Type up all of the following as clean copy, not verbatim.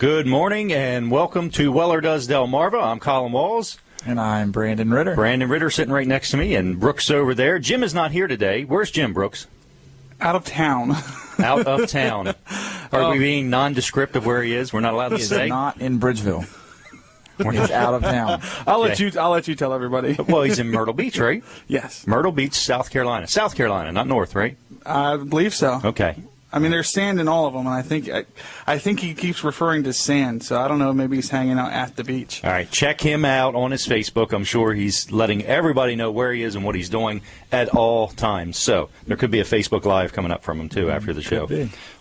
Good morning and welcome to Weller Does Delmarva. I'm Colin Walls. And I'm Brandon Ritter. Brandon Ritter sitting right next to me, and Brooks over there. Jim is not here today. Where's Jim, Brooks? Out of town. Out of town. Are we being nondescript of where he is? We're not allowed to say? He's not in Bridgeville. He's out of town. I'll let you tell everybody. Well, he's in Myrtle Beach, right? Yes. Myrtle Beach, South Carolina. South Carolina, not North, right? I believe so. Okay. I mean, there's sand in all of them, and I think he keeps referring to sand, so I don't know, maybe he's hanging out at the beach. All right, check him out on his Facebook. I'm sure he's letting everybody know where he is and what he's doing at all times. So there could be a Facebook Live coming up from him, too, after the show.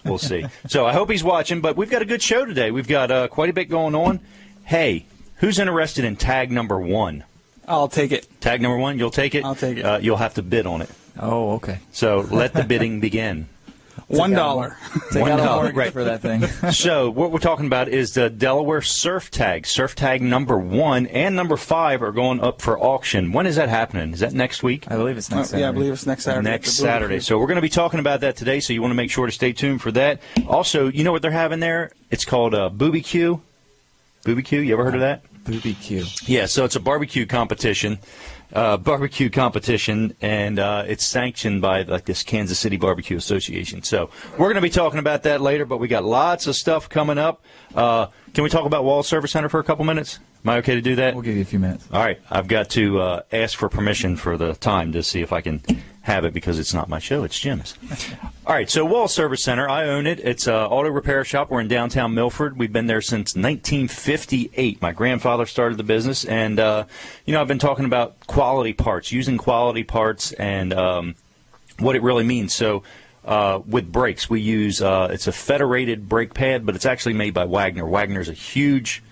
We'll see. So I hope he's watching, but we've got a good show today. We've got quite a bit going on. Hey, who's interested in tag number 1? I'll take it. Tag number 1, you'll take it? I'll take it. You'll have to bid on it. Oh, okay. So let the bidding begin. $1. Take out a mortgage right. for that thing. So what we're talking about is the Delaware Surf Tag. Surf Tag number 1 and number 5 are going up for auction. When is that happening? Is that next week? I believe it's next Saturday. Yeah, I believe it's next Saturday. Next Saturday. So we're going to be talking about that today, so you want to make sure to stay tuned for that. Also, you know what they're having there? It's called Booby Q. Booby Q, you ever heard of that? Booby Q. Yeah, so it's a barbecue competition. And it's sanctioned by like this Kansas City Barbecue Association. So we're going to be talking about that later, but we got lots of stuff coming up. Can we talk about Wall Service Center for a couple minutes? Am I okay to do that? We'll give you a few minutes. All right. I've got to ask for permission for the time to see if I can have it because it's not my show. It's Jim's. All right. So Wall Service Center, I own it. It's an auto repair shop. We're in downtown Milford. We've been there since 1958. My grandfather started the business. And, I've been talking about quality parts, using quality parts and what it really means. So with brakes, we use it's a federated brake pad, but it's actually made by Wagner. Wagner's a huge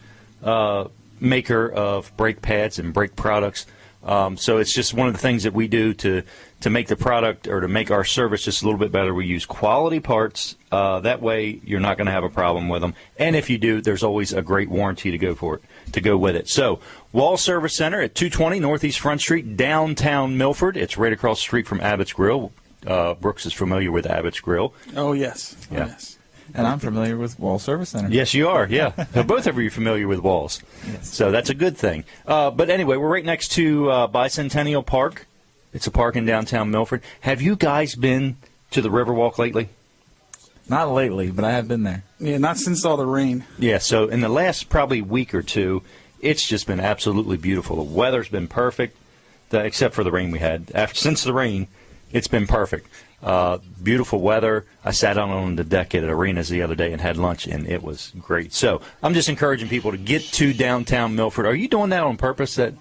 maker of brake pads and brake products. So it's just one of the things that we do to make the product or to make our service just a little bit better. We use quality parts. That way you're not going to have a problem with them. And if you do, there's always a great warranty to go with it. So Wall Service Center at 220 Northeast Front Street, downtown Milford. It's right across the street from Abbott's Grill. Brooks is familiar with Abbott's Grill. Oh, yes. Yeah. Oh, yes. And I'm familiar with Wall Service Center. Yes, you are, yeah. Both of you are familiar with Walls. Yes. So that's a good thing. But anyway, we're right next to Bicentennial Park. It's a park in downtown Milford. Have you guys been to the Riverwalk lately? Not lately, but I have been there. Yeah, not since all the rain. Yeah, so in the last probably week or two, it's just been absolutely beautiful. The weather's been perfect, except for the rain we had. Since the rain, it's been perfect. Beautiful weather. I sat out on the deck at Arenas the other day and had lunch, and it was great. So I'm just encouraging people to get to downtown Milford. Are you doing that on purpose, that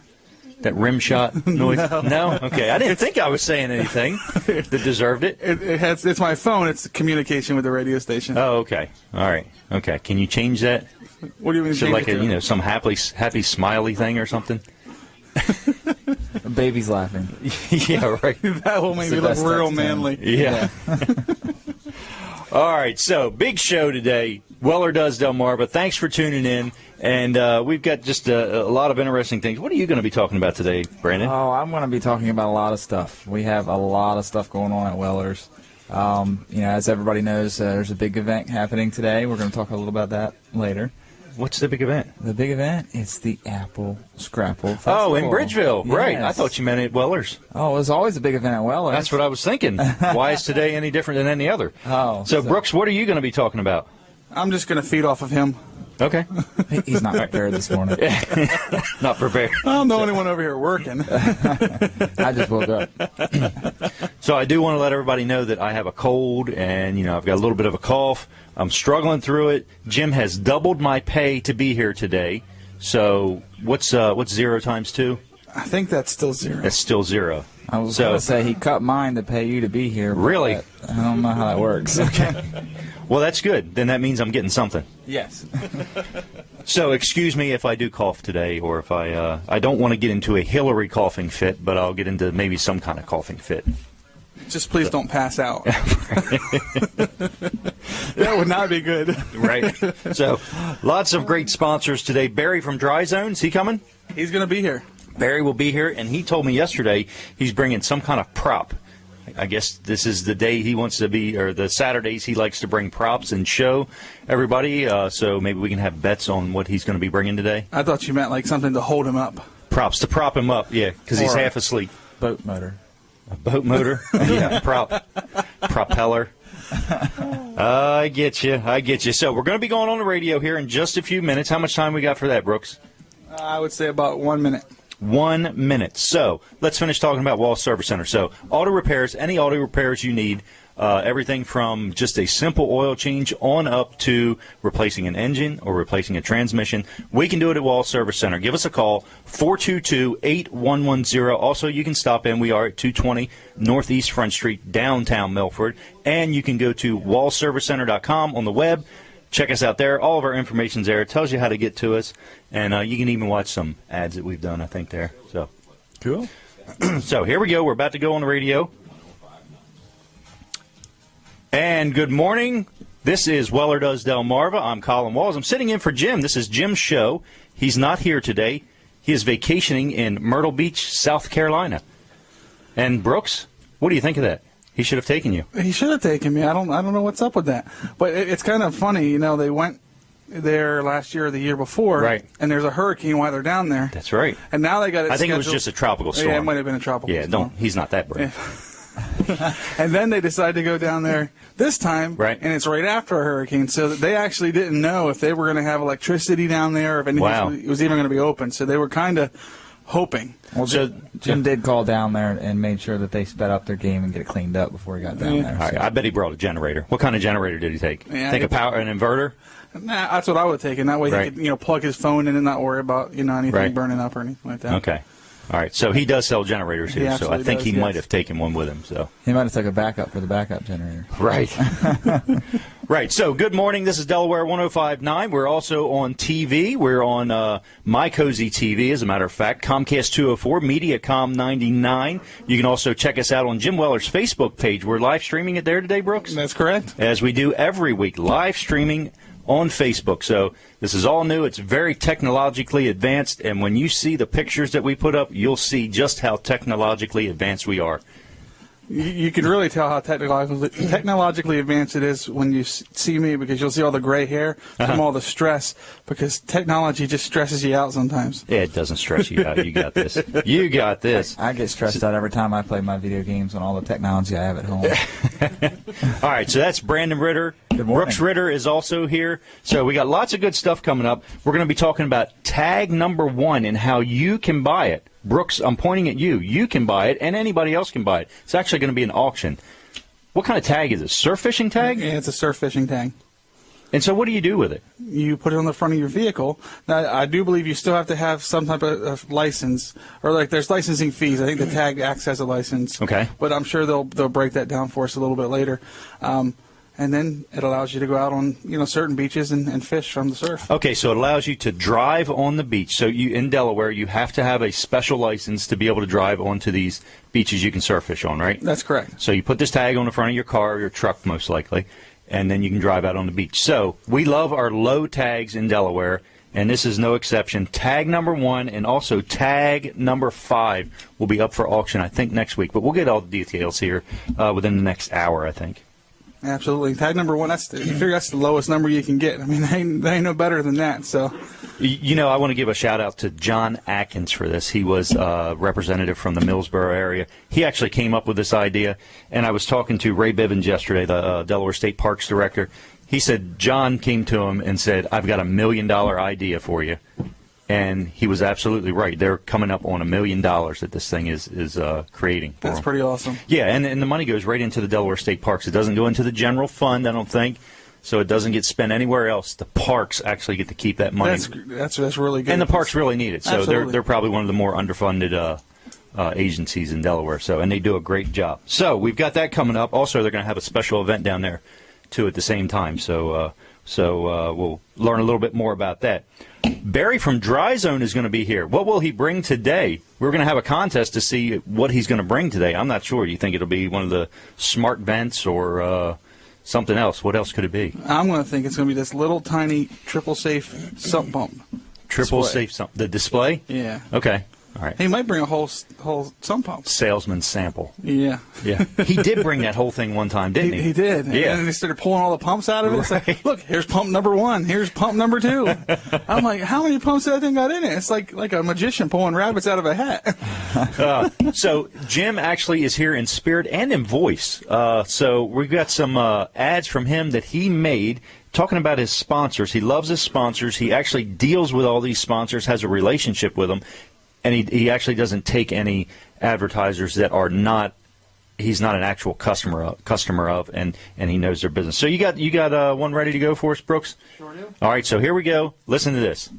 rim shot noise? No? Okay. I didn't think I was saying anything that deserved it. It's my phone. It's communication with the radio station. Oh, okay. All right. Okay. Can you change that? What do you mean? Is it like some happy smiley thing or something? A baby's laughing. Yeah, right. That will make me look real manly. Yeah. All right, so big show today. Weller Does Delmarva. Thanks for tuning in. And we've got just a lot of interesting things. What are you going to be talking about today, Brandon? Oh, I'm going to be talking about a lot of stuff. We have a lot of stuff going on at Weller's. As everybody knows, there's a big event happening today. We're going to talk a little about that later. What's the big event? The big event is the Apple Scrapple Festival. Oh, in Bridgeville. Yes. Right. I thought you meant at Weller's. Oh, there's always a big event at Weller's. That's what I was thinking. Why is today any different than any other? Oh. So, Brooks, what are you going to be talking about? I'm just going to feed off of him. Okay. He's not prepared this morning. Not prepared. I'm the only one over here working. I just woke up. So I do want to let everybody know that I have a cold and, I've got a little bit of a cough. I'm struggling through it. Jim has doubled my pay to be here today. So what's 0 times 2? I think that's still 0. That's still 0. I was going to say he cut mine to pay you to be here. Really? I don't know how that works. Okay. Well, that's good. Then that means I'm getting something. Yes. So excuse me if I do cough today, or if I don't want to get into a Hillary coughing fit, but I'll get into maybe some kind of coughing fit. Just please don't pass out. That would not be good. Right. So lots of great sponsors today. Barry from Dry Zone, is he coming? He's going to be here. Barry will be here, and he told me yesterday he's bringing some kind of prop. I guess this is the day he wants to be, or the Saturdays he likes to bring props and show everybody. So maybe we can have bets on what he's going to be bringing today. I thought you meant like something to hold him up. Props to prop him up, yeah, because he's half asleep. Boat motor. A boat motor? Yeah, propeller. I get you. So we're going to be going on the radio here in just a few minutes. How much time we got for that, Brooks? I would say about 1 minute. 1 minute. So let's finish talking about Wall Service Center. So auto repairs, any auto repairs you need, everything from just a simple oil change on up to replacing an engine or replacing a transmission. We can do it at Wall Service Center. Give us a call, 422-8110. Also, you can stop in. We are at 220 Northeast Front Street, downtown Milford. And you can go to wallservicecenter.com on the web. Check us out there. All of our information's there. It tells you how to get to us. And you can even watch some ads that we've done, I think, there. So Cool. So here we go. We're about to go on the radio. And good morning. This is Weller Does Delmarva. I'm Colin Walls. I'm sitting in for Jim. This is Jim's show. He's not here today. He is vacationing in Myrtle Beach, South Carolina. And Brooks, what do you think of that? He should have taken you. He should have taken me. I don't know what's up with that. But it's kind of funny. They went there last year or the year before. Right. And there's a hurricane while they're down there. That's right. And now they got it I think scheduled. it was just a tropical storm. Yeah, it might have been a tropical storm. He's not that brave. Yeah. And then they decided to go down there this time, right. And it's right after a hurricane, so that they actually didn't know if they were going to have electricity down there, or if anything was even going to be open. So they were kind of hoping. Well, Jim did call down there and made sure that they sped up their game and get it cleaned up before he got down there. All right, I bet he brought a generator. What kind of generator did he take? Yeah, Take an inverter? Nah, that's what I would take, and that way he could plug his phone in and not worry about anything burning up or anything like that. Okay. All right, so he does sell generators here, so I think he might have taken one with him. So he might have took a backup for the backup generator. Right. Right, so good morning. This is Delaware 105.9. We're also on TV. We're on My Cozy TV, as a matter of fact, Comcast 204, Mediacom 99. You can also check us out on Jim Weller's Facebook page. We're live streaming it there today, Brooks? That's correct. As we do every week, live streaming on Facebook. So this is all new. It's very technologically advanced, and when you see the pictures that we put up, you'll see just how technologically advanced we are. You can really tell how technologically advanced it is when you see me, because you'll see all the gray hair from all the stress, because technology just stresses you out sometimes. Yeah, it doesn't stress you out. You got this. You got this. I get stressed out every time I play my video games on all the technology I have at home. All right, so that's Brandon Ritter. Good morning. Brooks Ritter is also here. So we got lots of good stuff coming up. We're going to be talking about tag number 1 and how you can buy it. Brooks, I'm pointing at you. You can buy it, and anybody else can buy it. It's actually going to be an auction. What kind of tag is it? Surf fishing tag? Yeah, it's a surf fishing tag. And so what do you do with it? You put it on the front of your vehicle. Now, I do believe you still have to have some type of license, or like there's licensing fees. I think the tag acts as a license. Okay. But I'm sure they'll break that down for us a little bit later. And then it allows you to go out on certain beaches and fish from the surf. Okay, so it allows you to drive on the beach. So in Delaware, you have to have a special license to be able to drive onto these beaches you can surf fish on, right? That's correct. So you put this tag on the front of your car or your truck, most likely, and then you can drive out on the beach. So we love our low tags in Delaware, and this is no exception. Tag number 1 and also tag number 5 will be up for auction, I think, next week. But we'll get all the details here within the next hour, I think. Absolutely. Tag number 1, you figure that's the lowest number you can get. I mean, they ain't no better than that. So, I want to give a shout-out to John Atkins for this. He was a representative from the Millsboro area. He actually came up with this idea, and I was talking to Ray Bivens yesterday, the Delaware State Parks Director. He said John came to him and said, I've got $1 million idea for you. And he was absolutely right. They're coming up on $1 million that this thing is creating. That's pretty awesome. Yeah, and the money goes right into the Delaware State Parks. It doesn't go into the general fund, I don't think, so it doesn't get spent anywhere else. The parks actually get to keep that money. That's really good. And the parks really need it. So Absolutely. they're probably one of the more underfunded agencies in Delaware. So, and they do a great job. So we've got that coming up. Also, they're going to have a special event down there too at the same time. So we'll learn a little bit more about that. Barry from Dry Zone is going to be here. What will he bring today? We're going to have a contest to see what he's going to bring today. I'm not sure. You think it'll be one of the smart vents or something else? What else could it be? I'm going to think it's going to be this little tiny triple safe sump pump. Triple display. safe sump. The display? Yeah. Okay. All right. He might bring a whole sump pump. Salesman sample. Yeah. Yeah. He did bring that whole thing one time, didn't he? He did. Yeah. And then he started pulling all the pumps out of it. It's like, look, here's pump number 1. Here's pump number 2. I'm like, how many pumps did that thing got in it? It's like a magician pulling rabbits out of a hat. So Jim actually is here in spirit and in voice. So we've got some ads from him that he made talking about his sponsors. He loves his sponsors. He actually deals with all these sponsors, has a relationship with them. And he actually doesn't take any advertisers that are not. He's not an actual customer of, and he knows their business. So you got one ready to go for us, Brooks? Sure do. All right. So here we go. Listen to this.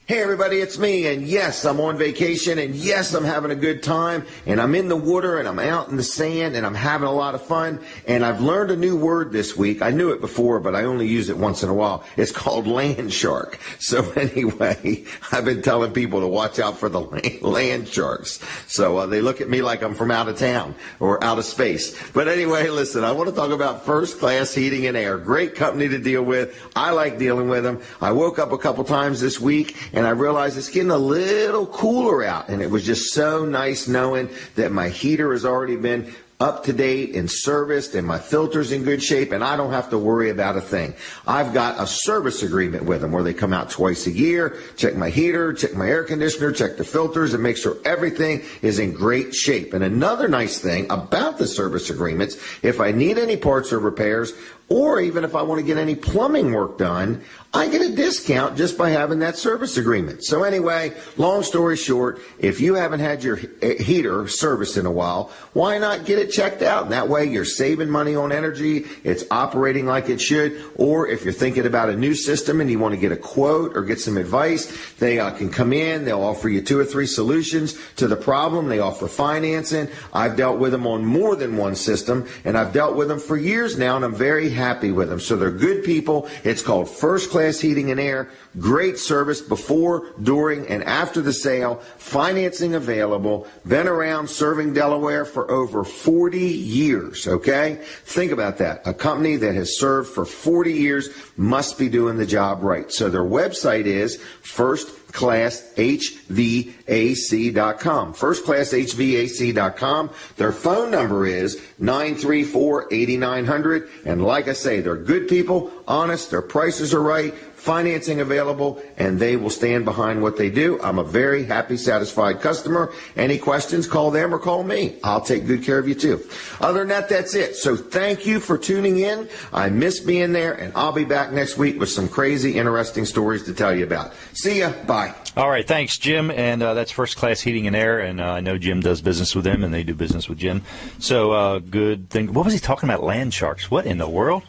Hey everybody, it's me, and yes, I'm on vacation, and yes, I'm having a good time, and I'm in the water, and I'm out in the sand, and I'm having a lot of fun, and I've learned a new word this week. I knew it before, but I only use it once in a while. It's called land shark. So anyway, I've been telling people to watch out for the land sharks. So they look at me like I'm from out of town or out of space. But anyway, listen, I want to talk about First Class Heating and Air. Great company to deal with. I like dealing with them. I woke up a couple times this week, and I realized it's getting a little cooler out, and it was just so nice knowing that my heater has already been up to date and serviced, and my filter's in good shape, and I don't have to worry about a thing. I've got a service agreement with them where they come out twice a year, check my heater, check my air conditioner, check the filters, and make sure everything is in great shape. And another nice thing about the service agreements, if I need any parts or repairs, or even if I want to get any plumbing work done, I get a discount just by having that service agreement. So anyway, long story short, if you haven't had your heater serviced in a while, why not get it checked out? And that way you're saving money on energy, it's operating like it should. Or if you're thinking about a new system and you want to get a quote or get some advice, they can come in, they'll offer you 2 or 3 solutions to the problem. They offer financing. I've dealt with them on more than one system, and I've dealt with them for years now, and I'm very happy with them. So they're good people. It's called First Class Heating and Air. Great service before, during, and after the sale. Financing available. Been around serving Delaware for over 40 years, okay? Think about that. A company that has served for 40 years must be doing the job right. So their website is FirstClassHVAC.com. FirstClassHVAC.com. Their phone number is 934-8900. And like I say, they're good people, honest, their prices are right, financing available, and they will stand behind what they do. I'm a very happy, satisfied customer. Any questions, call them or call me. I'll take good care of you too. Other than that, that's it. So thank you for tuning in. I miss being there, and I'll be back next week with some crazy, interesting stories to tell you about. See ya. Bye. All right, thanks, Jim. And that's First Class Heating and Air, and I know Jim does business with them, and they do business with Jim. So good thing. What was he talking about? Land sharks? What in the world?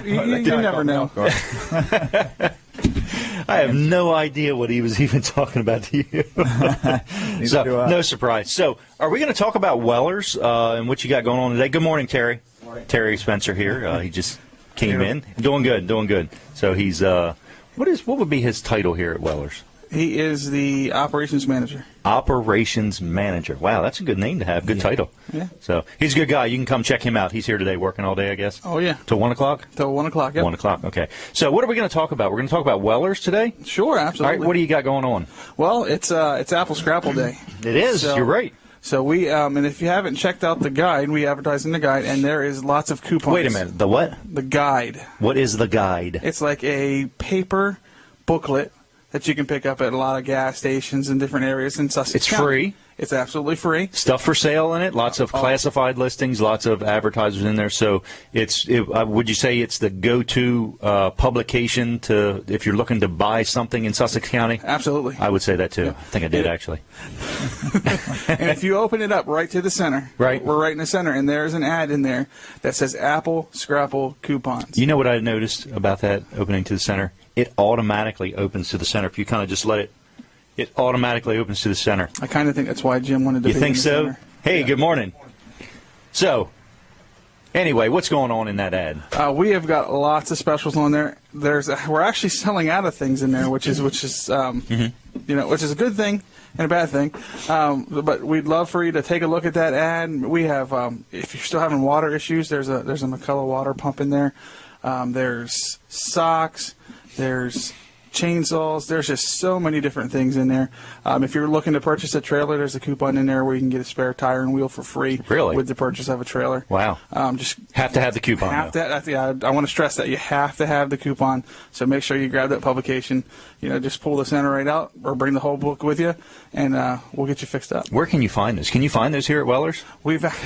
You never know. I have no idea what he was even talking about to you. So, no surprise. So, are we going to talk about Wellers and what you got going on today? Good morning, Terry. Morning. Terry Spencer here. He just came in. Doing good. So he's what would be his title here at Wellers? He is the operations manager. Operations manager. Wow, that's a good name to have. Good title. Yeah. So he's a good guy. You can come check him out. He's here today working all day, I guess. Oh, yeah. Till 1 o'clock? Till 1 o'clock, yep. 1 o'clock, okay. So what are we going to talk about? We're going to talk about Wellers today? Sure, absolutely. All right, what do you got going on? Well, it's Apple Scrapple Day. It is. You're right. So we, and if you haven't checked out the guide, we advertise in the guide, and there is lots of coupons. Wait a minute. The what? The guide. What is the guide? It's like a paper booklet that you can pick up at a lot of gas stations in different areas in Sussex It's County. free. It's absolutely free. Stuff for sale in it. Lots of classified listings. Lots of advertisers in there. So would you say it's the go-to publication to if you're looking to buy something in Sussex County? Absolutely. I would say that too. Yeah. I think I did actually. And if you open it up right to the center, right, we're right in the center, and there's an ad in there that says Apple Scrapple coupons. You know what I noticed about that opening to the center? It automatically opens to the center. If you kind of just let it, it automatically opens to the center. I kind of think that's why Jim wanted to be in the center. Hey, good morning. So, anyway, what's going on in that ad? We have got lots of specials on there. We're actually selling out of things in there, which is which is a good thing and a bad thing. But we'd love for you to take a look at that ad. We have, if you're still having water issues, there's a McCullough water pump in there. There's socks. There's chainsaws. There's just so many different things in there. If you're looking to purchase a trailer, there's a coupon in there where you can get a spare tire and wheel for free. Really? With the purchase of a trailer. Wow. Just have to have the coupon. I want to stress that you have to have the coupon. So make sure you grab that publication. Just pull the center right out or bring the whole book with you, and we'll get you fixed up. Where can you find this? Can you find those here at Weller's?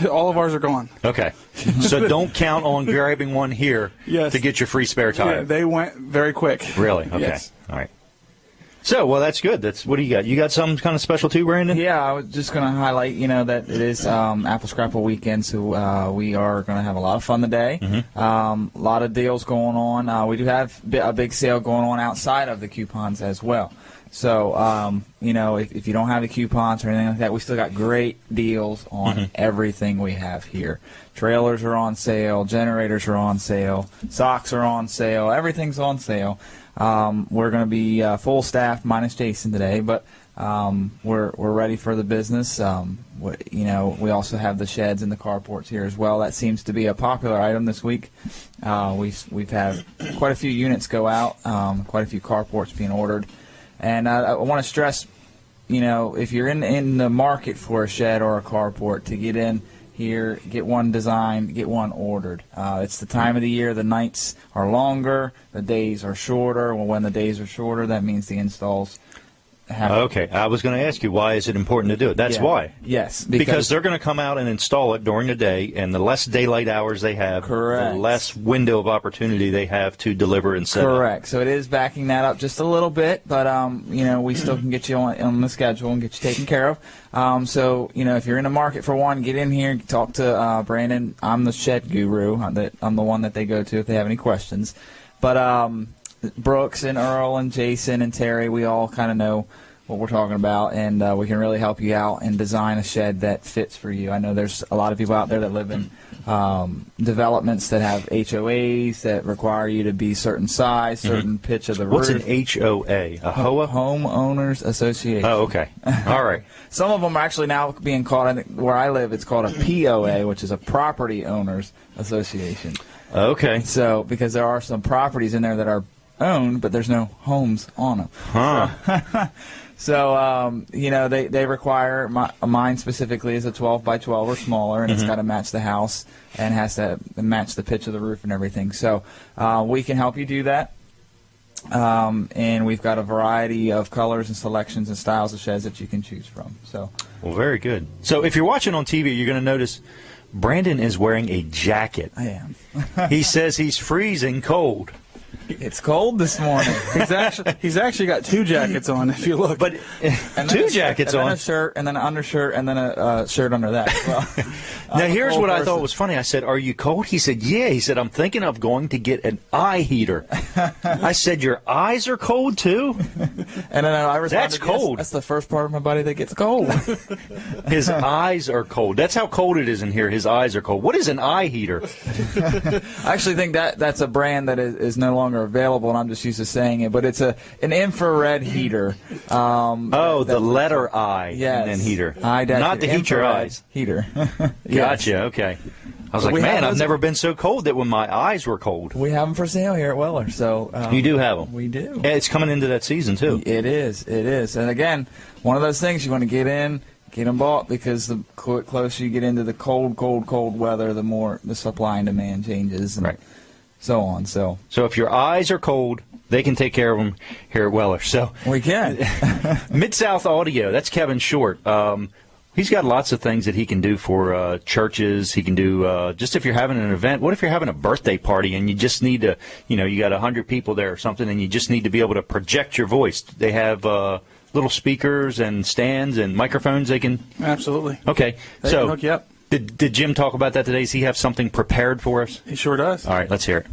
All of ours are gone. Okay. So don't count on grabbing one here to get your free spare tire. Yeah, they went very quick. Really? Okay. Yes. All right. So, well, that's good. What do you got? You got some kind of special too, Brandon? Yeah, I was just going to highlight, that it is Apple Scrapple weekend, so we are going to have a lot of fun today. Mm-hmm. A lot of deals going on. We do have a big sale going on outside of the coupons as well. So, if you don't have the coupons or anything like that, we still got great deals on everything we have here. Trailers are on sale, generators are on sale, socks are on sale, everything's on sale. We're going to be full staffed minus Jason today, but we're ready for the business. We also have the sheds and the carports here as well. That seems to be a popular item this week. We've had quite a few units go out, quite a few carports being ordered. And I want to stress, if you're in the market for a shed or a carport, to get in here, get one designed, get one ordered. It's the time of the year. The nights are longer, the days are shorter. Well, when the days are shorter, that means the installs happen. Okay. I was going to ask you, why is it important to do it? That's why. Yes. Because they're going to come out and install it during the day, and the less daylight hours they have, correct, the less window of opportunity they have to deliver and set up. Correct. So it is backing that up just a little bit, but we still can get you on the schedule and get you taken care of. So if you're in the market for one, get in here, talk to Brandon. I'm the shed guru. I'm the one that they go to if they have any questions. But Brooks and Earl and Jason and Terry, we all kind of know what we're talking about, and we can really help you out and design a shed that fits for you. I know there's a lot of people out there that live in developments that have HOAs that require you to be certain size, certain pitch of the roof. What's an HOA? A HOA? Homeowners Association. Oh, okay. All right. Some of them are actually now being called, I think where I live, it's called a POA, which is a Property Owners Association. Okay. So, because there are some properties in there that are owned, but there's no homes on them. Huh. So, they require, mine specifically is a 12 by 12 or smaller, and it's got to match the house and has to match the pitch of the roof and everything. So we can help you do that. And we've got a variety of colors and selections and styles of sheds that you can choose from. So, well, very good. So if you're watching on TV, you're going to notice Brandon is wearing a jacket. I am. He says he's freezing cold. It's cold this morning. He's actually got two jackets on, if you look. But two jackets on. And then a shirt, and then an undershirt, and then a shirt under that as well. Now, here's what I thought was funny. I said, "Are you cold?" He said, "Yeah." He said, "I'm thinking of going to get an eye heater." I said, "Your eyes are cold, too?" And then I responded, "That's cold. Yes, that's the first part of my body that gets cold." His eyes are cold. That's how cold it is in here. His eyes are cold. What is an eye heater? I actually think that's a brand that is no longer available, and I'm just used to saying it. But it's an infrared heater. The letter I, yes, and then heater. Not to heat your eyes. Heater. Gotcha. Okay. I was like, man, I've never been so cold that when my eyes were cold. We have them for sale here at Weller. So you do have them. We do. And it's coming into that season too. It is. And again, one of those things you want to get in, get them bought, because the closer you get into the cold weather, the more the supply and demand changes, and so on. So if your eyes are cold, they can take care of them here at Weller. So we can. Mid-South Audio. That's Kevin Short. He's got lots of things that he can do for churches. He can do just if you're having an event. What if you're having a birthday party and you just need to, you got 100 people there or something, and you just need to be able to project your voice? They have little speakers and stands and microphones. They can absolutely. Okay, they can hook you up. Did Jim talk about that today? Does he have something prepared for us? He sure does. All right, let's hear it.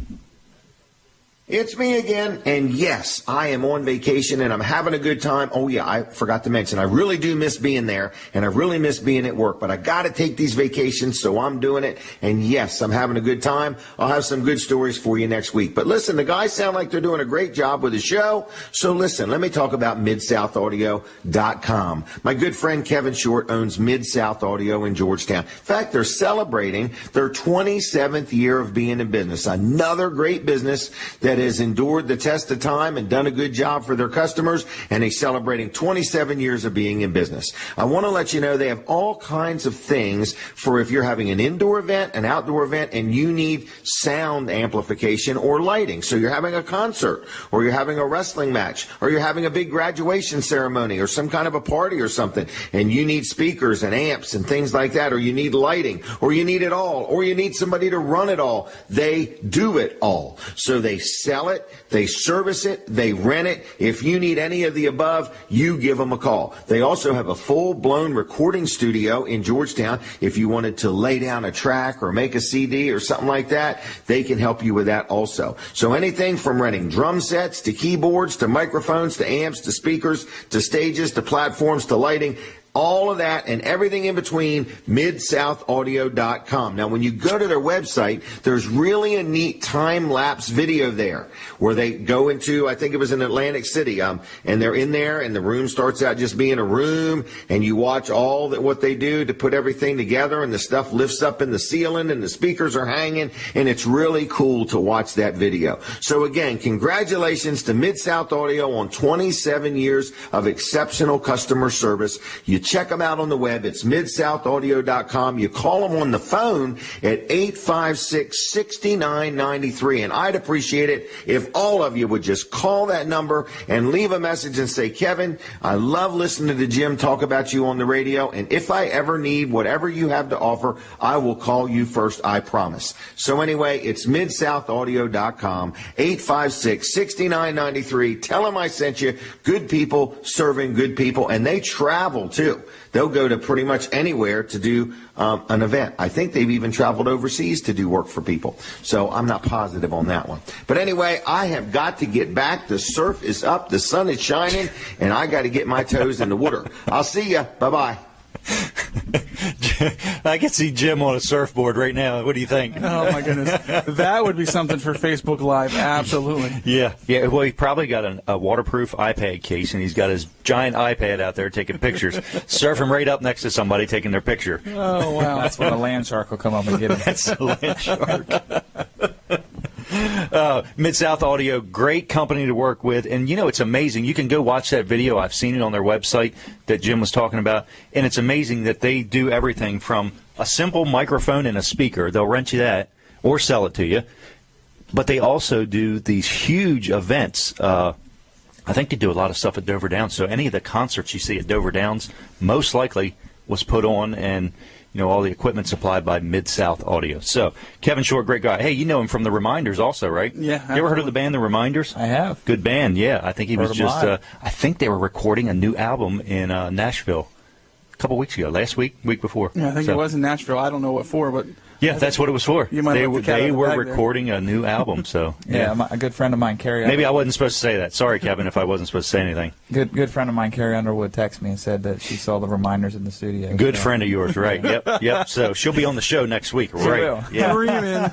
It's me again, and yes, I am on vacation, and I'm having a good time. Oh, yeah, I forgot to mention, I really do miss being there, and I really miss being at work, but I got to take these vacations, so I'm doing it, and yes, I'm having a good time. I'll have some good stories for you next week. But listen, the guys sound like they're doing a great job with the show, so listen, let me talk about MidSouthAudio.com. My good friend Kevin Short owns Mid-South Audio in Georgetown. In fact, they're celebrating their 27th year of being in business, another great business that that has endured the test of time and done a good job for their customers, and he's celebrating 27 years of being in business. I want to let you know they have all kinds of things for if you're having an indoor event, an outdoor event, and you need sound amplification or lighting. So you're having a concert, or you're having a wrestling match, or you're having a big graduation ceremony, or some kind of a party or something, and you need speakers and amps and things like that, or you need lighting, or you need it all, or you need somebody to run it all. They do it all. So they sell it, they service it, they rent it. If you need any of the above, you give them a call. They also have a full-blown recording studio in Georgetown. If you wanted to lay down a track or make a CD or something like that, they can help you with that also. So anything from renting drum sets to keyboards to microphones to amps to speakers to stages to platforms to lighting, all of that and everything in between, MidSouthAudio.com. Now, when you go to their website, there's really a neat time-lapse video there where they go into, I think it was in Atlantic City, and they're in there, and the room starts out just being a room, and you watch all that what they do to put everything together, and the stuff lifts up in the ceiling, and the speakers are hanging, and it's really cool to watch that video. So, again, congratulations to Mid-South Audio on 27 years of exceptional customer service. You check them out on the web. It's MidSouthAudio.com. You call them on the phone at 856-6993. And I'd appreciate it if all of you would just call that number and leave a message and say, Kevin, I love listening to Jim talk about you on the radio. And if I ever need whatever you have to offer, I will call you first, I promise. So anyway, it's MidSouthAudio.com, 856-6993. Tell them I sent you. Good people serving good people. And they travel, too. They'll go to pretty much anywhere to do an event. I think they've even traveled overseas to do work for people. So I'm not positive on that one. But anyway, I have got to get back. The surf is up. The sun is shining. And I got to get my toes in the water. I'll see you. Bye-bye. I can see Jim on a surfboard right now. What do you think? Oh, my goodness. That would be something for Facebook Live. Absolutely. Yeah. Well, he probably got a waterproof iPad case, and he's got his giant iPad out there taking pictures, surfing right up next to somebody taking their picture. Oh, wow. That's when a land shark will come up and get him. That's a land shark. Mid-South Audio, great company to work with. And, you know, it's amazing. You can go watch that video. I've seen it on their website that Jim was talking about. And it's amazing that they do everything from a simple microphone and a speaker. They'll rent you that or sell it to you. But they also do these huge events. I think they do a lot of stuff at Dover Downs. So any of the concerts you see at Dover Downs most likely was put on, and you know, all the equipment supplied by Mid-South Audio. So, Kevin Short, great guy. Hey, you know him from the Reminders also, right? Yeah. Absolutely. You ever heard of the band The Reminders? I have. Good band, yeah. I think he was just, I think they were recording a new album in Nashville a couple weeks ago, last week, week before. Yeah, I think it was in Nashville. I don't know what for, but... Yeah, that's what it was for. You might they have the cat they out were the bag recording there. a new album, so... Yeah, a good friend of mine, Carrie. Maybe I wasn't supposed to say that. Sorry, Kevin, if I wasn't supposed to say anything. Good friend of mine, Carrie Underwood, texted me and said that she saw the Reminders in the studio. Good so. friend of yours, right? Yep. So she'll be on the show next week, right? will. Yeah. Dreaming.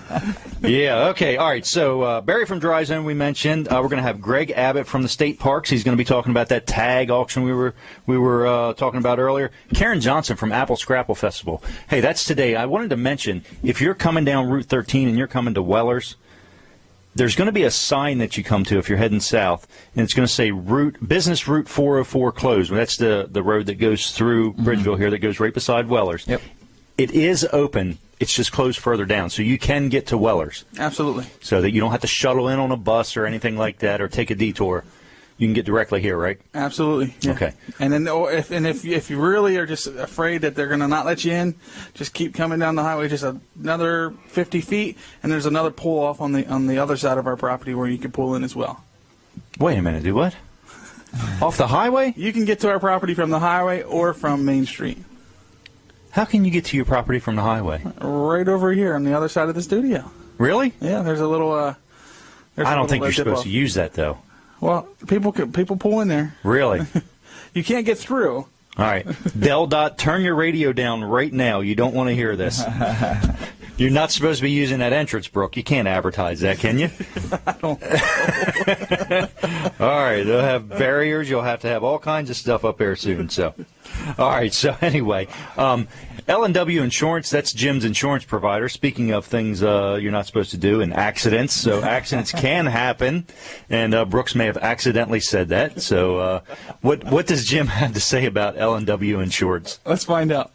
Yeah, okay. All right. So Barry from Dry Zone we mentioned. We're going to have Greg Abbott from the state parks. He's going to be talking about that tag auction we were talking about earlier. Karen Johnson from Apple Scrapple Festival. Hey, that's today. I wanted to mention, if you're coming down Route 13 and you're coming to Wellers, there's going to be a sign that you come to if you're heading south, and it's going to say Business Route 404 closed. Well, that's the road that goes through Bridgeville here that goes right beside Wellers. Yep. It is open. It's just closed further down, so you can get to Wellers. Absolutely. So that you don't have to shuttle in on a bus or anything like that or take a detour. You can get directly here, right? Absolutely. Yeah. Okay. And then, if you really are just afraid that they're going to not let you in, just keep coming down the highway just another 50 feet, and there's another pull off on the other side of our property where you can pull in as well. Wait a minute. Do what? Off the highway? You can get to our property from the highway or from Main Street. How can you get to your property from the highway? Right over here on the other side of the studio. Really? Yeah. There's a little. I don't think you're supposed to use that though. Well, people pull in there. Really? You can't get through. All right. Del Dot, turn your radio down right now. You don't want to hear this. You're not supposed to be using that entrance, Brooke. You can't advertise that, can you? I don't know. All right. They'll have barriers. You'll have to have all kinds of stuff up there soon. So, all right. So, anyway, L&W Insurance, that's Jim's insurance provider. Speaking of things you're not supposed to do and accidents, so accidents can happen, and Brooks may have accidentally said that. So what does Jim have to say about L&W Insurance? Let's find out.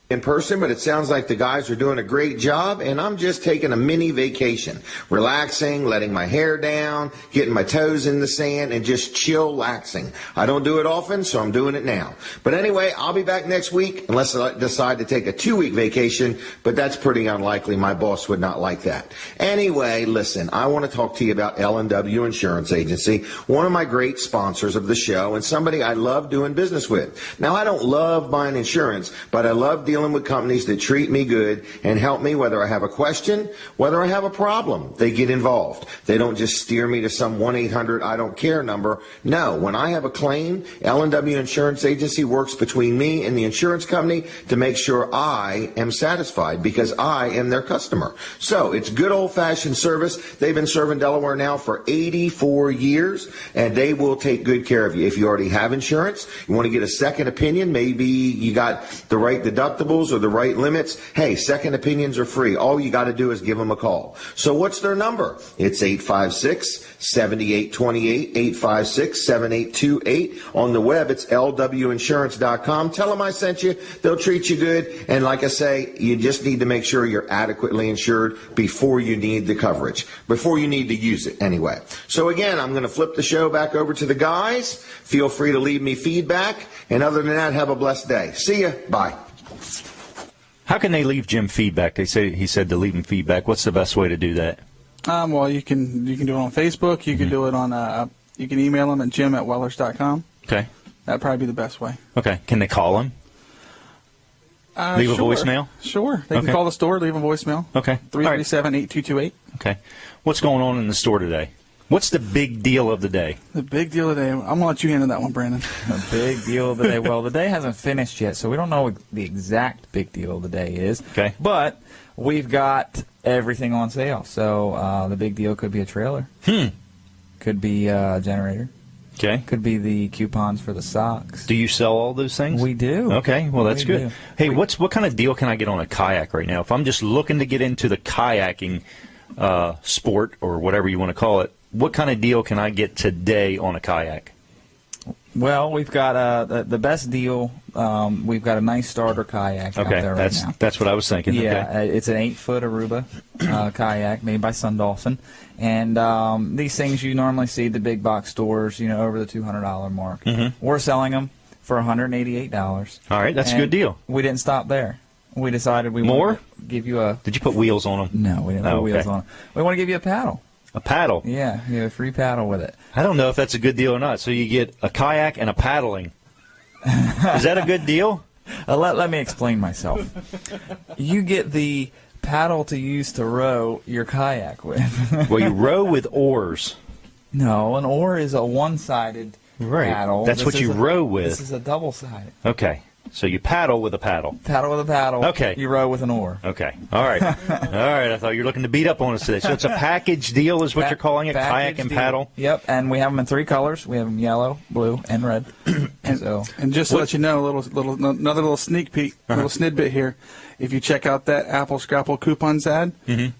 In person, but it sounds like the guys are doing a great job, and I'm just taking a mini vacation, relaxing, letting my hair down, getting my toes in the sand, and just chillaxing. I don't do it often, so I'm doing it now. But anyway, I'll be back next week unless I decide to take a 2-week vacation, but that's pretty unlikely. My boss would not like that. Anyway, listen, I want to talk to you about L&W Insurance Agency, one of my great sponsors of the show and somebody I love doing business with. Now, I don't love buying insurance, but I love dealing with companies that treat me good and help me whether I have a question, whether I have a problem. They get involved. They don't just steer me to some 1-800 I don't care number. No, when I have a claim, L&W Insurance Agency works between me and the insurance company to make sure I am satisfied because I am their customer. So it's good old-fashioned service. They've been serving Delaware now for 84 years, and they will take good care of you. If you already have insurance, you want to get a second opinion, maybe you got the right deductible or the right limits, hey, second opinions are free. All you got to do is give them a call. So what's their number? It's 856-7828, 856-7828. On the web, it's lwinsurance.com. Tell them I sent you. They'll treat you good. And like I say, you just need to make sure you're adequately insured before you need the coverage, before you need to use it anyway. So again, I'm going to flip the show back over to the guys. Feel free to leave me feedback. And other than that, have a blessed day. See ya. Bye. How can they leave Jim feedback? He said to leave him feedback. What's the best way to do that? Well, you can do it on Facebook. You can do it on. You can email them at jim@wellers.com. Okay. That'd probably be the best way. Okay. Can they call him? Leave a voicemail? Sure. They can call the store, leave a voicemail. Okay. 337-8228. Okay. What's going on in the store today? What's the big deal of the day? The big deal of the day. I'm going to let you handle that one, Brandon. The big deal of the day. Well, the day hasn't finished yet, so we don't know what the exact big deal of the day is. Okay. But we've got everything on sale. So the big deal could be a trailer. Could be a generator. Okay. Could be the coupons for the socks. Do you sell all those things? We do. Okay. Well, that's good. Do. Hey, what kind of deal can I get on a kayak right now? If I'm just looking to get into the kayaking sport or whatever you want to call it, what kind of deal can I get today on a kayak? Well, we've got the best deal. We've got a nice starter kayak out there right now. That's what I was thinking. Yeah, okay. It's an 8-foot Aruba kayak made by Sundolphin. And these things you normally see at the big box stores, over the $200 mark. Mm-hmm. We're selling them for $188. All right, that's a good deal. We didn't stop there. We decided we more wanted to give you a. Did you put wheels on them? No, we didn't put wheels on them. We want to give you a paddle. A paddle? Yeah, you have a free paddle with it. I don't know if that's a good deal or not. So you get a kayak and a paddling. Is that a good deal? Let me explain myself. You get the paddle to use to row your kayak with. Well, you row with oars. No, an oar is a one-sided paddle. That's what you row with. This is a double-sided. Okay. So you paddle with a paddle. Paddle with a paddle. Okay. You row with an oar. Okay. All right. All right. I thought you were looking to beat up on us today. So it's a package deal is what you're calling it, kayak and paddle? Yep, and we have them in 3 colors. We have them yellow, blue, and red. And just to let you know, another little sneak peek, little snidbit here. If you check out that Apple Scrapple coupons ad,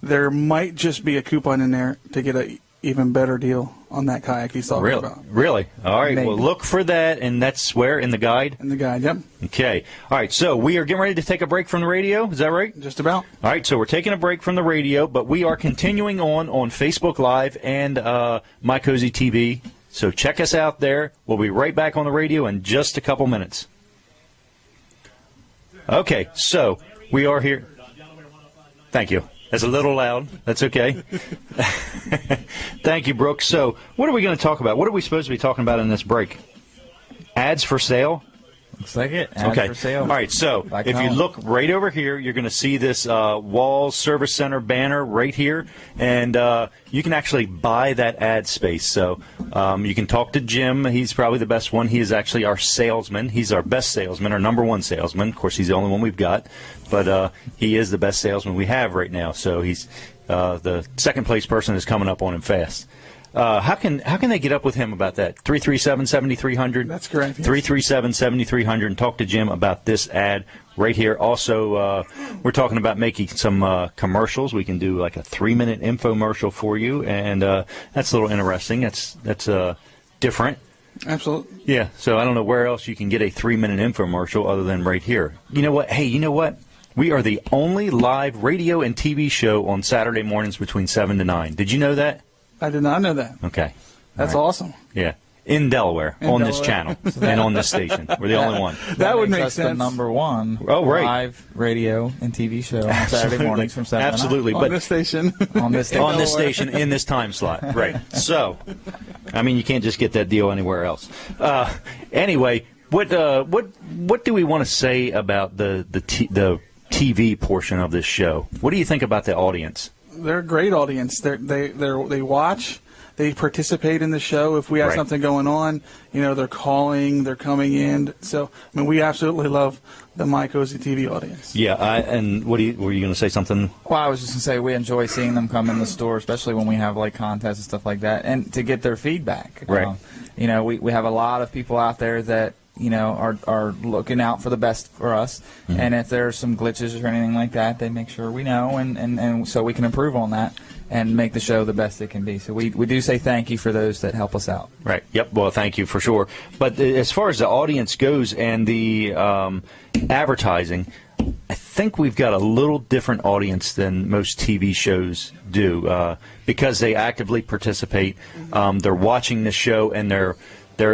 there might just be a coupon in there to get a even better deal on that kayak he's talking about. Really? All right. Maybe. Well, look for that, and that's where? In the guide? In the guide, yep. Okay. All right. So we are getting ready to take a break from the radio. Is that right? Just about. All right. So we're taking a break from the radio, but we are continuing on Facebook Live and My Cozy TV. So check us out there. We'll be right back on the radio in just a couple minutes. Okay. So we are here. Thank you. That's a little loud. That's okay. Thank you, Brooks. So what are we going to talk about? What are we supposed to be talking about in this break? Ads for sale? Looks like it. Ads for sale. All right. So if you look right over here, you're going to see this Walls Service Center banner right here. And you can actually buy that ad space. So you can talk to Jim. He's probably the best one. He is actually our salesman. He's our best salesman, our number one salesman. Of course, he's the only one we've got. But he is the best salesman we have right now. So he's the second place person is coming up on him fast. How can they get up with him about that? 337-7300. That's correct. Yes. 337-7300, and talk to Jim about this ad right here. Also, we're talking about making some commercials. We can do like a 3-minute infomercial for you, and that's a little interesting. That's different. Absolutely. Yeah. So I don't know where else you can get a 3-minute infomercial other than right here. You know what? Hey, you know what? We are the only live radio and TV show on Saturday mornings between 7 to 9. Did you know that? I did not know that. Okay. That's All right. awesome. Yeah. In Delaware, on this channel, and on this station. We're the only one. That would makes make us sense. the number one right. live radio and TV show on Saturday mornings from 7 Absolutely. On But this station. on this station. on this station, in this time slot. Right. So, I mean, you can't just get that deal anywhere else. Anyway, what do we want to say about the TV portion of this show? What do you think about the audience? They're a great audience. They watch. They participate in the show. If we have Right. something going on, they're calling, they're coming in. So, I mean, we absolutely love the My Cozy TV audience. Yeah, and were you going to say something? Well, I was just going to say we enjoy seeing them come in the store, especially when we have like contests and stuff like that, and to get their feedback. Right. We have a lot of people out there that are looking out for the best for us, and if there's some glitches or anything like that, they make sure we know, and so we can improve on that and make the show the best it can be. So we do say thank you for those that help us out. Right. Yep. Well, thank you for sure. But as far as the audience goes and the advertising, I think we've got a little different audience than most TV shows do because they actively participate. They're watching the show and they're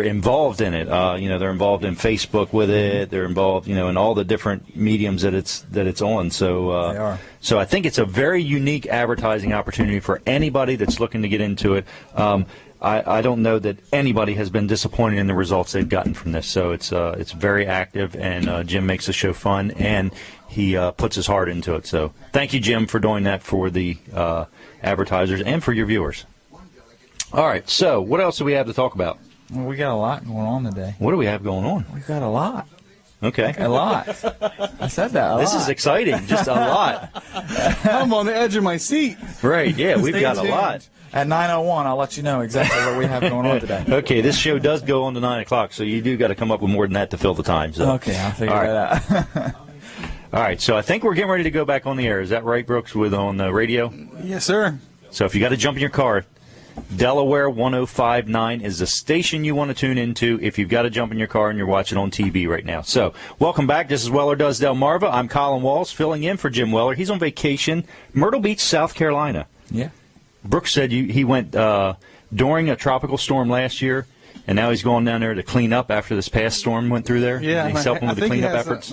involved in it. They're involved in Facebook with it. They're involved, in all the different mediums that it's on. So They are. So I think it's a very unique advertising opportunity for anybody that's looking to get into it. I don't know that anybody has been disappointed in the results they've gotten from this. So it's very active, and Jim makes the show fun, and he puts his heart into it. So thank you, Jim, for doing that for the advertisers and for your viewers. All right. So what else do we have to talk about? Well, we got a lot going on today. What do we have going on? We've got a lot. Okay. A lot. I said that. This is exciting. Just a lot. I'm on the edge of my seat. Right. Yeah, we've Stay got a tuned. lot. At 9:01, I'll let you know exactly what we have going on today. Okay, this show does go on to 9 o'clock, so you do got to come up with more than that to fill the time. So. Okay, I'll figure All that out. All right, so I think we're getting ready to go back on the air. Is that right, Brooks, on the radio? Yes, sir. So if you got to jump in your car, Delaware 105.9 is the station you want to tune into if you've got to jump in your car and you're watching on TV right now. So welcome back. This is Weller Does Delmarva. I'm Colin Walls filling in for Jim Weller. He's on vacation, Myrtle Beach, South Carolina. Yeah. Brooks said he went during a tropical storm last year, and now he's going down there to clean up after this past storm went through there. Yeah, He's helping with the think cleanup he has efforts.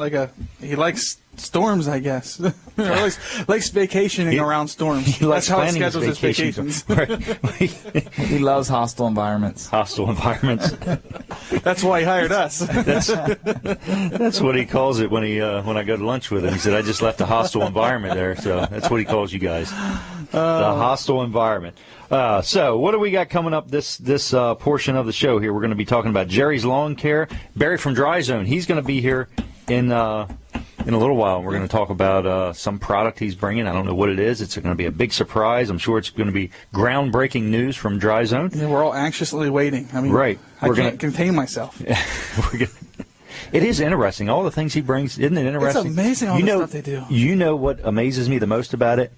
he likes storms, I guess. Or likes vacationing around storms. He likes That's how he planning his schedules his vacations. vacations. He loves hostile environments. Hostile environments. That's why he hired us. That's what he calls it when I go to lunch with him. He said, I just left a hostile environment there. So that's what he calls you guys. The hostile environment. So what do we got coming up this portion of the show here? We're going to be talking about Jerry's Lawn Care. Barry from Dry Zone, he's going to be here in a little while. We're going to talk about some product he's bringing. I don't know what it is. It's going to be a big surprise. I'm sure it's going to be groundbreaking news from Dry Zone. Yeah, we're all anxiously waiting. I mean, Right. I can't contain myself. It is interesting. All the things he brings, isn't it interesting? It's amazing all the stuff they do. You know what amazes me the most about it?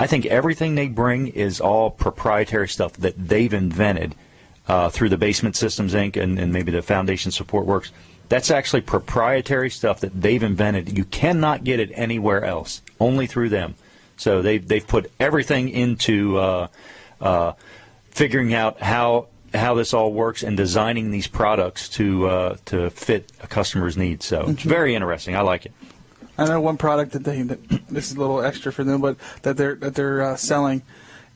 I think everything they bring is all proprietary stuff that they've invented through the Basement Systems, Inc. and maybe the Foundation Support Works. That's actually proprietary stuff that they've invented. You cannot get it anywhere else, only through them. So they've put everything into figuring out how this all works and designing these products to fit a customer's needs. So it's very interesting. I like it. I know one product that this is a little extra for them, but that they're selling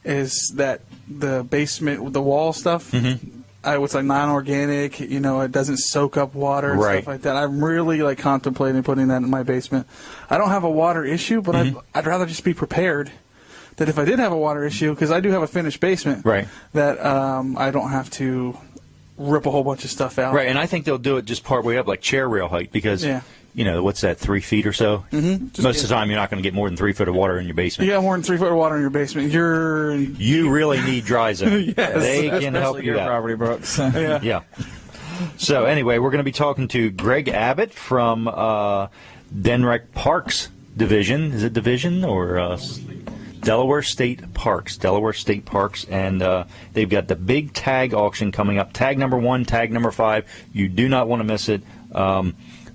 is that the basement, the wall stuff. It's like non-organic. It doesn't soak up water and stuff like that. I'm really contemplating putting that in my basement. I don't have a water issue, but I'd rather just be prepared that if I did have a water issue, because I do have a finished basement, that I don't have to rip a whole bunch of stuff out. Right, and I think they'll do it just part way up, like chair rail height, because what's that, 3 feet or so? Mm-hmm. Most of the time, you're not going to get more than 3 foot of water in your basement. You got more than 3 foot of water in your basement. You really need dry zone. Yes, they can help you your out. property, Brooks. Yeah. So anyway, we're going to be talking to Greg Abbott from Denrec Parks Division. Is it Division or Delaware State Parks? Delaware State Parks, and they've got the big tag auction coming up. Tag number 1, tag number 5. You do not want to miss it.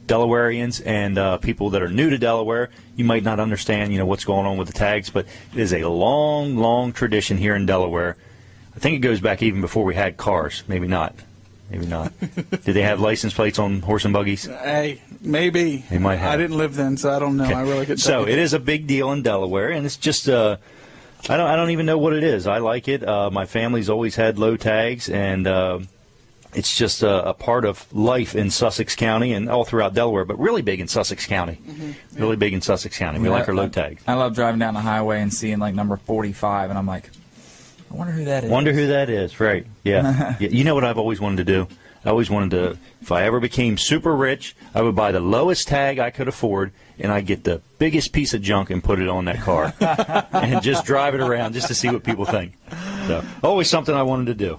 Delawareans and people that are new to Delaware, you might not understand, what's going on with the tags, but it is a long, long tradition here in Delaware. I think it goes back even before we had cars. Maybe not. Maybe not. Did they have license plates on horse and buggies? Hey, maybe. They might have. I didn't live then, so I don't know. Okay. I really couldn't. So it is a big deal in Delaware, and it's just I don't even know what it is. I like it. My family's always had low tags, and it's just a part of life in Sussex County and all throughout Delaware, but really big in Sussex County. Mm-hmm. Really big in Sussex County. We like our low tags. I love driving down the highway and seeing like number 45, and I'm like, I wonder who that is. Wonder who that is, right. Yeah. Yeah. You know what I've always wanted to do? I always wanted to, if I ever became super rich, I would buy the lowest tag I could afford, and I'd get the biggest piece of junk and put it on that car and just drive it around just to see what people think. So, always something I wanted to do.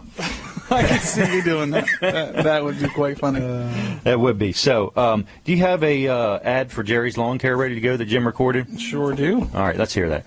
I can see you doing that. That would be quite funny. That would be. So, do you have a ad for Jerry's Lawn Care ready to go that Jim recorded? Sure do. All right, let's hear that.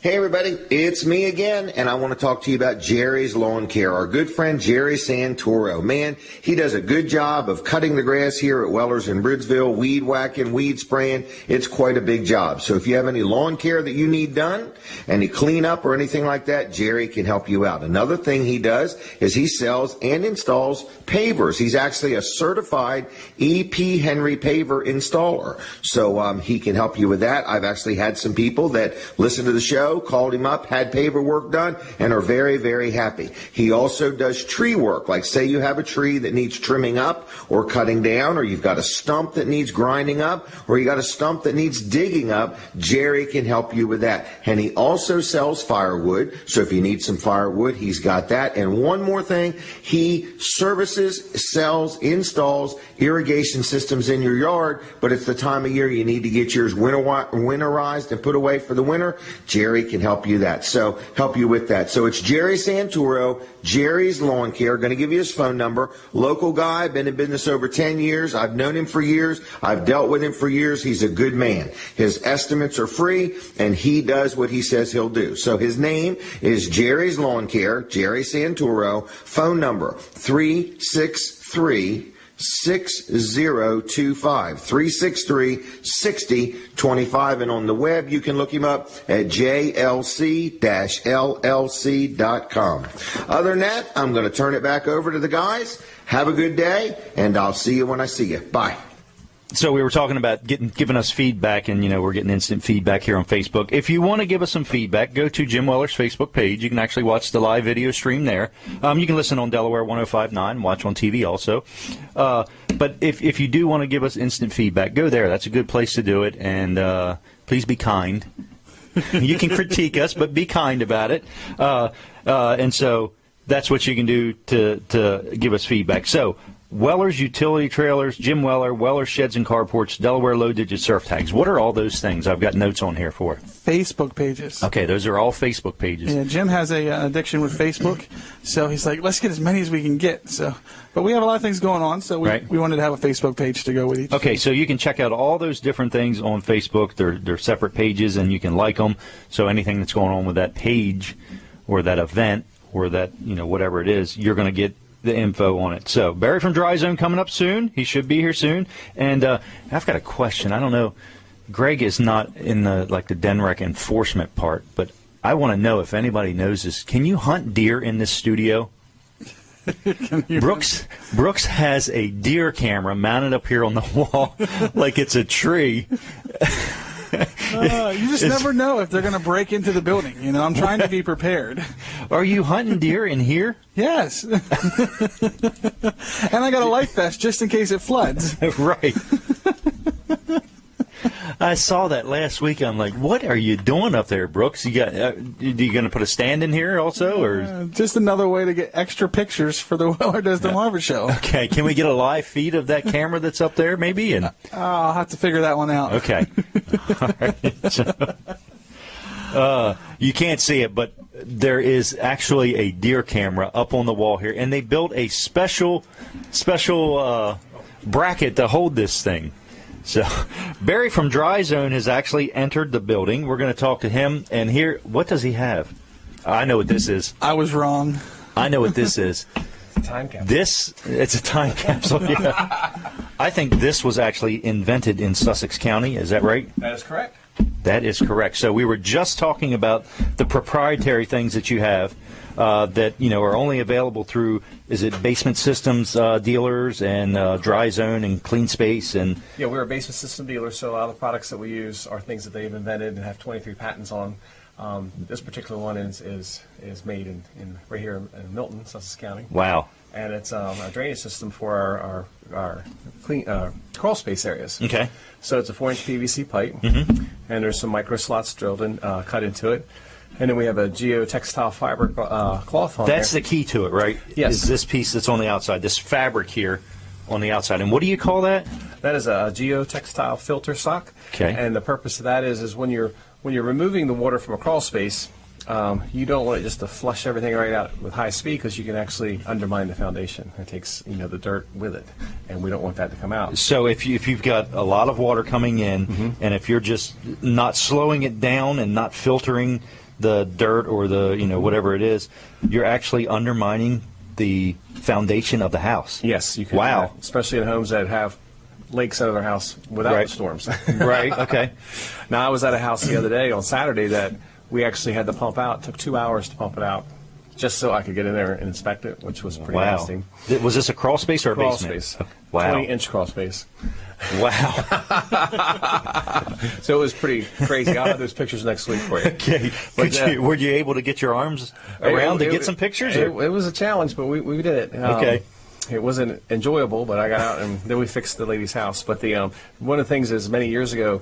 Hey everybody, it's me again, and I want to talk to you about Jerry's Lawn Care. Our good friend Jerry Santoro. Man, he does a good job of cutting the grass here at Wellers in Bridgeville, weed whacking, weed spraying. It's quite a big job. So if you have any lawn care that you need done, any cleanup or anything like that, Jerry can help you out. Another thing he does is he sells and installs pavers. He's actually a certified E.P. Henry paver installer. So he can help you with that. I've actually had some people that listen to the show, called him up, had paver work done, and are very, very happy. He also does tree work. Like say you have a tree that needs trimming up or cutting down, or you've got a stump that needs grinding up, or you got a stump that needs digging up, Jerry can help you with that. And he also sells firewood. So if you need some firewood, he's got that. And one more thing, he services, sells, installs irrigation systems in your yard, but it's the time of year you need to get yours winterized and put away for the winter. Jerry can help you with that. So it's Jerry Santoro, Jerry's Lawn Care. Going to give you his phone number. Local guy, been in business over 10 years. I've known him for years. I've dealt with him for years. He's a good man. His estimates are free, and he does what he says he'll do. So his name is Jerry's Lawn Care, Jerry Santoro. Phone number 363 6025 363-6025, and on the web you can look him up at jlc-llc.com. Other than that, I'm going to turn it back over to the guys. Have a good day, and I'll see you when I see you. Bye. So we were talking about giving us feedback, and, we're getting instant feedback here on Facebook. If you want to give us some feedback, go to Jim Weller's Facebook page. You can actually watch the live video stream there. You can listen on Delaware 105.9, watch on TV also. But if you do want to give us instant feedback, go there. That's a good place to do it, and please be kind. You can critique us, but be kind about it. And so that's what you can do to give us feedback. So Weller's Utility Trailers, Jim Weller, Weller's Sheds and Carports, Delaware Low-Digit Surf Tags. What are all those things? I've got notes on here for. Facebook pages. Okay, those are all Facebook pages. Yeah, Jim has an addiction with Facebook, so he's like, let's get as many as we can get. But we have a lot of things going on, so we wanted to have a Facebook page to go with each. Okay, so you can check out all those different things on Facebook. They're separate pages, and you can like them. So anything that's going on with that page or that event or that, whatever it is, you're going to get the info on it. So Barry from Dry Zone coming up soon. He should be here soon. And I've got a question. I don't know. Greg is not in the Denrec enforcement part, but I want to know if anybody knows this. Can you hunt deer in this studio? Brooks has a deer camera mounted up here on the wall like it's a tree. You just never know if they're going to break into the building. I'm trying to be prepared. Are you hunting deer in here? Yes. And I got a life vest just in case it floods. Right. I saw that last week. I'm like, what are you doing up there, Brooks? You going to put a stand in here also, or just another way to get extra pictures for the Weller Does Delmarva show? Okay, can we get a live feed of that camera that's up there, maybe? And I'll have to figure that one out. Okay. All right. So, you can't see it, but there is actually a deer camera up on the wall here, and they built a special bracket to hold this thing. So Barry from Dry Zone has actually entered the building. We're going to talk to him, and here, what does he have? I know what this is. I was wrong. I know what this is. Time capsule. It's a time capsule. Yeah. I think this was actually invented in Sussex County. Is that right? That is correct. That is correct. So we were just talking about the proprietary things that you have that are only available through, is it Basement Systems dealers and Dry Zone and Clean Space and Yeah, we're a basement system dealer, so a lot of the products that we use are things that they've invented and have 23 patents on. This particular one is made in right here in Milton, Sussex County. Wow. And it's a drainage system for our clean crawl space areas. Okay. So it's a 4-inch PVC pipe, and there's some micro slots drilled in, cut into it. And then we have a geotextile fiber cloth on That's there. the key to it, right? Yes. Is this piece that's on the outside, this fabric here on the outside. And what do you call that? That is a geotextile filter sock. Okay. And the purpose of that is when you're removing the water from a crawl space, you don't want it just to flush everything right out with high speed, because you can actually undermine the foundation. It takes the dirt with it, and we don't want that to come out. So if you've got a lot of water coming in, and if you're just not slowing it down and not filtering the dirt or the whatever it is, you're actually undermining the foundation of the house. Yes, you can. Wow. Do that, especially in homes that have lakes under their house without Right. the storms. Right. Okay. Now, I was at a house the other day on Saturday that we actually had to pump out. It took 2 hours to pump it out, just so I could get in there and inspect it, which was pretty Wow. nasty. Was this a crawl space or a Crawl basement? space. Wow. 20-inch crawl space. Wow. So it was pretty crazy. I'll have those pictures next week for you. Okay. But, Were you able to get your arms around to get some pictures? It or- was a challenge, but we did it. Okay. It wasn't enjoyable, but I got out and then we fixed the lady's house. But one of the things is, many years ago,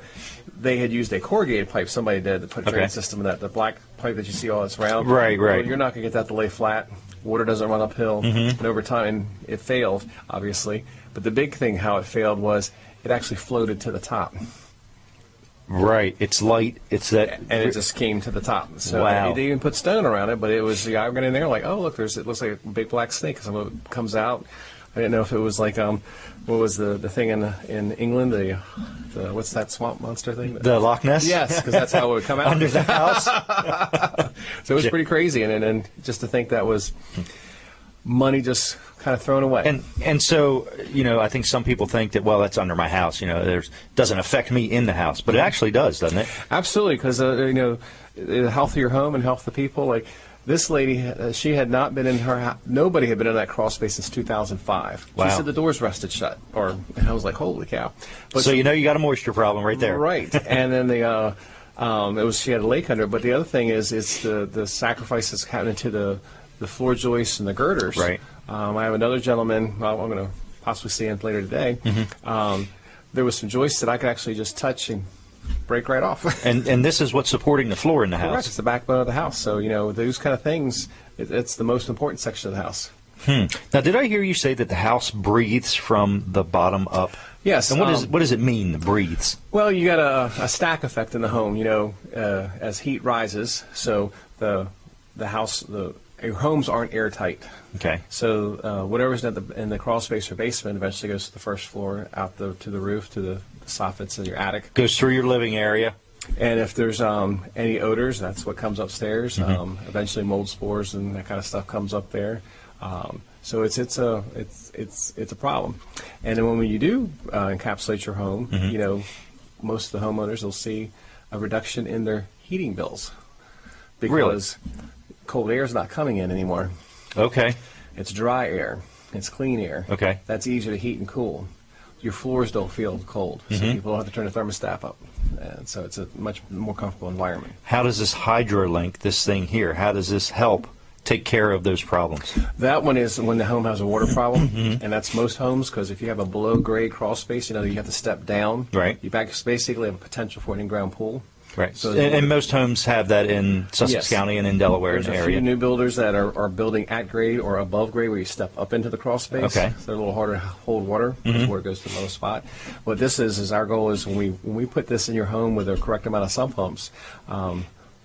they had used a corrugated pipe. Somebody did to put a drain Okay. system in that, the black pipe that you see all that's round. Right, right. Well, you're not going to get that to lay flat. Water doesn't run uphill. And over time, it failed, obviously. But the big thing how it failed was it actually floated to the top. Right. It's light. It's that. And it just came to the top. So Wow. they even put stone around it, but it was, I got in there like, oh, look, it looks like a big black snake. Some of it comes out. I didn't know if it was like, what was the thing in England, the what's that swamp monster thing? The Loch Ness? Yes, because that's how it would come out. Under the house? So it was pretty crazy, and just to think that was money just kind of thrown away. And so, I think some people think that, well, that's under my house. There's doesn't affect me in the house, but it actually does, doesn't it? Absolutely, because the health of your home and health of the people. Like this lady, she had not been in her house. Nobody had been in that crawl space since 2005. Wow. She said the doors rusted shut, and I was like, holy cow! So you got a moisture problem right there. Right, and then she had a lake under it. But the other thing is the sacrifices happening to the floor joists and the girders. Right. I have another gentleman. I'm going to possibly see him later today. There was some joists that I could actually just touch and break right off. And this is what's supporting the floor in the Correct. house. It's the backbone of the house. So those kind of things. It's the most important section of the house. Now, did I hear you say that the house breathes from the bottom up? Yes. And what does it mean, breathes? Well, you got a stack effect in the home. As heat rises, so the house, your homes aren't airtight. Okay. So whatever's in the crawl space or basement eventually goes to the first floor, out to the roof, to the soffits in your attic. Goes through your living area. And if there's any odors, that's what comes upstairs. Eventually, mold spores and that kind of stuff comes up there. So it's a problem. And then when you do encapsulate your home, most of the homeowners will see a reduction in their heating bills because cold air is not coming in anymore. Okay. It's dry air. It's clean air. Okay. That's easier to heat and cool. Your floors don't feel cold, so people don't have to turn the thermostat up. And so it's a much more comfortable environment. How does this HydroLink, this thing here, how does this help take care of those problems? That one is when the home has a water problem, and that's most homes, because if you have a below-grade crawl space, you have to step down. Right. You basically have a potential for an in-ground pool. Right. So and most homes have that in Sussex Yes. County and in Delaware There's in the a area. few new builders that are building at grade or above grade, where you step up into the crawl space. Okay. So they're a little harder to hold water because water goes to the lowest spot. What this is our goal is when we put this in your home with the correct amount of sump pumps,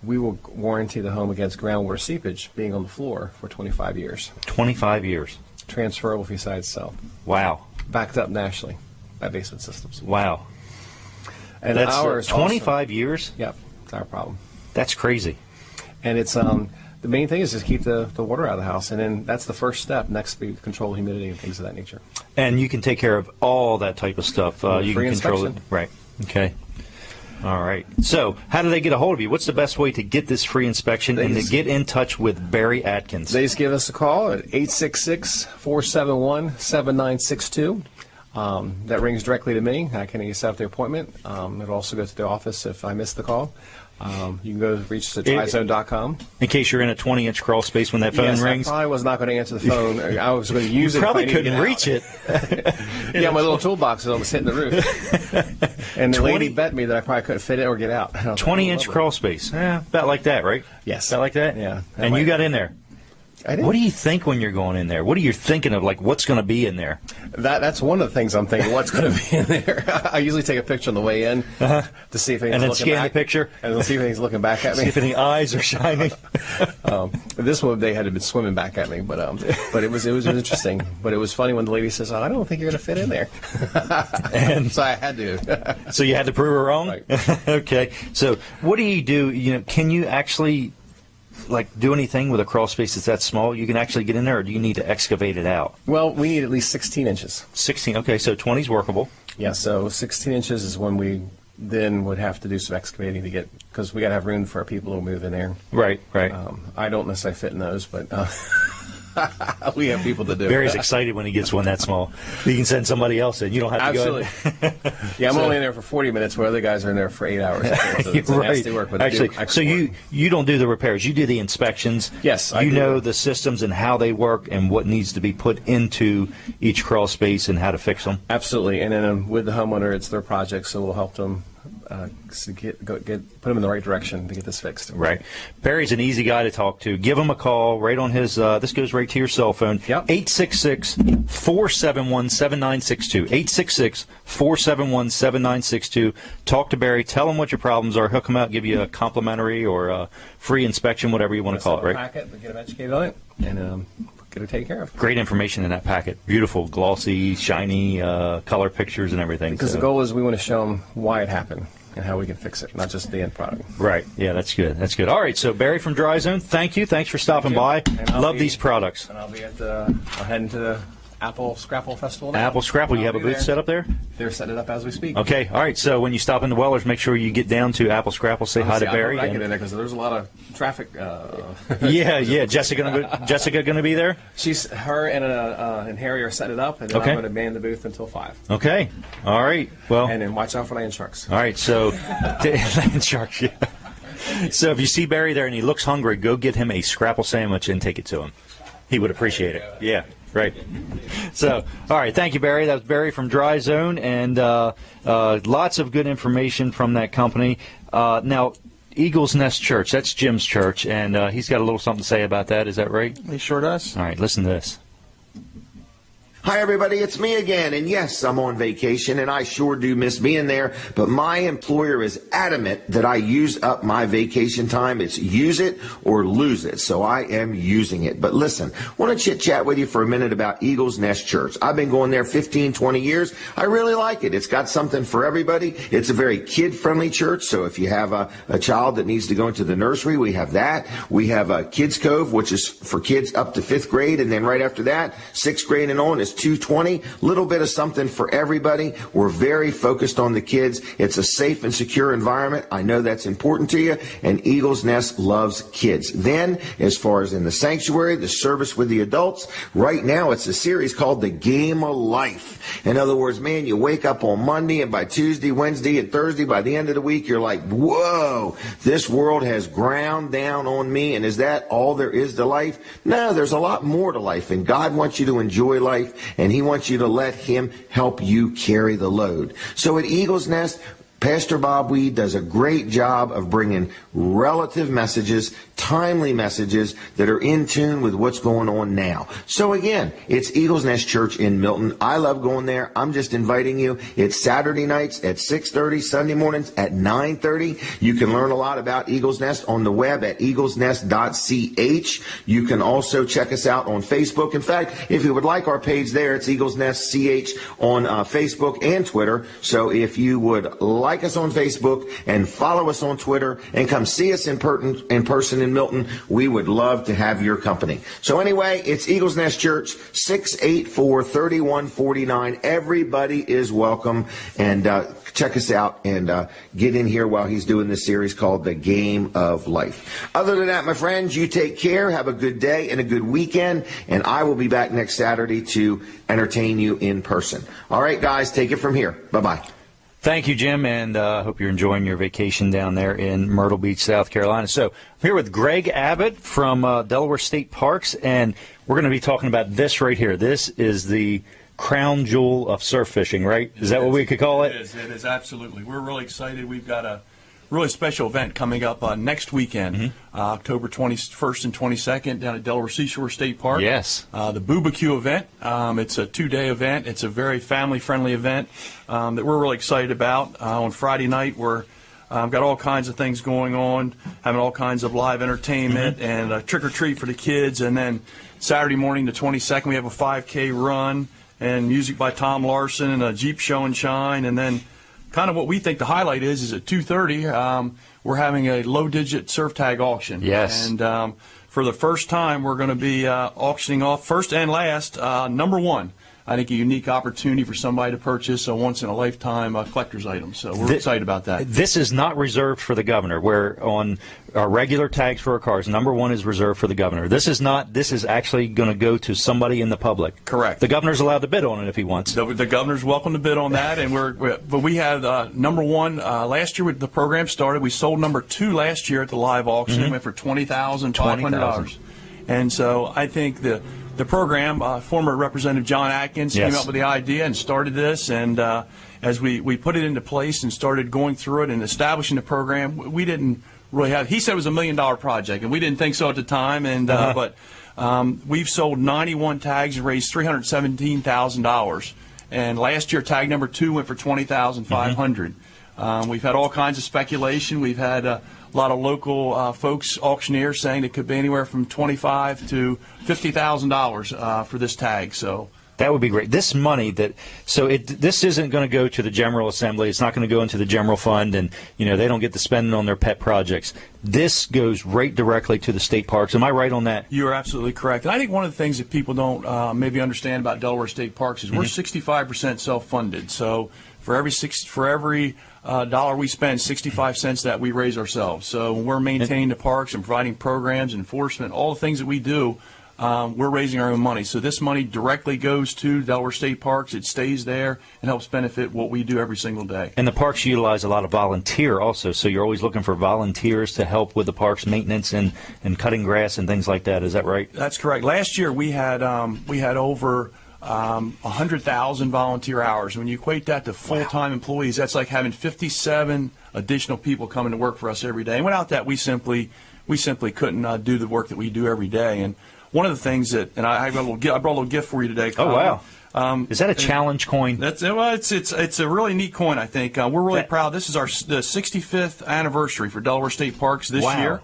we will warranty the home against groundwater seepage being on the floor for 25 years. 25 years. Transferable if you decide to sell. Wow. Backed up nationally by Basement Systems. Wow. And That's ours 25 years? Yep, it's our problem. That's crazy. And it's the main thing is just keep the water out of the house, and then that's the first step. Next, be control humidity and things of that nature. And you can take care of all that type of stuff. You Free can control it. inspection. Right. Okay. All right. So, how do they get a hold of you? What's the best way to get this free inspection and to get in touch with Barry Atkins? They just give us a call at 866-471-7962. That rings directly to me. I can set up the appointment. It'll also go to the office if I miss the call. You can go reach us at trizone.com. In case you're in a 20-inch crawl space when that phone rings. I probably was not going to answer the phone. I was going to use it. Probably if I needed to couldn't get reach out. it. Yeah, my little toolbox is almost hitting the roof. And the lady bet me that I probably couldn't fit it or get out. 20-inch crawl space. About like that, right? Yes. About like that? Yeah. And you got in there. I did. What do you think when you're going in there? What are you thinking of, like, what's going to be in there? That's one of the things I'm thinking, what's going to be in there. I usually take a picture on the way in to see if anything's And then looking scan back. the picture? And then see if anything's looking back at me. See if any eyes are shining. This one, they had been swimming back at me, but it was interesting. But it was funny when the lady says, "Oh, I don't think you're going to fit in there," and so I had to. So you had to prove her wrong? Right. Okay. So what do? Can you actually do anything with a crawl space that's that small? You can actually get in there, or do you need to excavate it out? Well, we need at least 16 inches. 16. Okay, so 20 is workable. Yeah, so 16 inches is when we then would have to do some excavating to get, because we got to have room for our people to move in there. Right. I don't necessarily fit in those, but we have people to do. Barry's excited when he gets one that small. You can send somebody else in. You don't have to go in. Absolutely. Yeah, I'm only in there for 40 minutes, where other guys are in there for 8 hours. So it's Right. nasty work. But Actually, so you you don't do the repairs. You do the inspections. Yes, I You do. know the systems and how they work and what needs to be put into each crawl space and how to fix them. Absolutely, and then with the homeowner, it's their project, so we'll help them put them in the right direction to get this fixed. Right. Barry's an easy guy to talk to. Give him a call right on his, this goes right to your cell phone. Yep. 866-471-7962. 866-471-7962. Talk to Barry. Tell him what your problems are. He'll come out and give you a complimentary or a free inspection, whatever you want to call it, right? Packet, but get them educated on it, and get it taken care of. Great information in that packet. Beautiful, glossy, shiny color pictures and everything. Because the goal is we want to show them why it happened and how we can fix it, not just the end product. Right. Yeah, that's good. That's good. All right. So Barry from Dry Zone, thank you. Thanks for stopping by. And I'll Love be- these products. And I'll be I'm heading to the Apple Scrapple Festival now. Apple Scrapple, you I'll have a be booth there. set up there? They're setting it up as we speak. Okay. All right. So when you stop into Wellers, make sure you get down to Apple Scrapple, say hi to Barry. I get and- in there because there's a lot of traffic. Yeah. Jessica gonna be there? Her and Harry are setting it up, and then Okay. I'm going to man the booth until 5. Okay. All right. Well. And then watch out for land sharks. All right. So land sharks. Yeah. So if you see Barry there and he looks hungry, go get him a Scrapple sandwich and take it to him. He would appreciate it. Yeah. Right. So, all right. Thank you, Barry. That was Barry from Dry Zone, and lots of good information from that company. Now, Eagle's Nest Church, that's Jim's church, and he's got a little something to say about that. Is that right? He sure does. All right. Listen to this. Hi, everybody. It's me again. And yes, I'm on vacation, and I sure do miss being there. But my employer is adamant that I use up my vacation time. It's use it or lose it. So I am using it. But listen, I want to chit-chat with you for a minute about Eagle's Nest Church. I've been going there 15, 20 years. I really like it. It's got something for everybody. It's a very kid-friendly church. So if you have a child that needs to go into the nursery, we have that. We have a Kids Cove, which is for kids up to 5th grade. And then right after that, 6th grade and on is 220, little bit of something for everybody. We're very focused on the kids. It's a safe and secure environment. I know that's important to you, and Eagles Nest loves kids. Then, as far as in the sanctuary, the service with the adults, right now it's a series called The Game of Life. In other words, man, you wake up on Monday, and by Tuesday, Wednesday, and Thursday, by the end of the week, you're like, whoa, this world has ground down on me, and is that all there is to life? No, there's a lot more to life, and God wants you to enjoy life, and he wants you to let him help you carry the load. So at Eagles Nest, Pastor Bob Weed does a great job of bringing relative messages, timely messages that are in tune with what's going on now. So again, it's Eagles Nest Church in Milton. I love going there. I'm just inviting you. It's Saturday nights at 6:30, Sunday mornings at 9:30. You can learn a lot about Eagles Nest on the web at eaglesnest.ch. You can also check us out on Facebook. In fact, if you would like our page there, it's Eagles Nest CH on Facebook and Twitter. So if you would like us on Facebook and follow us on Twitter and come see us in person in Milton, we would love to have your company. So anyway, it's Eagles Nest Church, 684-3149. Everybody is welcome, and check us out and get in here while he's doing this series called The Game of Life. Other than that, my friends, you take care, have a good day and a good weekend, and I will be back next Saturday to entertain you in person. All right, guys, take it from here. Bye-bye. Thank you, Jim, and I hope you're enjoying your vacation down there in Myrtle Beach, South Carolina. So I'm here with Greg Abbott from Delaware State Parks, and we're going to be talking about this right here. This is the crown jewel of surf fishing, right? Is that what we could call it? It is, absolutely. We're really excited. We've got a really special event coming up next weekend, October 21st and 22nd down at Delaware Seashore State Park. Yes. The Boo-Ba-Q event. It's a 2-day event. It's a very family-friendly event that we're really excited about. On Friday night, we're got all kinds of things going on, having all kinds of live entertainment and trick-or-treat for the kids. And then Saturday morning, the 22nd, we have a 5K run and music by Tom Larson and a Jeep show and shine. And then kind of what we think the highlight is at 2:30, we're having a low-digit surf tag auction. Yes. And for the first time, we're going to be auctioning off first and last, number one. I think a unique opportunity for somebody to purchase a once-in-a-lifetime collector's item. So we're excited about that. This is not reserved for the governor, where on our regular tags for our cars, number one is reserved for the governor. This is not. This is actually going to go to somebody in the public. Correct. The governor's allowed to bid on it if he wants. The governor's welcome to bid on that, and but we have number one last year when the program started. We sold number two last year at the live auction. It went for $20,500, and so I think the program, former Representative John Atkins came up with the idea and started this, and as we put it into place and started going through it and establishing the program, we didn't really have. He said it was $1 million project, and we didn't think so at the time. And but we've sold 91 tags and raised $317,000. And last year, tag number two went for $20,500. We've had all kinds of speculation. We've had a lot of local folks, auctioneers, saying it could be anywhere from $25,000 to $50,000 for this tag. So that would be great. This money this isn't going to go to the General Assembly. It's not going to go into the general fund, and they don't get to spend it on their pet projects. This goes right directly to the state parks. Am I right on that? You are absolutely correct. And I think one of the things that people don't maybe understand about Delaware State Parks is we're 65% self-funded. So for every dollar we spend, 65 cents that we raise ourselves. So when we're maintaining the parks and providing programs, enforcement, all the things that we do, we're raising our own money. So this money directly goes to Delaware State Parks. It stays there and helps benefit what we do every single day. And the parks utilize a lot of volunteer also, so you're always looking for volunteers to help with the parks maintenance and cutting grass and things like that. Is that right? That's correct. Last year we had over 100,000 volunteer hours. When you equate that to full-time employees, that's like having 57 additional people coming to work for us every day. And without that, we simply couldn't do the work that we do every day. And one of the things that, and I brought a little gift for you today, Colin. Oh, wow. Is that a challenge coin? It's a really neat coin, I think. We're really proud. This is the 65th anniversary for Delaware State Parks this year.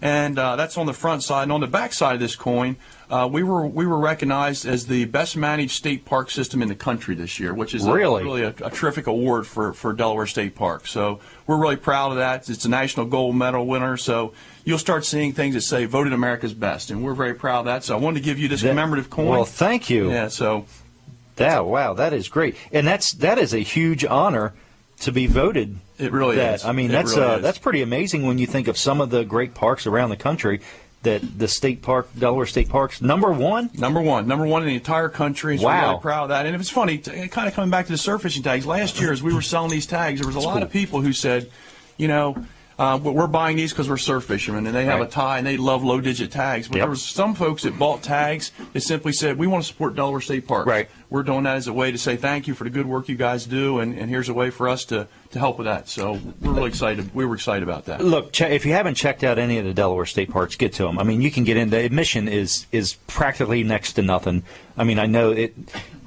And that's on the front side. And on the back side of this coin, we were recognized as the best managed state park system in the country this year, which is really a terrific award for Delaware State Park. So we're really proud of that. It's a national gold medal winner. So you'll start seeing things that say voted America's best, and we're very proud of that. So I wanted to give you this commemorative coin. Well, thank you. Yeah. So Wow, that is great, and that is a huge honor to be voted. It really is. I mean, that's pretty amazing when you think of some of the great parks around the country. That the state park, Delaware State Parks, number one in the entire country. So wow. We're really proud of that. And it was funny, kind of coming back to the surf fishing tags. Last year, as we were selling these tags, there was a lot of people who said, we're buying these because we're surf fishermen, and they have a tie, and they love low-digit tags. But there was some folks that bought tags that simply said, we want to support Delaware State Parks. Right. We're doing that as a way to say thank you for the good work you guys do, and here's a way for us to help with that. So we're really excited. We were excited about that. Look, if you haven't checked out any of the Delaware State Parks, get to them. I mean, you can get in. The admission is practically next to nothing. I mean, I know it.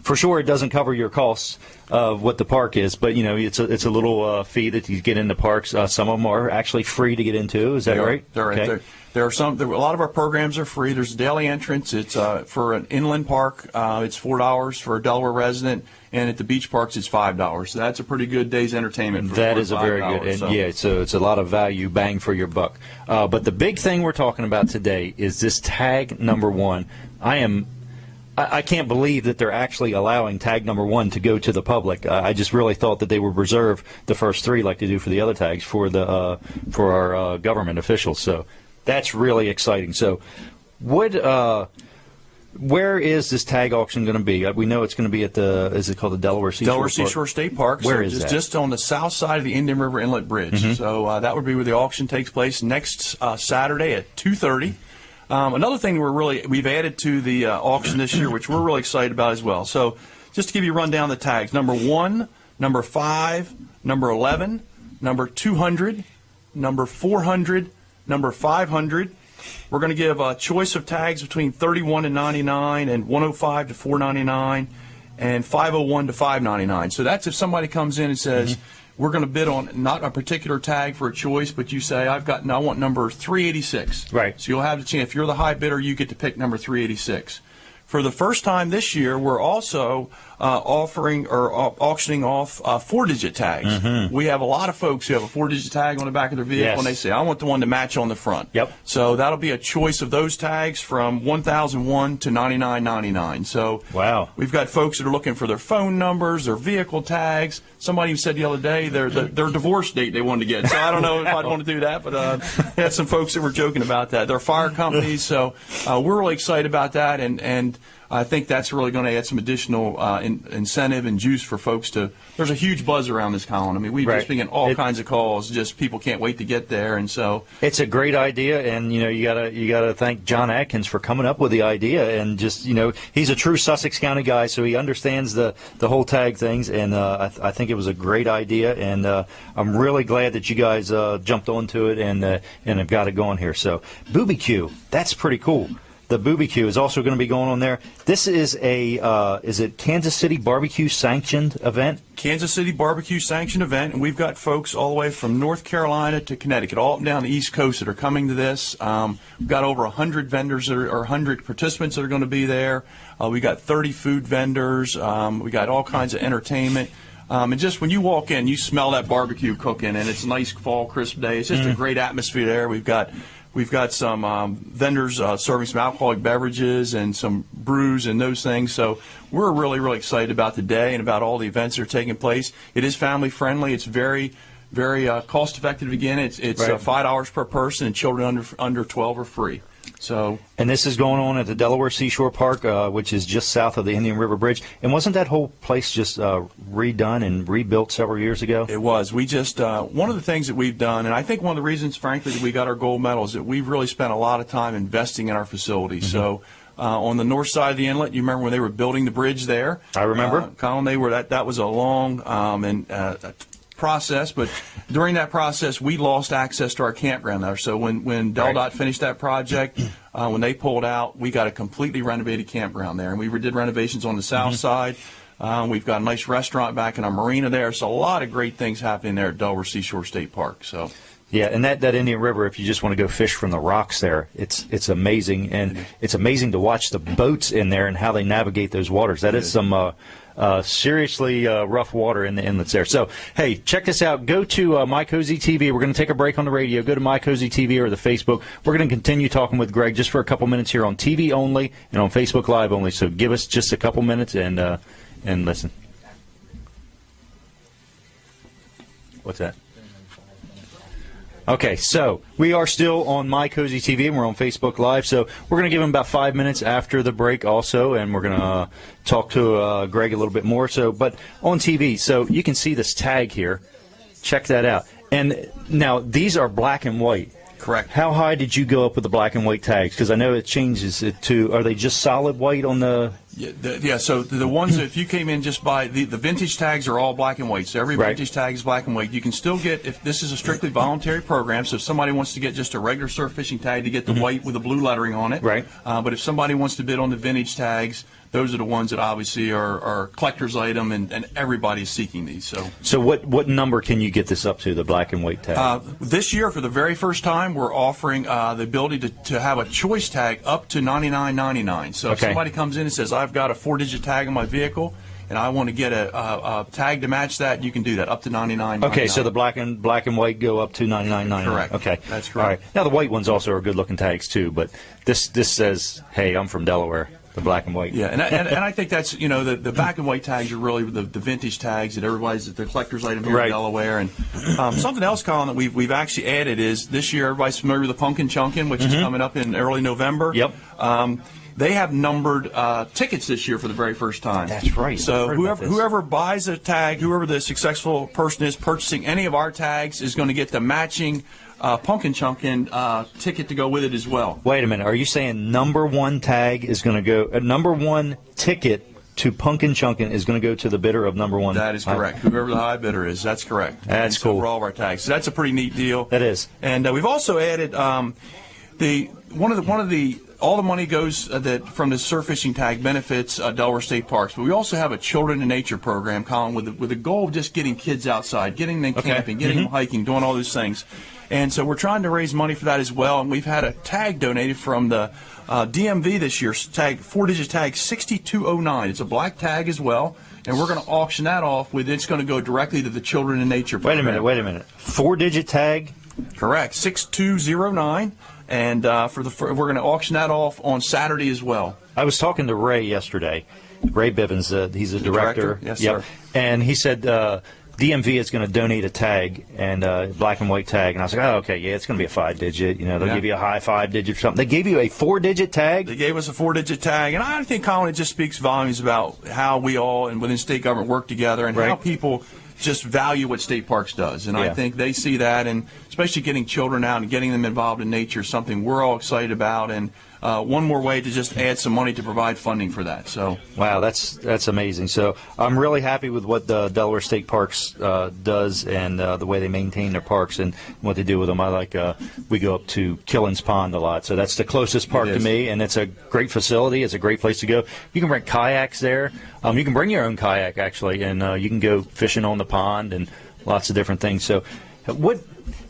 For sure, it doesn't cover your costs of what the park is, but it's a little fee that you get into parks. Some of them are actually free to get into. Is that right? They're okay. Right. There are some. A lot of our programs are free. There's a daily entrance. It's for an inland park. It's $4 for a Delaware resident, and at the beach parks, it's $5. So that's a pretty good day's entertainment. That is a very good, and so it's a lot of value, bang for your buck. But the big thing we're talking about today is this tag number one. I can't believe that they're actually allowing tag number one to go to the public. I just really thought that they would reserve the first three, like they do for the other tags, for our government officials. So that's really exciting. So, where is this tag auction going to be? We know it's going to be at is it called the Delaware Seashore Park? Seashore State Park. Where is that? Just on the south side of the Indian River Inlet Bridge. Mm-hmm. So that would be where the auction takes place next Saturday at 2:30. Another thing we've added to the auction this year, which we're really excited about as well. So just to give you a rundown of the tags, number 1, number 5, number 11, number 200, number 400, number 500. We're going to give a choice of tags between $31 and $99 and $105 to $499 and $501 to $599. So that's if somebody comes in and says, we're going to bid on not a particular tag for a choice, but you say, I want number 386. Right. So you'll have the chance. If you're the high bidder, you get to pick number 386. For the first time this year, we're also auctioning off 4-digit tags. Mm-hmm. We have a lot of folks who have a 4-digit tag on the back of their vehicle, and they say, I want the one to match on the front. Yep. So that'll be a choice of those tags from $1,001 to $99.99. So wow. We've got folks that are looking for their phone numbers, their vehicle tags. Somebody said the other day their divorce date they wanted to get. So I don't know if I'd want to do that, but had some folks that were joking about that. They're fire companies, so we're really excited about that, and I think that's really going to add some additional incentive and juice for folks to. There's a huge buzz around this column. I mean, we've just been getting all kinds of calls. Just people can't wait to get there, and so it's a great idea. And you gotta thank John Atkins for coming up with the idea. And just he's a true Sussex County guy, so he understands the whole tag things. And I think it was a great idea. And I'm really glad that you guys jumped onto it and have got it going here. So Booby Q, that's pretty cool. The Booby Q is also going to be going on there. This is is it Kansas City Barbecue sanctioned event? Kansas City Barbecue sanctioned event, and we've got folks all the way from North Carolina to Connecticut, all up and down the East Coast that are coming to this. We've got over 100 vendors or 100 participants that are going to be there. We got 30 food vendors. We got all kinds of entertainment. And just when you walk in, you smell that barbecue cooking, and it's a nice fall, crisp day. It's just a great atmosphere there. We've got some vendors serving some alcoholic beverages and some brews and those things. So we're really, really excited about the day and about all the events that are taking place. It is family friendly. It's very, very cost effective. Again, it's $5 per person, and children under 12 are free. And this is going on at the Delaware Seashore Park, which is just south of the Indian River Bridge. And wasn't that whole place just redone and rebuilt several years ago? It was. We just one of the things that we've done, and I think one of the reasons, frankly, that we got our gold medal is that we've really spent a lot of time investing in our facilities. Mm-hmm. So on the north side of the inlet, you remember when they were building the bridge there? I remember. Colin, that was a long process, but during that process, we lost access to our campground there. So when DelDOT finished that project, when they pulled out, we got a completely renovated campground there, and we did renovations on the south side. We've got a nice restaurant back in our marina there, so a lot of great things happening there at Delaware Seashore State Park. So. Yeah, and that Indian River, if you just want to go fish from the rocks there, it's amazing, and it's amazing to watch the boats in there and how they navigate those waters. That is some seriously rough water in the inlets there. So, hey, check this out. Go to My Cozy TV. We're going to take a break on the radio. Go to My Cozy TV or the Facebook. We're going to continue talking with Greg just for a couple minutes here on TV only and on Facebook Live only. So give us just a couple minutes, and and listen. What's that? Okay, so we are still on My Cozy TV, and we're on Facebook Live. So we're going to give them about 5 minutes after the break also, and we're going to talk to Greg a little bit more. So, but on TV, so you can see this tag here. Check that out. And now these are black and white. Correct. How high did you go up with the black and white tags? Because I know it changes it to, are they just solid white on the... Yeah, so the ones that if you came in just by the vintage tags are all black and white. So every vintage tag is black and white. You can still get, if this is a strictly voluntary program, so if somebody wants to get just a regular surf fishing tag to get the white with the blue lettering on it. Right. But if somebody wants to bid on the vintage tags, those are the ones that obviously are collector's item, and everybody's seeking these. So what number can you get this up to, the black and white tag? This year, for the very first time, we're offering the ability to have a choice tag up to $99.99. So if somebody comes in and says, I've got a 4-digit tag on my vehicle, and I want to get a tag to match that, you can do that up to $99.99. Okay, so the black and white go up to $99.99. Correct. Okay, that's correct. All right. Now the white ones also are good-looking tags too, but this says, "Hey, I'm from Delaware." The black and white. Yeah, and I think that's, the black and white tags are really the vintage tags that everybody's, the collector's item here in Delaware. And something else, Colin, that we've actually added is this year everybody's familiar with the Pumpkin Chunkin', which is coming up in early November. Yep. They have numbered tickets this year for the very first time. That's right. So whoever buys a tag, whoever the successful person is purchasing any of our tags is going to get the matching Pumpkin Chunkin' ticket to go with it as well. Wait a minute. Are you saying number one tag is going to go, number one ticket to Pumpkin Chunkin' is going to go to the bidder of number one? That is correct. Whoever the high bidder is, that's correct. That's cool. For all of our tags. So that's a pretty neat deal. That is. And we've also added all the money goes from the surf fishing tag benefits Delaware State Parks, but we also have a Children in Nature program, Colin, with the goal of just getting kids outside, getting them camping, getting them hiking, doing all those things. And so we're trying to raise money for that as well. And we've had a tag donated from the DMV this year, 4-digit tag 6209. It's a black tag as well. And we're going to auction that off it's going to go directly to the Children in Nature program. Wait a minute. 4-digit tag? Correct, 6209. And we're going to auction that off on Saturday as well. I was talking to Ray yesterday. Ray Bivens, he's a director. Yes, sir. And he said DMV is going to donate a tag, and black and white tag. And I was like, oh, okay, yeah, it's going to be a 5-digit. They'll give you a high 5-digit or something. They gave you a 4-digit tag? They gave us a 4-digit tag. And I think, Colin, it just speaks volumes about how we all and within state government work together and how people just value what State Parks does. And I think they see that, and especially getting children out and getting them involved in nature is something we're all excited about. And one more way to just add some money to provide funding for that. So wow, that's amazing. So I'm really happy with what the Delaware State Parks does and the way they maintain their parks and what they do with them. I like we go up to Killen's Pond a lot, so that's the closest park to me, and it's a great facility. It's a great place to go. You can rent kayaks there. You can bring your own kayak actually, and you can go fishing on the pond and lots of different things. So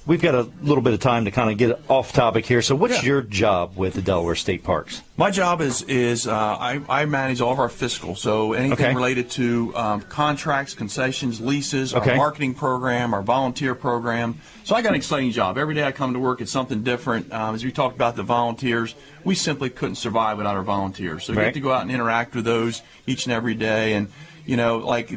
we've got a little bit of time to kind of get off topic here. So what's your job with the Delaware State Parks? My job is I manage all of our fiscal, so anything related to contracts, concessions, leases, our marketing program, our volunteer program. So I got an exciting job. Every day I come to work, it's something different. As we talked about the volunteers, we simply couldn't survive without our volunteers. So you get to go out and interact with those each and every day. And, like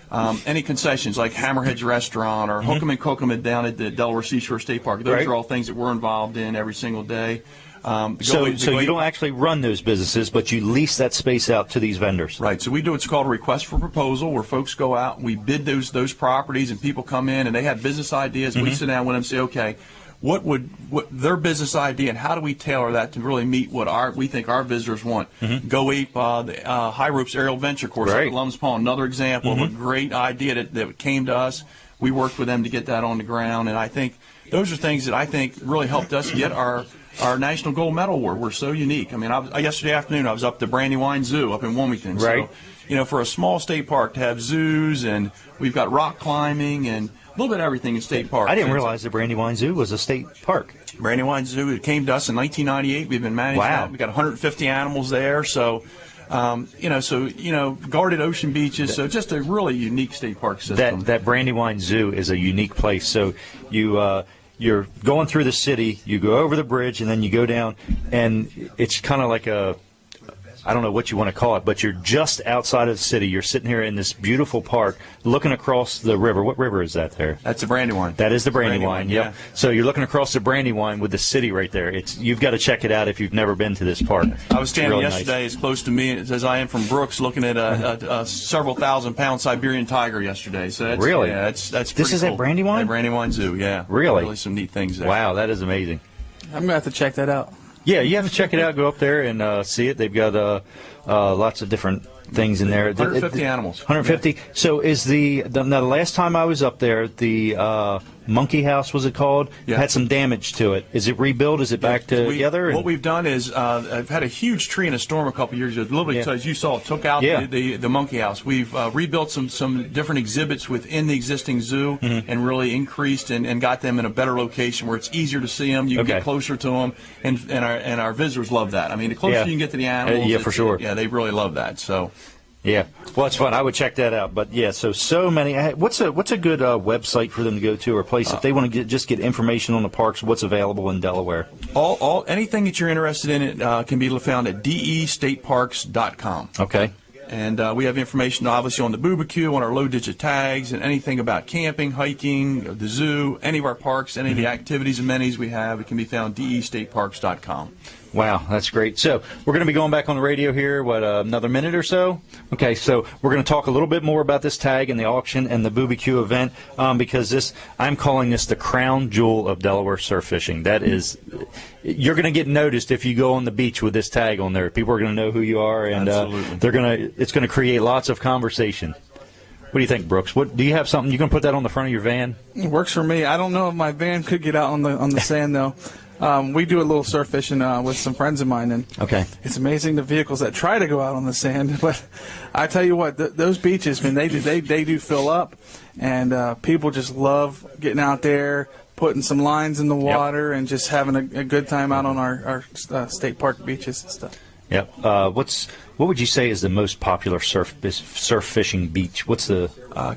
any concessions like Hammerhead's Restaurant or Hook'em and Kook'em down at the Delaware Seashore State Park. Those are all things that we're involved in every single day. So you don't actually run those businesses, but you lease that space out to these vendors. Right. So we do what's called a request for proposal, where folks go out and we bid those properties, and people come in and they have business ideas. And we sit down with them and say, okay, what their business idea, and how do we tailor that to really meet what we think our visitors want? Go Ape, the High Ropes Aerial Venture Course at Lum's Pond, another example of a great idea that came to us. We worked with them to get that on the ground, and I think those are things that I think really helped us get our National Gold Medal Award. We're so unique. I mean, yesterday afternoon I was up to Brandywine Zoo up in Wilmington. Right. So, for a small state park to have zoos, and we've got rock climbing and a little bit of everything in state parks. I didn't realize the Brandywine Zoo was a state park. Brandywine Zoo, it came to us in 1998. We've been managing it. We've got 150 animals there. So, guarded ocean beaches. So just a really unique state park system. That Brandywine Zoo is a unique place. So you're going through the city, you go over the bridge, and then you go down, and it's kind of like I don't know what you want to call it, but you're just outside of the city. You're sitting here in this beautiful park looking across the river. What river is that there? That's the Brandywine. That is the Brandywine, yep. yeah. So you're looking across the Brandywine with the city right there. You've got to check it out if you've never been to this park. I was standing really yesterday as close to me as I am from Brooks, looking at a several thousand-pound Siberian tiger yesterday. So that's, really? Yeah, that's pretty This is cool. at Brandywine? At Brandywine Zoo, yeah. Really? Some neat things there. Wow, that is amazing. I'm gonna have to check that out. Yeah, you have to check it out. Go up there and see it. They've got lots of different things in there. 150 animals. 150. Yeah. So is now the last time I was up there, the Monkey House, was it called? Yeah. Had some damage to it. Is it rebuilt? Is it back together? What we've done is I've had a huge tree in a storm a couple years ago. Literally, as you saw, took out the Monkey House. We've rebuilt some different exhibits within the existing zoo and really increased and got them in a better location where it's easier to see them. You can get closer to them, and our visitors love that. I mean, the closer you can get to the animals, for sure. Yeah, they really love that. So. Yeah, well, it's fun. I would check that out. But yeah, so many. What's a good website for them to go to, or place if they want to just get information on the parks? What's available in Delaware? Anything that you're interested in can be found at destateparks.com. Okay. And we have information, obviously, on the BBQ, on our low-digit tags, and anything about camping, hiking, the zoo, any of our parks, any of the activities and amenities we have. It can be found at destateparks.com. Wow, that's great. So we're going to be going back on the radio here, another minute or so? Okay, so we're going to talk a little bit more about this tag and the auction and the BBQ event because I'm calling this the crown jewel of Delaware surf fishing. That is, you're going to get noticed if you go on the beach with this tag on there. People are going to know who you are, and it's going to create lots of conversation. What do you think, Brooks? Do you have something? You going to put that on the front of your van? It works for me. I don't know if my van could get out on the sand though. We do a little surf fishing with some friends of mine, and it's amazing the vehicles that try to go out on the sand. But I tell you what, those beaches, man, they do fill up, and people just love getting out there, putting some lines in the water, and just having a good time out on our state park beaches and stuff. Yep. What would you say is the most popular surf fishing beach? What's the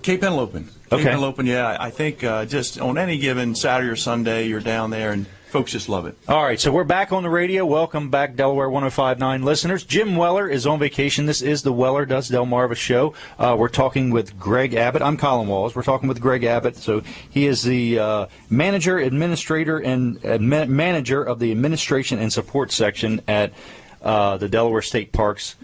Cape Henlopen. Cape Henlopen, yeah. I think just on any given Saturday or Sunday, you're down there and folks just love it. All right, so we're back on the radio. Welcome back, Delaware 105.9 listeners. Jim Weller is on vacation. This is the Weller Does Delmarva show. We're talking with Greg Abbott. I'm Colin Walls. We're talking with Greg Abbott. So he is the manager of the administration and support section at the Delaware State Parks.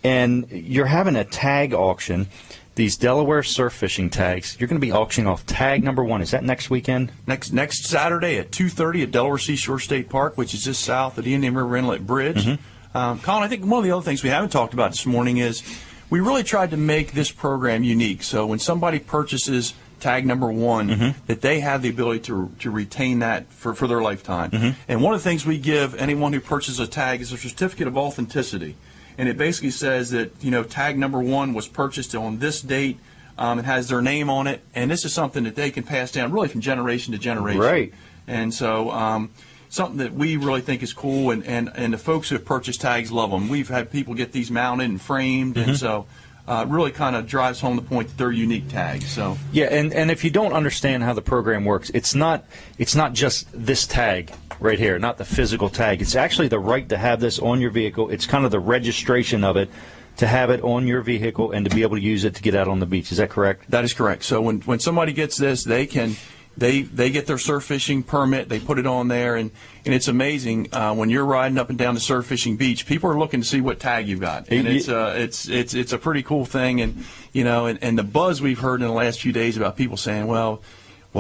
And you're having a tag auction. These Delaware surf fishing tags. You're going to be auctioning off tag number 1. Is that next weekend? Next Saturday at 2:30 at Delaware Seashore State Park, which is just south of the Indian River Inlet Bridge. Colin, I think one of the other things we haven't talked about this morning is we really tried to make this program unique. So when somebody purchases tag number 1, that they have the ability to retain that for their lifetime. And one of the things we give anyone who purchases a tag is a certificate of authenticity. And it basically says that, tag number 1 was purchased on this date. It has their name on it. And this is something that they can pass down really from generation to generation. Right. And so something that we really think is cool. And the folks who have purchased tags love them. We've had people get these mounted and framed. And so it really kind of drives home the point that they're unique tags. So yeah, and if you don't understand how the program works, it's not just this tag right here, not the physical tag. It's actually the right to have this on your vehicle. It's kind of the registration of it to have it on your vehicle and to be able to use it to get out on the beach. Is that correct? That is correct. So when somebody gets this, they get their surf fishing permit, they put it on there, and it's amazing when you're riding up and down the surf fishing beach, people are looking to see what tag you've got, and it's a pretty cool thing, and and the buzz we've heard in the last few days about people saying, well,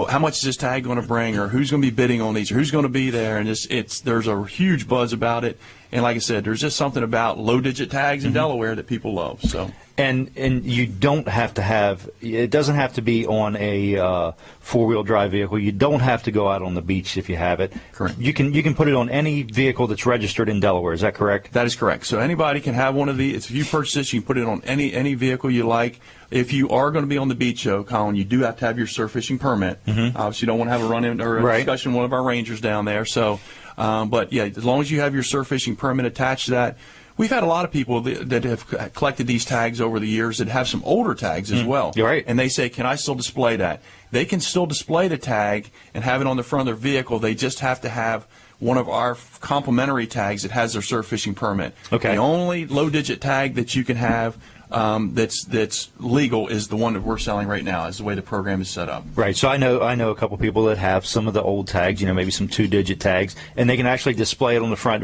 how much is this tag going to bring, or who's going to be bidding on these, or who's going to be there, and there's a huge buzz about it, and like I said, there's just something about low-digit tags in Delaware that people love. So. And you don't have to have it. Doesn't have to be on a four-wheel drive vehicle. You don't have to go out on the beach if you have it. Correct. You can put it on any vehicle that's registered in Delaware. Is that correct? That is correct. So anybody can have one of these. If you purchase this, you can put it on any vehicle you like. If you are going to be on the beach, though, Colin, you do have to have your surf fishing permit. Obviously, you don't want to have a run-in or a discussion with one of our rangers down there. So, but yeah, as long as you have your surf fishing permit attached to that. We've had a lot of people that have collected these tags over the years that have some older tags as well. You're right. And they say, can I still display that? They can still display the tag and have it on the front of their vehicle. They just have to have one of our complimentary tags that has their surf fishing permit. Okay. The only low-digit tag that you can have that's legal is the one that we're selling right now, is the way the program is set up. Right. So I know a couple people that have some of the old tags, maybe some 2-digit tags, and they can actually display it on the front.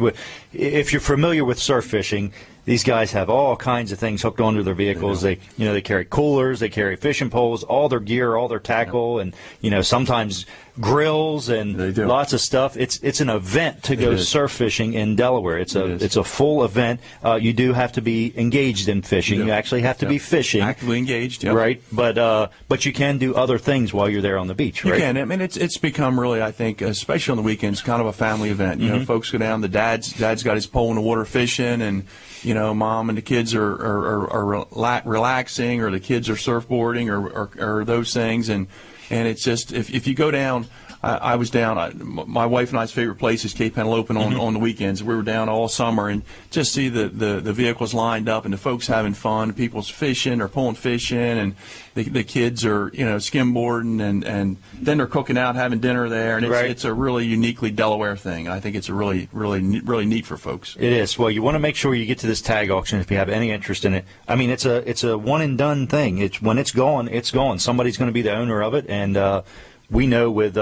If you're familiar with surf fishing, these guys have all kinds of things hooked onto their vehicles. They carry coolers, they carry fishing poles, all their gear, all their tackle, and sometimes grills and lots of stuff. It's an event to go surf fishing in Delaware. It's a full event. You do have to be engaged in fishing. You actually have to be fishing, actively engaged, right? But you can do other things while you're there on the beach, right? You can. I mean, it's become really, I think, especially on the weekends, kind of a family event. Folks go down. The dad's got his pole in the water fishing, and mom and the kids are relaxing, or the kids are surfboarding, or those things, and it's just if you go down. I was down. My wife and I's favorite place is Cape Penelope on the weekends. We were down all summer, and just see the vehicles lined up and the folks having fun. People's fishing or pulling fish in, and the kids are skimboarding, and then they're cooking out, having dinner there, and it's a really uniquely Delaware thing. I think it's a really neat for folks. It is. Well, you want to make sure you get to this tag auction if you have any interest in it. I mean, it's a one and done thing. When it's gone, it's gone. Somebody's going to be the owner of it, and we know with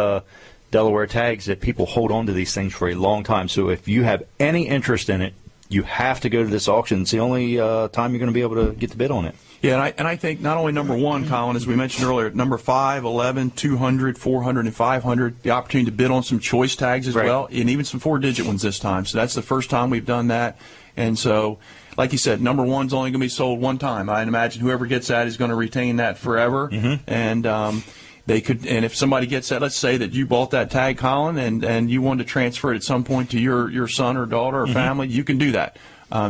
Delaware tags that people hold on to these things for a long time. So if you have any interest in it, you have to go to this auction. It's the only time you're going to be able to get the bid on it. Yeah, and I think not only number 1, Colin, as we mentioned earlier, number 5, 11, 200, 400, and 500, the opportunity to bid on some choice tags as well, and even some 4-digit ones this time. So that's the first time we've done that. And so, like you said, number 1's only going to be sold one time. I'd imagine whoever gets that is going to retain that forever. And they could, and if somebody gets that, let's say that you bought that tag, Colin, and you wanted to transfer it at some point to your son or daughter or family, you can do that,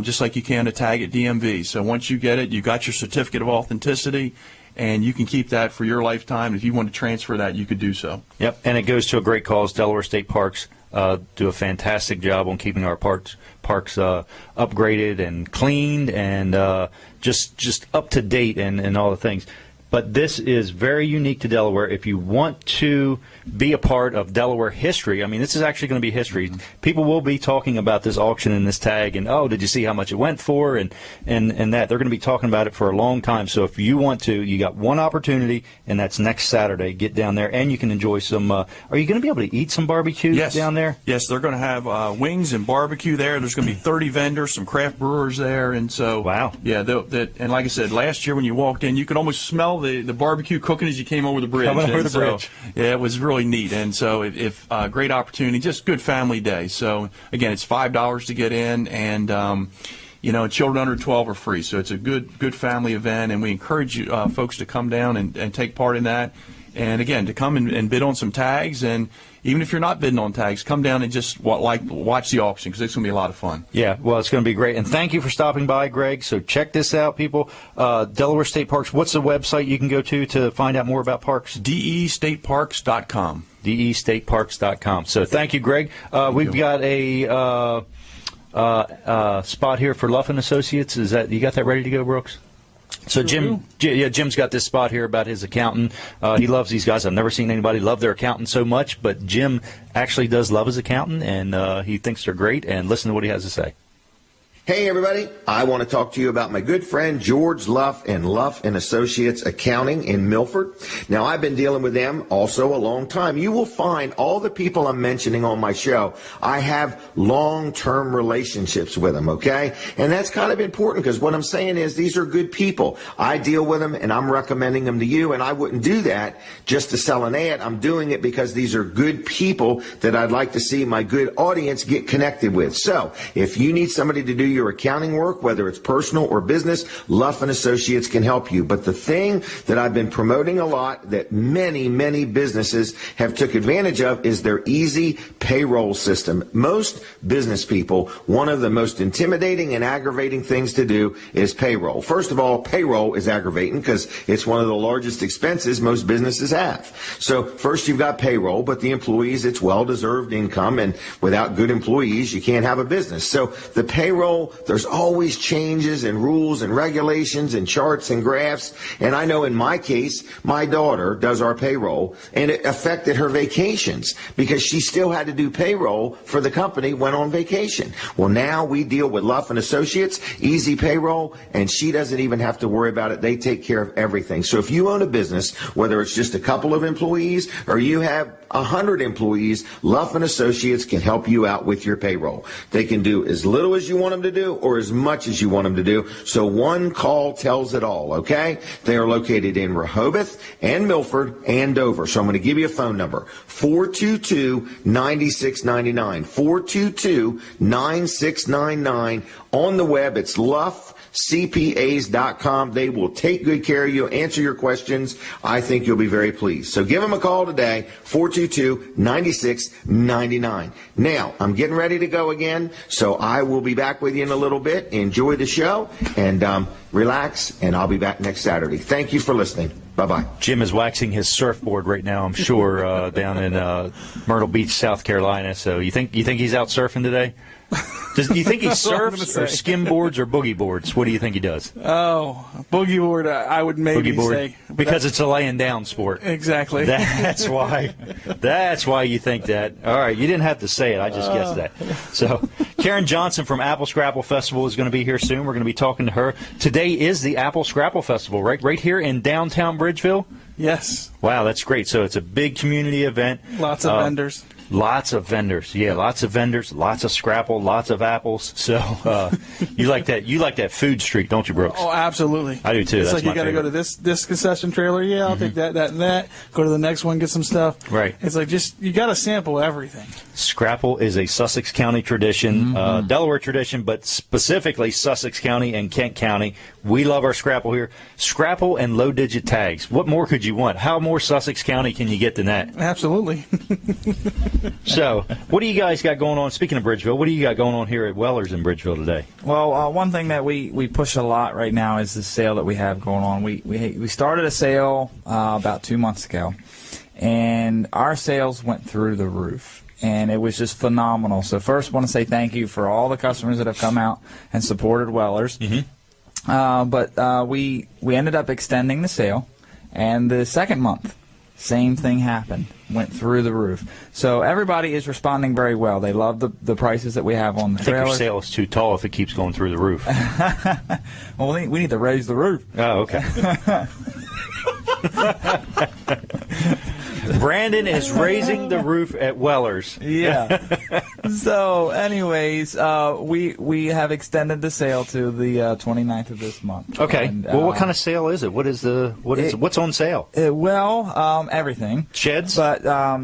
just like you can a tag at DMV. So once you get it, you got your certificate of authenticity, and you can keep that for your lifetime. If you want to transfer that, you could do so. Yep, and it goes to a great cause. Delaware State Parks do a fantastic job on keeping our parks upgraded and cleaned and just up to date and all the things. But this is very unique to Delaware. If you want to be a part of Delaware history, I mean, this is actually going to be history. People will be talking about this auction and this tag, and, oh, did you see how much it went for, and that. They're going to be talking about it for a long time. So if you want to, you got one opportunity, and that's next Saturday. Get down there, and you can enjoy some are you going to be able to eat some barbecue down there? Yes, they're going to have wings and barbecue there. There's going to be 30 vendors, some craft brewers there, and so. Wow. Yeah, and like I said, last year when you walked in, you could almost smell the barbecue cooking as you came over the bridge. Coming over the bridge. Yeah, it was really neat. And so if great opportunity, just good family day. So, again, it's $5 to get in, and, children under 12 are free. So it's a good family event, and we encourage you folks to come down and take part in that. And, again, to come and bid on some tags, and even if you're not bidding on tags, come down and just watch the auction, because it's going to be a lot of fun. Yeah, well, it's going to be great. And thank you for stopping by, Greg. So check this out, people. Delaware State Parks, what's the website you can go to find out more about parks? DEStateparks.com. DEStateparks.com. So thank you, Greg. We've got a spot here for Luff & Associates. You got that ready to go, Brooks? So Jim's got this spot here about his accountant. He loves these guys. I've never seen anybody love their accountant so much, but Jim actually does love his accountant, and he thinks they're great. And listen to what he has to say. Hey, everybody. I want to talk to you about my good friend George Luff and Luff & Associates Accounting in Milford. Now, I've been dealing with them also a long time. You will find all the people I'm mentioning on my show, I have long-term relationships with them, okay? And that's kind of important, because what I'm saying is these are good people. I deal with them, and I'm recommending them to you, and I wouldn't do that just to sell an ad. I'm doing it because these are good people that I'd like to see my good audience get connected with. So, if you need somebody to do your accounting work, whether it's personal or business, Luff & Associates can help you. But the thing that I've been promoting a lot that many, many businesses have took advantage of is their easy payroll system. Most business people, one of the most intimidating and aggravating things to do is payroll. First of all, payroll is aggravating because it's one of the largest expenses most businesses have. So first you've got payroll, but the employees, it's well-deserved income, and without good employees, you can't have a business. So the payroll payroll, there's always changes and rules and regulations and charts and graphs. And I know in my case, my daughter does our payroll, and it affected her vacations because she still had to do payroll for the company when on vacation. Well, now we deal with Luff and Associates, easy payroll, and she doesn't even have to worry about it. They take care of everything. So if you own a business, whether it's just a couple of employees or you have 100 employees, Luff and Associates can help you out with your payroll. They can do as little as you want them to do or as much as you want them to do. So one call tells it all, okay? They are located in Rehoboth and Milford and Dover. So I'm going to give you a phone number, 422-9699, 422-9699. On the web, it's luffcpas.com. They will take good care of you, answer your questions. I think you'll be very pleased. So give them a call today, 422-9699. Now, I'm getting ready to go again, so I will be back with you in a little bit. Enjoy the show and relax, and I'll be back next Saturday. Thank you for listening. Bye-bye. Jim is waxing his surfboard right now, I'm sure, down in Myrtle Beach, South Carolina. So you think he's out surfing today? Do you think he surfs or skimboards or boogie boards? What do you think he does? Oh, boogie board, I would maybe Boogie board? say. Because it's a laying down sport. Exactly. That's why. That's why you think that. All right, you didn't have to say it. I just guessed that. So Karen Johnson from Apple Scrapple Festival is going to be here soon. We're going to be talking to her. Today is the Apple Scrapple Festival, right? Right here in downtown Bridgeville? Yes. Wow, that's great. So it's a big community event. Lots of vendors. Lots of vendors, yeah, lots of vendors, lots of Scrapple, lots of apples. So you like that? You like that food street, don't you, Brooks? Oh, absolutely. I do too. It's That's like you my got to go favorite. to this concession trailer. Yeah, I'll take that, and that. Go to the next one, get some stuff. Right. It's like just you got to sample everything. Scrapple is a Sussex County tradition, Delaware tradition, but specifically Sussex County and Kent County. We love our Scrapple here. Scrapple and low-digit tags. What more could you want? How more Sussex County can you get than that? Absolutely. So, what do you guys got going on? Speaking of Bridgeville, what do you got going on here at Weller's in Bridgeville today? Well, one thing that we push a lot right now is the sale that we have going on. We started a sale about 2 months ago, and our sales went through the roof. And it was just phenomenal. So first, I want to say thank you for all the customers that have come out and supported Weller's. But we ended up extending the sale, and the second month, same thing happened. Went through the roof. So everybody is responding very well. They love the prices that we have on the I think trailer. your sale is too tall if it keeps going through the roof. Well, we need to raise the roof. Oh, okay. Brandon is raising the roof at Weller's. Yeah. So, anyways, we have extended the sale to the 29th of this month. Okay. And, well, what kind of sale is it? What's on sale? Everything. Sheds? But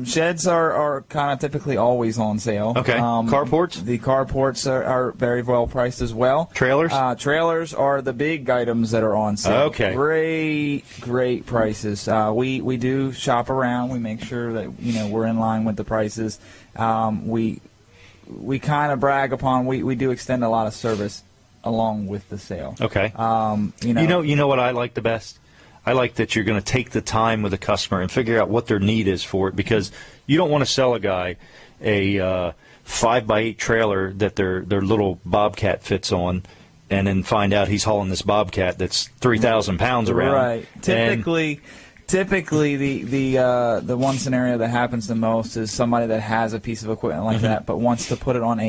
sheds are kind of typically always on sale. Okay. Carports? The carports are very well priced as well. Trailers? Trailers are the big items that are on sale. Okay. Great prices. We do shop around. We make sure that we're in line with the prices. We kind of brag upon we do extend a lot of service along with the sale. Okay. You know what I like the best? I like that you're going to take the time with a customer and figure out what their need is for it, because you don't want to sell a guy a 5x8 trailer that their little Bobcat fits on, and then find out he's hauling this Bobcat that's 3,000 pounds around. Right. Typically, the one scenario that happens the most is somebody that has a piece of equipment like that, but wants to put it on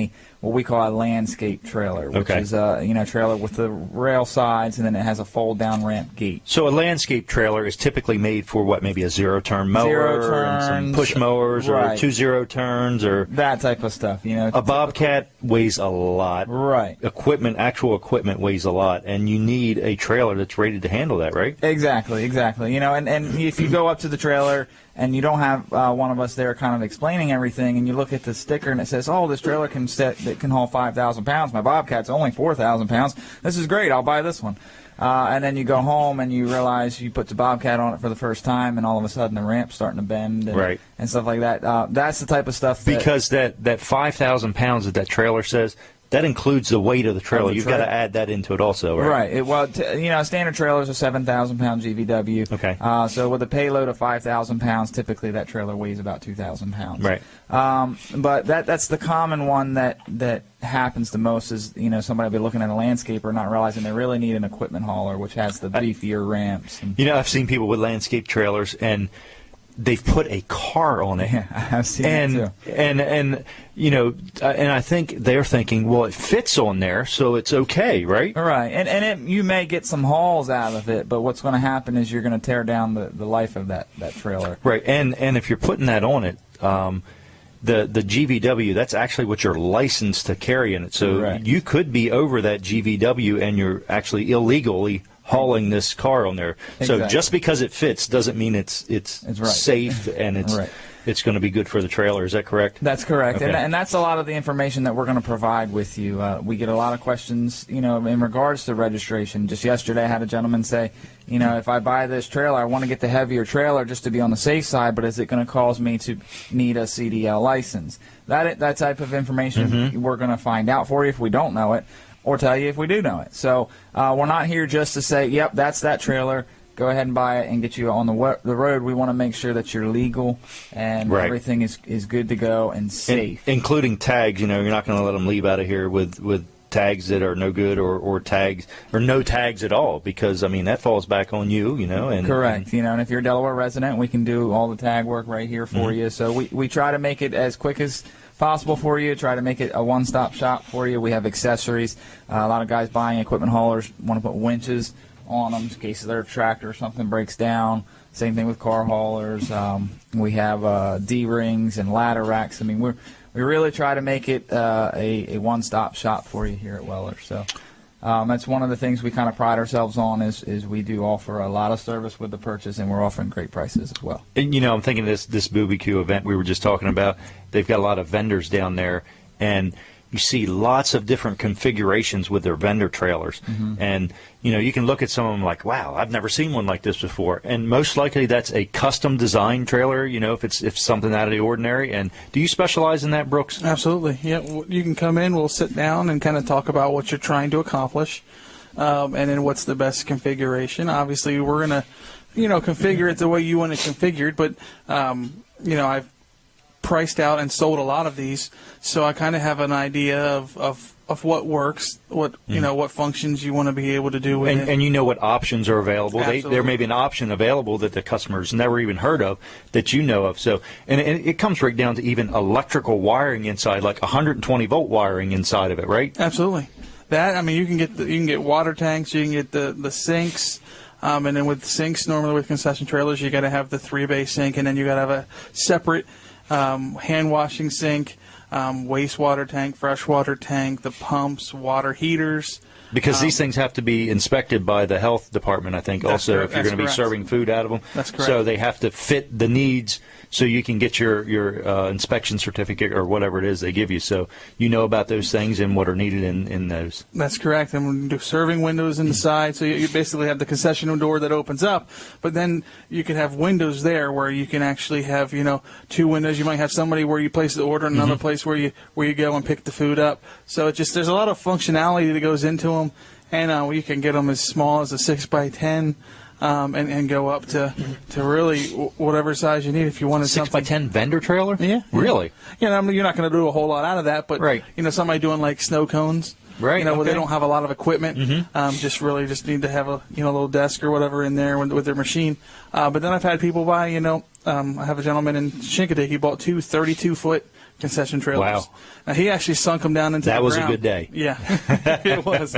what we call a landscape trailer, which is a trailer with the rail sides, and then it has a fold down ramp gate. So a landscape trailer is typically made for what, maybe a zero-turn mower, and some push mowers, or 2 0-turns, or that type of stuff. A Bobcat weighs a lot. Right. Actual equipment weighs a lot, and you need a trailer that's rated to handle that, right? Exactly. And if you go up to the trailer and you don't have one of us there kind of explaining everything, and you look at the sticker and it says, "Oh, this trailer can haul 5,000 pounds. My Bobcat's only 4,000 pounds. This is great. I'll buy this one." And then you go home and you realize you put the Bobcat on it for the first time, and all of a sudden the ramp's starting to bend and stuff like that. That's the type of stuff. Because that 5,000 pounds that trailer says, that includes the weight of the trailer. the You've got to trailer. add that into it also, right? Right. A standard trailer is a 7,000-pound GVW. Okay. So with a payload of 5,000 pounds, typically that trailer weighs about 2,000 pounds. Right. But that's the common one that happens the most is, somebody will be looking at a landscaper not realizing they really need an equipment hauler, which has the beefier ramps. And, I've seen people with landscape trailers, and they've put a car on it. Yeah, I've seen that too. And I think they're thinking, well, it fits on there, so it's okay, right? Right, and you may get some hauls out of it, but what's going to happen is you're going to tear down the life of that trailer. Right, and if you're putting that on it, the GVW, that's actually what you're licensed to carry in it. So Correct. you could be over that GVW, and you're actually illegally hauling this car on there. So Exactly. just because it fits doesn't mean it's right. safe and it's Right. it's going to be good for the trailer. Is that correct? That's correct, Okay. and that's a lot of the information that we're going to provide with you. We get a lot of questions, in regards to registration. Just yesterday, I had a gentleman say, if I buy this trailer, I want to get the heavier trailer just to be on the safe side, but is it going to cause me to need a CDL license? That type of information we're going to find out for you if we don't know it, or tell you if we do know it. So we're not here just to say, yep, that's that trailer. Go ahead and buy it and get you on the road. We want to make sure that you're legal and Right. everything is good to go and safe. Including tags. You're not going to let them leave out of here with tags that are no good or tags or no tags at all, because that falls back on you. And Correct. And if you're a Delaware resident, we can do all the tag work right here for you. So we try to make it as quick as possible for you, try to make it a one-stop shop for you. We have accessories. A lot of guys buying equipment haulers want to put winches on them in case their tractor or something breaks down. Same thing with car haulers. We have D-rings and ladder racks. We really try to make it a one-stop shop for you here at Weller. So that's one of the things we kind of pride ourselves on is we do offer a lot of service with the purchase, and we're offering great prices as well. And, I'm thinking this Booby Q event we were just talking about, they've got a lot of vendors down there, and you see lots of different configurations with their vendor trailers. And, you can look at some of them like, wow, I've never seen one like this before. And most likely that's a custom design trailer, if something out of the ordinary. And do you specialize in that, Brooks? Absolutely. Yeah, you can come in, we'll sit down and kind of talk about what you're trying to accomplish, and then what's the best configuration. Obviously, we're going to, configure it the way you want it configured, but, I've priced out and sold a lot of these, so I kind of have an idea of what works, what what functions you want to be able to do with it. And what options are available. Absolutely. There may be an option available that the customer's never even heard of that you know of. So, and it comes right down to even electrical wiring inside, like 120-volt wiring inside of it, right? Absolutely. That you can get water tanks, you can get the sinks. And then with sinks, normally with concession trailers, you got to have the 3-bay sink, and then you got to have a separate hand washing sink, wastewater tank, freshwater tank, the pumps, water heaters. Because these things have to be inspected by the health department, I think, also, correct. if you're going to be That's serving food out of them. That's correct. So they have to fit the needs so you can get your inspection certificate or whatever it is they give you. So you know about those things and what are needed in those. That's correct. And we do serving windows in the side, so you basically have the concession door that opens up, but then you can have windows there where you can actually have 2 windows. You might have somebody where you place the order, and another place where you go and pick the food up. So there's a lot of functionality that goes into them, and you can get them as small as a 6x10. And go up to really whatever size you need if you wanted 6x10 vendor trailer? Yeah. Really? You're not going to do a whole lot out of that, but Right. Somebody doing like snow cones, Right, where they okay. don't have a lot of equipment, just need to have a little desk or whatever in there with their machine. But then I've had people buy, I have a gentleman in Chincoteague. He bought 2 32-foot concession trailers. Wow. Now, he actually sunk them down into the ground. That was a good day. Yeah, it was.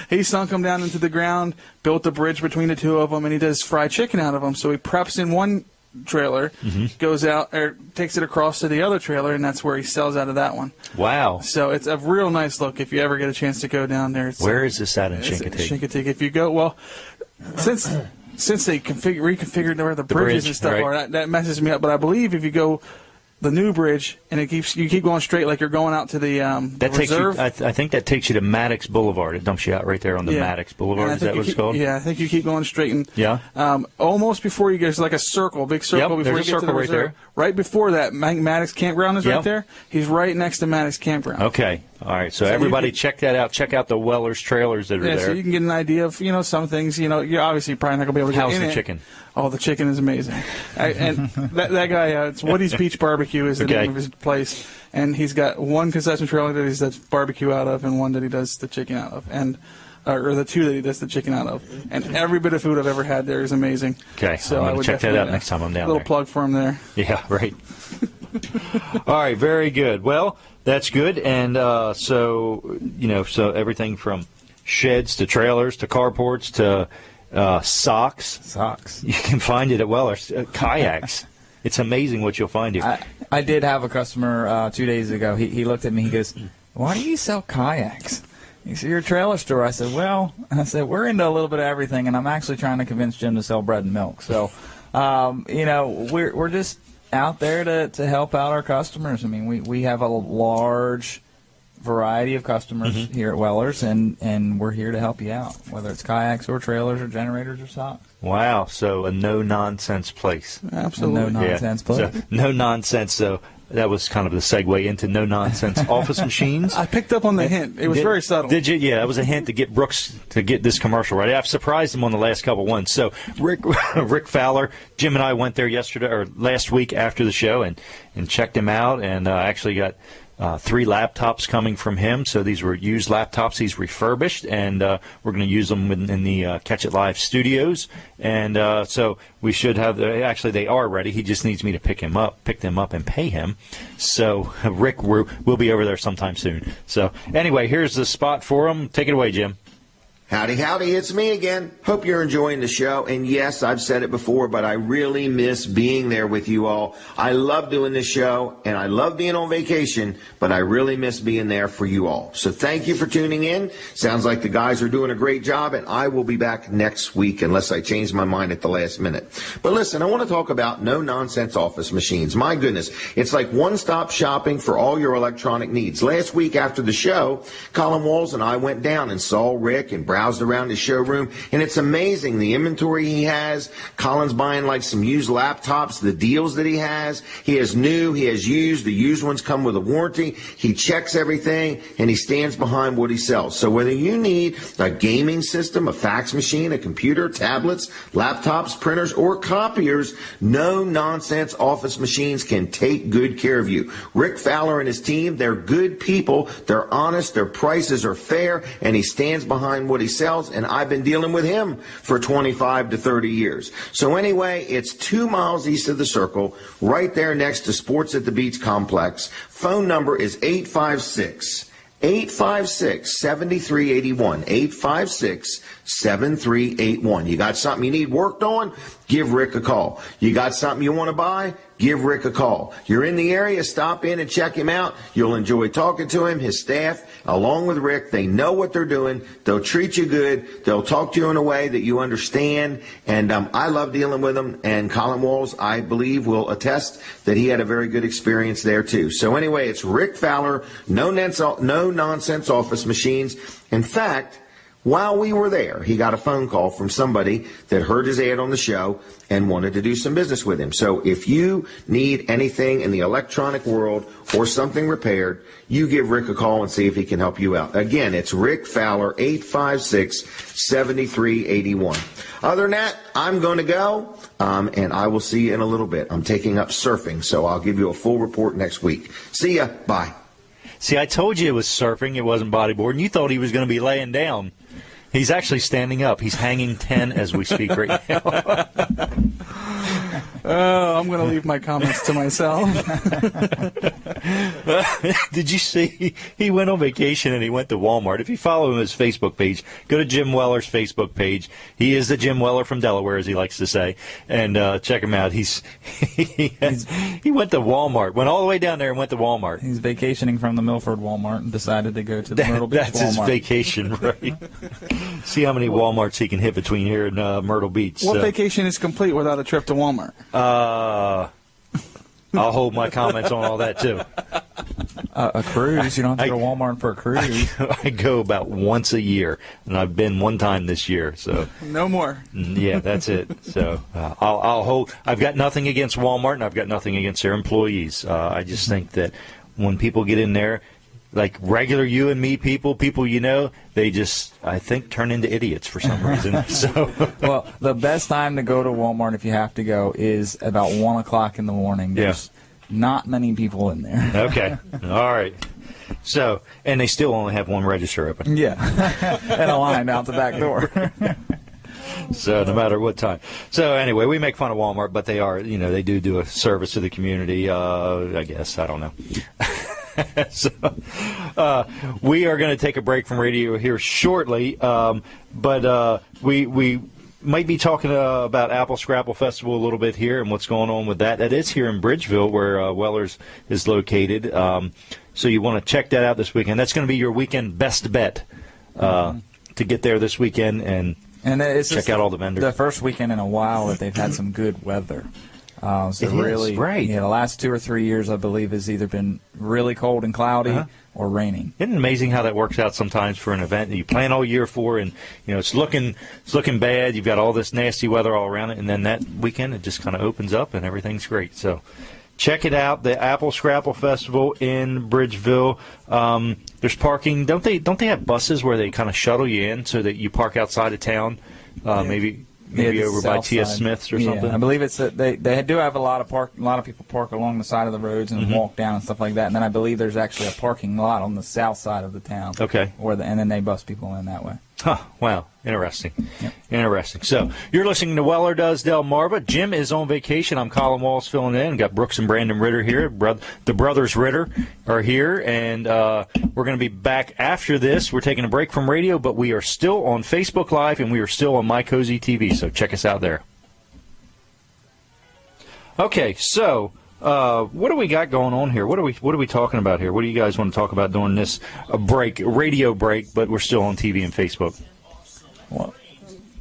He sunk them down into the ground, built a bridge between the 2 of them, and he does fried chicken out of them. So he preps in one trailer, goes out, or takes it across to the other trailer, and that's where he sells out of that one. Wow. So it's a real nice look if you ever get a chance to go down there. Where is this at in It's Chincoteague? Chincoteague. If you go, since they reconfigured where the bridges bridge, and stuff right. are, that messes me up. But I believe if you go the new bridge and you keep going straight like you're going out to the That takes you. reserve. I think that takes you to Maddox Boulevard. It dumps you out right there on the Maddox Boulevard. And I Is that think what it's called? Yeah, I think you keep going straight. And, Yeah. almost before you get, it's like a circle, big circle Yep, before you there's a get to circle the right reserve. there. Right before that, Maddox Campground is Yep. right there. He's right next to Maddox Campground. Okay. All right, so everybody check that out. Check out the Weller's trailers that are there. So you can get an idea of, some things. You're obviously probably not going to be able to get How's in the it. chicken? Oh, the chicken is amazing. And that guy, it's Woody's Peach Barbecue is the name of his place. And he's got one concession trailer that he does barbecue out of and one that he does the chicken out of. Or the two that he does the chicken out of. And every bit of food I've ever had there is amazing. Okay, so I'm going to check that out next time I'm down there. Little plug for him there. Yeah, right. All right, very good. Well, that's good. And so everything from sheds to trailers to carports to socks. Socks. You can find it at Weller's. Kayaks. It's amazing what you'll find here. I did have a customer 2 days ago. He looked at me. He goes, "Why do you sell kayaks?" He said, "You're a trailer store." I said, we're into a little bit of everything, and I'm actually trying to convince Jim to sell bread and milk. So, we're just out there to help out our customers. I mean, we have a large variety of customers here at Weller's, and we're here to help you out, whether it's kayaks or trailers or generators or socks. Wow, so a no-nonsense place. Absolutely. A no-nonsense place. So, no nonsense, so that was kind of the segue into no-nonsense office machines. I picked up on the hint. It was very subtle. Did you? Yeah, that was a hint to get Brooks to get this commercial right. I've surprised him on the last couple ones. So Rick Fowler, Jim and I went there last week after the show and checked him out, and actually got 3 laptops coming from him. So these were used laptops he's refurbished, and we're going to use them in the Catch It Live studios. And so we should have actually they are ready. He just needs me to pick them up, and pay him. So Rick, we'll be over there sometime soon. So anyway, here's the spot for him. Take it away, Jim. Howdy, howdy, it's me again. Hope you're enjoying the show. And yes, I've said it before, but I really miss being there with you all. I love doing this show, and I love being on vacation, but I really miss being there for you all. So thank you for tuning in. Sounds like the guys are doing a great job, and I will be back next week unless I change my mind at the last minute. But listen, I want to talk about no-nonsense office machines. My goodness, it's like one-stop shopping for all your electronic needs. Last week after the show, Colin Walls and I went down and saw Rick and browsed around his showroom, and it's amazing the inventory he has. Colin's buying like some used laptops, the deals that he has. He has new, he has used. The used ones come with a warranty. He checks everything, and he stands behind what he sells. So whether you need a gaming system, a fax machine, a computer, tablets, laptops, printers, or copiers, no-nonsense office machines can take good care of you. Rick Fowler and his team, they're good people. They're honest. Their prices are fair, and he stands behind what he sells, and I've been dealing with him for 25 to 30 years. So anyway, it's 2 miles east of the Circle, right there next to Sports at the Beach Complex. Phone number is 856-7381, 856-7381. You got something you need worked on? Give Rick a call. You got something you want to buy? Give Rick a call. You're in the area, stop in and check him out. You'll enjoy talking to him, his staff, along with Rick. They know what they're doing. They'll treat you good. They'll talk to you in a way that you understand. And I love dealing with them. And Colin Walls, I believe, will attest that he had a very good experience there, too. So anyway, it's Rick Fowler, no nonsense office machines. In fact, while we were there, he got a phone call from somebody that heard his ad on the show and wanted to do some business with him. So if you need anything in the electronic world or something repaired, you give Rick a call and see if he can help you out. Again, it's Rick Fowler, 856-7381. Other than that, I'm going to go, and I will see you in a little bit. I'm taking up surfing, so I'll give you a full report next week. See ya. Bye. See, I told you it was surfing. It wasn't bodyboarding. You thought he was going to be laying down. He's actually standing up. He's hanging 10 as we speak right now. I'm going to leave my comments to myself. Did you see? He went on vacation and he went to Walmart. If you follow him on his Facebook page, go to Jim Weller's Facebook page. He is the Jim Weller from Delaware, as he likes to say. And check him out. He went to Walmart. Went all the way down there and went to Walmart. He's vacationing from the Milford Walmart and decided to go to the Myrtle Beach That's Walmart. his vacation, right? See how many Walmarts he can hit between here and Myrtle Beach. What vacation is complete without a trip to Walmart? I'll hold my comments on all that, too. A cruise. You don't have to go to Walmart for a cruise. I go about once a year, and I've been one time this year. So no more. Yeah, that's it. So I'll hold. I've got nothing against Walmart, and I've got nothing against their employees. I just think that when people get in there, like regular you and me people you know, they just, I think, turn into idiots for some reason. So, well, the best time to go to Walmart if you have to go is about 1 o'clock in the morning. There's not many people in there. Okay. All right. So, and they still only have one register open. Yeah. And a line out the back door. So no matter what time. So anyway, we make fun of Walmart, but they are, they do a service to the community, I guess. I don't know. So, we are going to take a break from radio here shortly, but we might be talking about Apple Scrapple Festival a little bit here and what's going on with that. That is here in Bridgeville, where Weller's is located. So you want to check that out this weekend. That's going to be your weekend best bet to get there this weekend and it's check out all the vendors. The first weekend in a while that they've had some good weather. So it really, is, right. Yeah, the last 2 or 3 years, I believe, has either been really cold and cloudy or raining. Isn't it amazing how that works out sometimes for an event that you plan all year for, and it's looking bad. You've got all this nasty weather all around it, and then that weekend it just kind of opens up and everything's great. So check it out, the Apple Scrapple Festival in Bridgeville. There's parking. Don't they have buses where they kind of shuttle you in so that you park outside of town? Maybe over by T.S. Smith's or something. I believe it's they do have a lot of people park along the side of the roads and walk down and stuff like that. And then I believe there's actually a parking lot on the south side of the town. Okay. And then they bus people in that way. Huh, wow, interesting. Yep. Interesting. So, you're listening to Weller Does Delmarva. Jim is on vacation. I'm Colin Walls filling in. We've got Brooks and Brandon Ritter here. The brothers Ritter are here, and we're going to be back after this. We're taking a break from radio, but we are still on Facebook Live, and we are still on My Cozy TV, so check us out there. Okay, so what do we got going on here? What are we talking about here? What do you guys want to talk about during this radio break? But we're still on TV and Facebook. Well,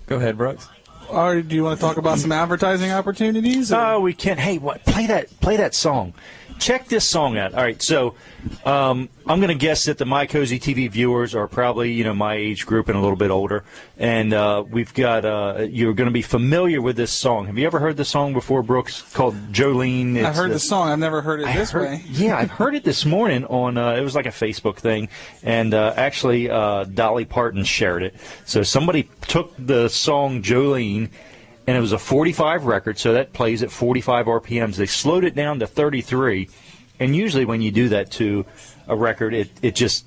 go ahead, Brooks. Or do you want to talk about some advertising opportunities? Oh, we can. Hey, play that song. Check this song out. All right, so I'm going to guess that the My Cozy TV viewers are probably my age group and a little bit older, and we've got you're going to be familiar with this song. Have you ever heard the song before, Brooks? Called Jolene. I've heard the song. I've never heard it this way. Yeah, I've heard it this morning on. It was like a Facebook thing, and actually Dolly Parton shared it. So somebody took the song Jolene. And it was a 45 record, so that plays at 45 RPMs. They slowed it down to 33, and usually when you do that to a record, it's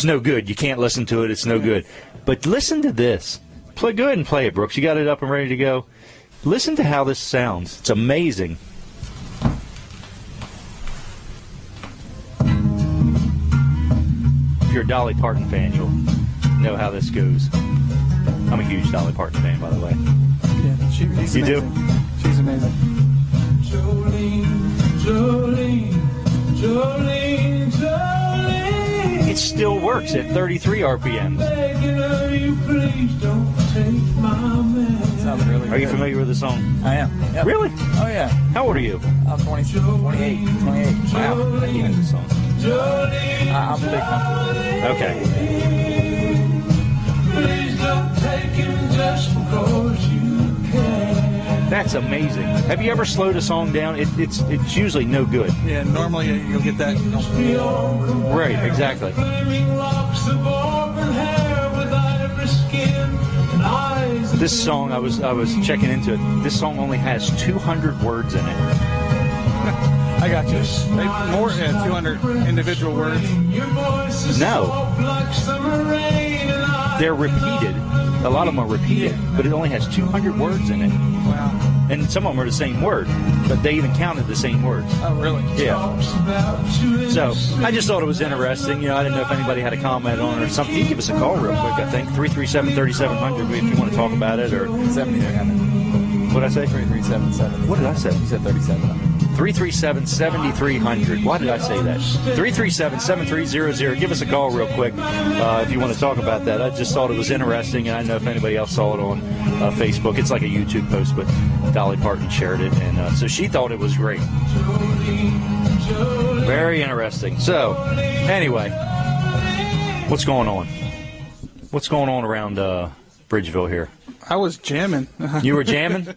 no good. You can't listen to it. It's no good. But listen to this. Go ahead and play it, Brooks. You got it up and ready to go. Listen to how this sounds. It's amazing. If you're a Dolly Parton fan, you'll know how this goes. I'm a huge Dolly Parton fan, by the way. Yeah, she's you amazing. do? She's amazing. Jolene, Jolene, Jolene, Jolene. It still works at 33 RPMs. Begging of you, please don't take my man. Sounds really Are you good. familiar with the song? I am. Yep. Really? Oh, yeah. How old are you? I'm 28. Wow. I didn't know the song. Jolene, I'm a big country. Okay. please don't take him just because you can. That's amazing. Have you ever slowed a song down? It's usually no good. Yeah, normally you'll get that. Right, exactly. Flaming locks of auburn hair with ivory skin and eyes of This song, I was checking into it. This song only has 200 words in it. I got you. More than 200 individual words. your voice is No. soft like summer rain and I They're repeated. A lot of them are repeated, but it only has 200 words in it. Wow. And some of them are the same word, but they even counted the same words. Oh, really? Yeah. talks about you. So I just thought it was interesting. I didn't know if anybody had a comment on it or something. You can give us a call real quick, I think. 337-3700 if you want to talk about it. Or 7300. what did I say? 3377. What did I say? You said 3700. 337-7300. Why did I say that? 337-7300. Give us a call real quick if you want to talk about that. I just thought it was interesting, and I don't know if anybody else saw it on Facebook. It's like a YouTube post, but Dolly Parton shared it, and so she thought it was great. Very interesting. So, anyway, what's going on? What's going on around Bridgeville here? I was jamming. You were jamming?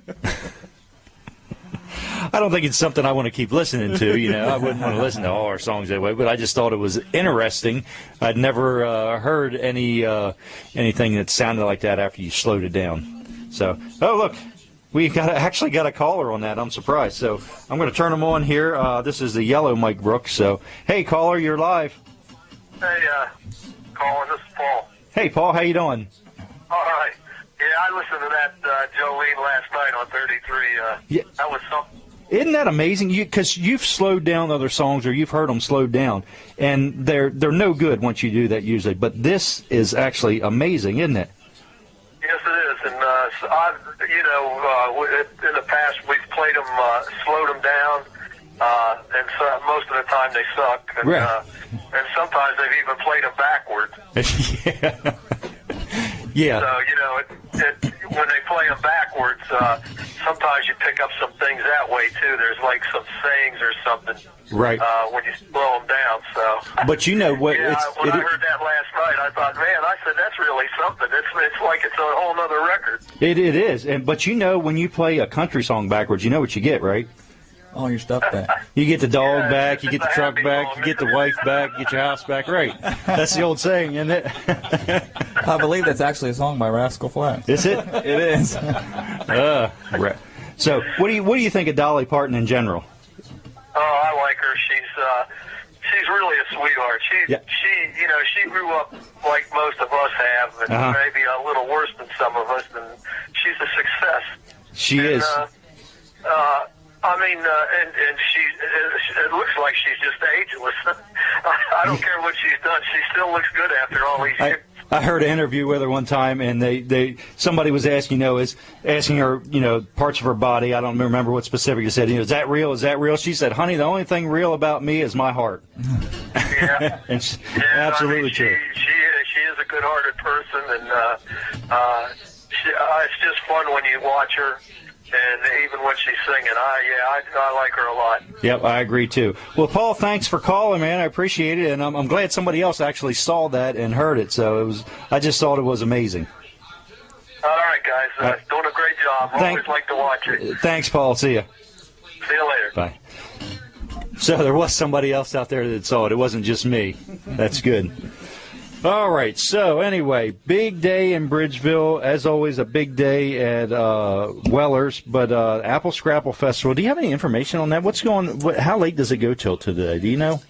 I don't think it's something I want to keep listening to. I wouldn't want to listen to all our songs that way, but I just thought it was interesting. I'd never heard anything that sounded like that after you slowed it down. So, oh, look. We actually got a caller on that. I'm surprised. So I'm going to turn them on here. This is the yellow Mike Brooks. So, hey, caller, you're live. Hey, Colin, this is Paul. Hey, Paul, how you doing? All right. Yeah, I listened to that Jolene last night on 33. Yeah. That was something. Isn't that amazing? Because you've slowed down other songs, or you've heard them slowed down, and they're no good once you do that usually. But this is actually amazing, isn't it? Yes, it is. And in the past we've played them, slowed them down, and so most of the time they suck. And, Right. And sometimes they've even played them backwards. Yeah. Yeah. So when they play them backwards, sometimes you pick up some things that way too. There's like some sayings or something. Right. When you slow them down. So. But you know what? Yeah, when I heard that last night, I thought, man, I said that's really something. It's like it's a whole other record. It is. But when you play a country song backwards, you know what you get, right? All your stuff back. You get the dog Yeah, back, you get the it's a truck happy back, moment. you get the wife back, you get your house back. Right. That's the old saying, isn't it? I believe that's actually a song by Rascal Flatts. Is it? It is. Right. So, what do you think of Dolly Parton in general? Oh, I like her. She's really a sweetheart. Yeah. She grew up like most of us have, and maybe a little worse than some of us. And she's a success. She is. And it looks like she's just ageless. I don't care what she's done. She still looks good after all these years. I heard an interview with her one time, and somebody was asking her, parts of her body. I don't remember what specific. He said, is that real? Is that real? She said, honey, the only thing real about me is my heart. Yeah. And absolutely true. She is a good-hearted person, and it's just fun when you watch her. And even when she's singing, I like her a lot. Yep, I agree too. Well, Paul, thanks for calling, man. I appreciate it, and I'm glad somebody else actually saw that and heard it. So I just thought it was amazing. All right, guys, doing a great job. Always like to watch it. Thanks, Paul. See ya. See you later. Bye. So there was somebody else out there that saw it. It wasn't just me. That's good. All right, so anyway, big day in Bridgeville. As always, a big day at Weller's, but Apple Scrapple Festival. Do you have any information on that? How late does it go till today? Do you know?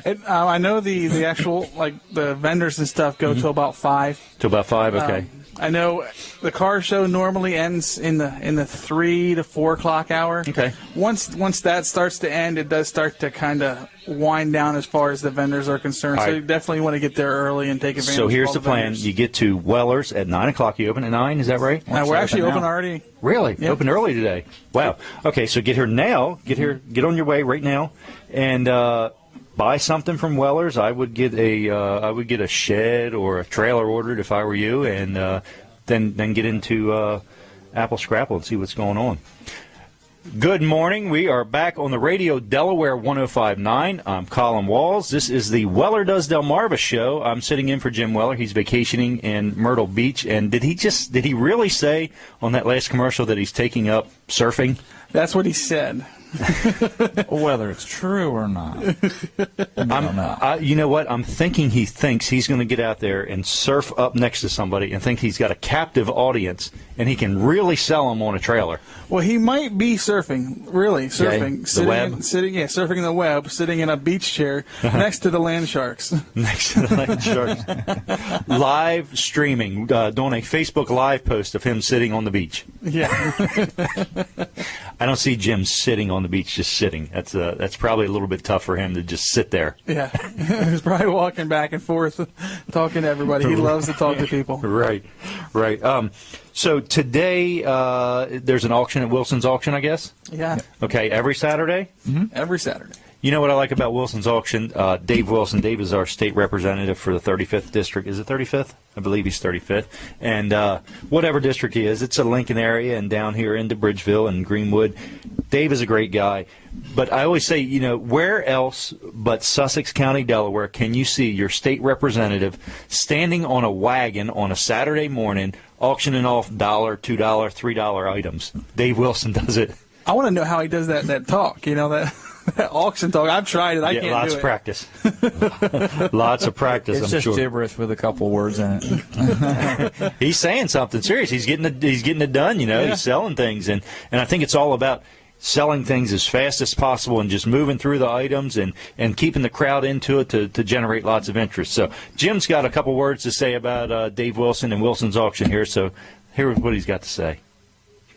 I know the actual, the vendors and stuff go till about 5. Till about 5, okay. I know the car show normally ends in the 3 to 4 o'clock hour. Okay. Once that starts to end, it does start to kind of wind down as far as the vendors are concerned. All So right. you definitely want to get there early and take advantage. So here's of the all plan. vendors. You get to Weller's at 9 o'clock. You open at 9, is that right? We're actually open open now. already. Really? Yep. Open early today. Wow. Okay, so get here now. Get on your way right now, and buy something from Weller's. I would get a shed or a trailer ordered if I were you, and then get into Apple Scrapple and see what's going on. Good morning. We are back on the radio, Delaware 105.9. I'm Colin Walls. This is the Weller Does Delmarva show. I'm sitting in for Jim Weller. He's vacationing in Myrtle Beach. And did he really say on that last commercial that he's taking up surfing? That's what he said. Whether it's true or not. I don't know. You know what? I'm thinking he thinks he's going to get out there and surf up next to somebody and think he's got a captive audience and he can really sell them on a trailer. Well, he might be surfing, really surfing, surfing the web, sitting in a beach chair next to the land sharks. Next to the land sharks. Live streaming, doing a Facebook Live post of him sitting on the beach. Yeah. I don't see Jim sitting on the beach, just sitting. That's probably a little bit tough for him to just sit there. Yeah. He's probably walking back and forth, talking to everybody. He loves to talk to people. Right. So today there's an auction at Wilson's Auction, I guess? Yeah. Okay, every Saturday? Mm-hmm. Every Saturday. You know what I like about Wilson's Auction? Dave Wilson. Dave is our state representative for the 35th district. Is it 35th? I believe he's 35th. And whatever district he is, it's a Lincoln area and down here into Bridgeville and Greenwood. Dave is a great guy. But I always say, where else but Sussex County, Delaware, can you see your state representative standing on a wagon on a Saturday morning auctioning off $1, $2, $3 items? Dave Wilson does it I want to know how he does that talk. You know, that auction talk. I've tried it. I can't lots do of it. practice. Lots of practice. It's I'm just sure. gibberish with a couple words in it. He's saying something serious. He's getting it done. You know, Yeah. he's selling things, and I think it's all about selling things as fast as possible and just moving through the items and keeping the crowd into it to generate lots of interest. So Jim's got a couple words to say about Dave Wilson and Wilson's auction here. So here's what he's got to say.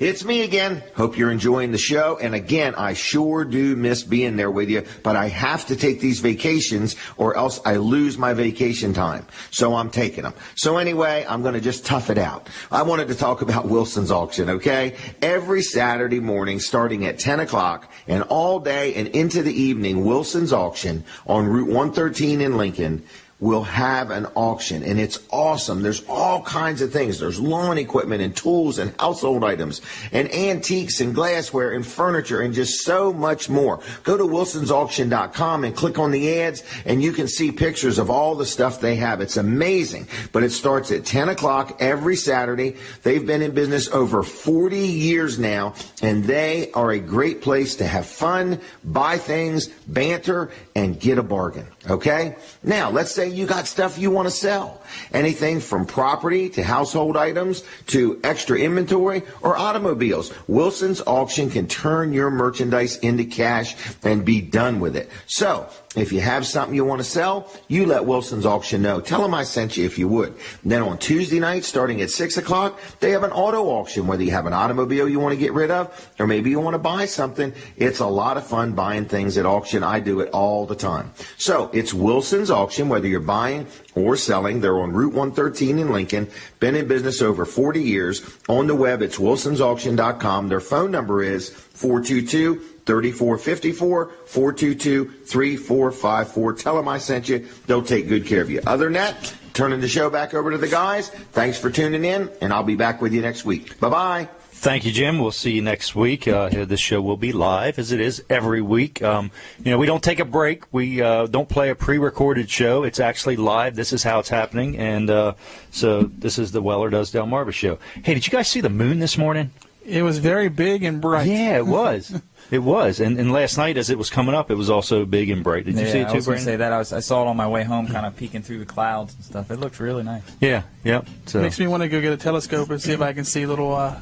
It's me again. Hope you're enjoying the show. And again, I sure do miss being there with you, but I have to take these vacations or else I lose my vacation time. So I'm taking them. So anyway, I'm going to just tough it out. I wanted to talk about Wilson's auction, okay? Every Saturday morning starting at 10 o'clock and all day and into the evening, Wilson's auction on Route 113 in Lincoln will have an auction, and it's awesome. There's all kinds of things. There's lawn equipment and tools and household items and antiques and glassware and furniture and just so much more. Go to wilsonsauction.com and click on the ads, and you can see pictures of all the stuff they have. It's amazing, but it starts at 10 o'clock every Saturday. They've been in business over 40 years now, and they are a great place to have fun, buy things, banter, and get a bargain. Okay? Now, let's say you got stuff you want to sell. Anything from property to household items to extra inventory or automobiles. Wilson's auction can turn your merchandise into cash and be done with it. So, if you have something you want to sell, you let Wilson's auction know. Tell them I sent you if you would. Then on Tuesday night, starting at 6 o'clock, they have an auto auction, whether you have an automobile you want to get rid of, or maybe you want to buy something. It's a lot of fun buying things at auction. I do it all the time. So it's Wilson's auction, whether you're buying or selling. They're on Route 113 in Lincoln. Been in business over 40 years. On the web, it's wilsonsauction.com. Their phone number is 422-3454, 422-3454. Tell them I sent you. They'll take good care of you. Other than that, turning the show back over to the guys. Thanks for tuning in, and I'll be back with you next week. Bye-bye. Thank you, Jim. We'll see you next week. This show will be live, as it is every week. We don't take a break. We don't play a pre-recorded show. It's actually live. This is how it's happening. And so this is the Weller Does Delmarva show. Hey, did you guys see the moon this morning? It was very big and bright. Yeah, it was. It was. And last night, as it was coming up, it was also big and bright. Did you see it too, I was going to Brandon? say that. I saw it on my way home, kind of peeking through the clouds and stuff. It looked really nice. Yeah, yeah. So. Makes me want to go get a telescope and see if I can see little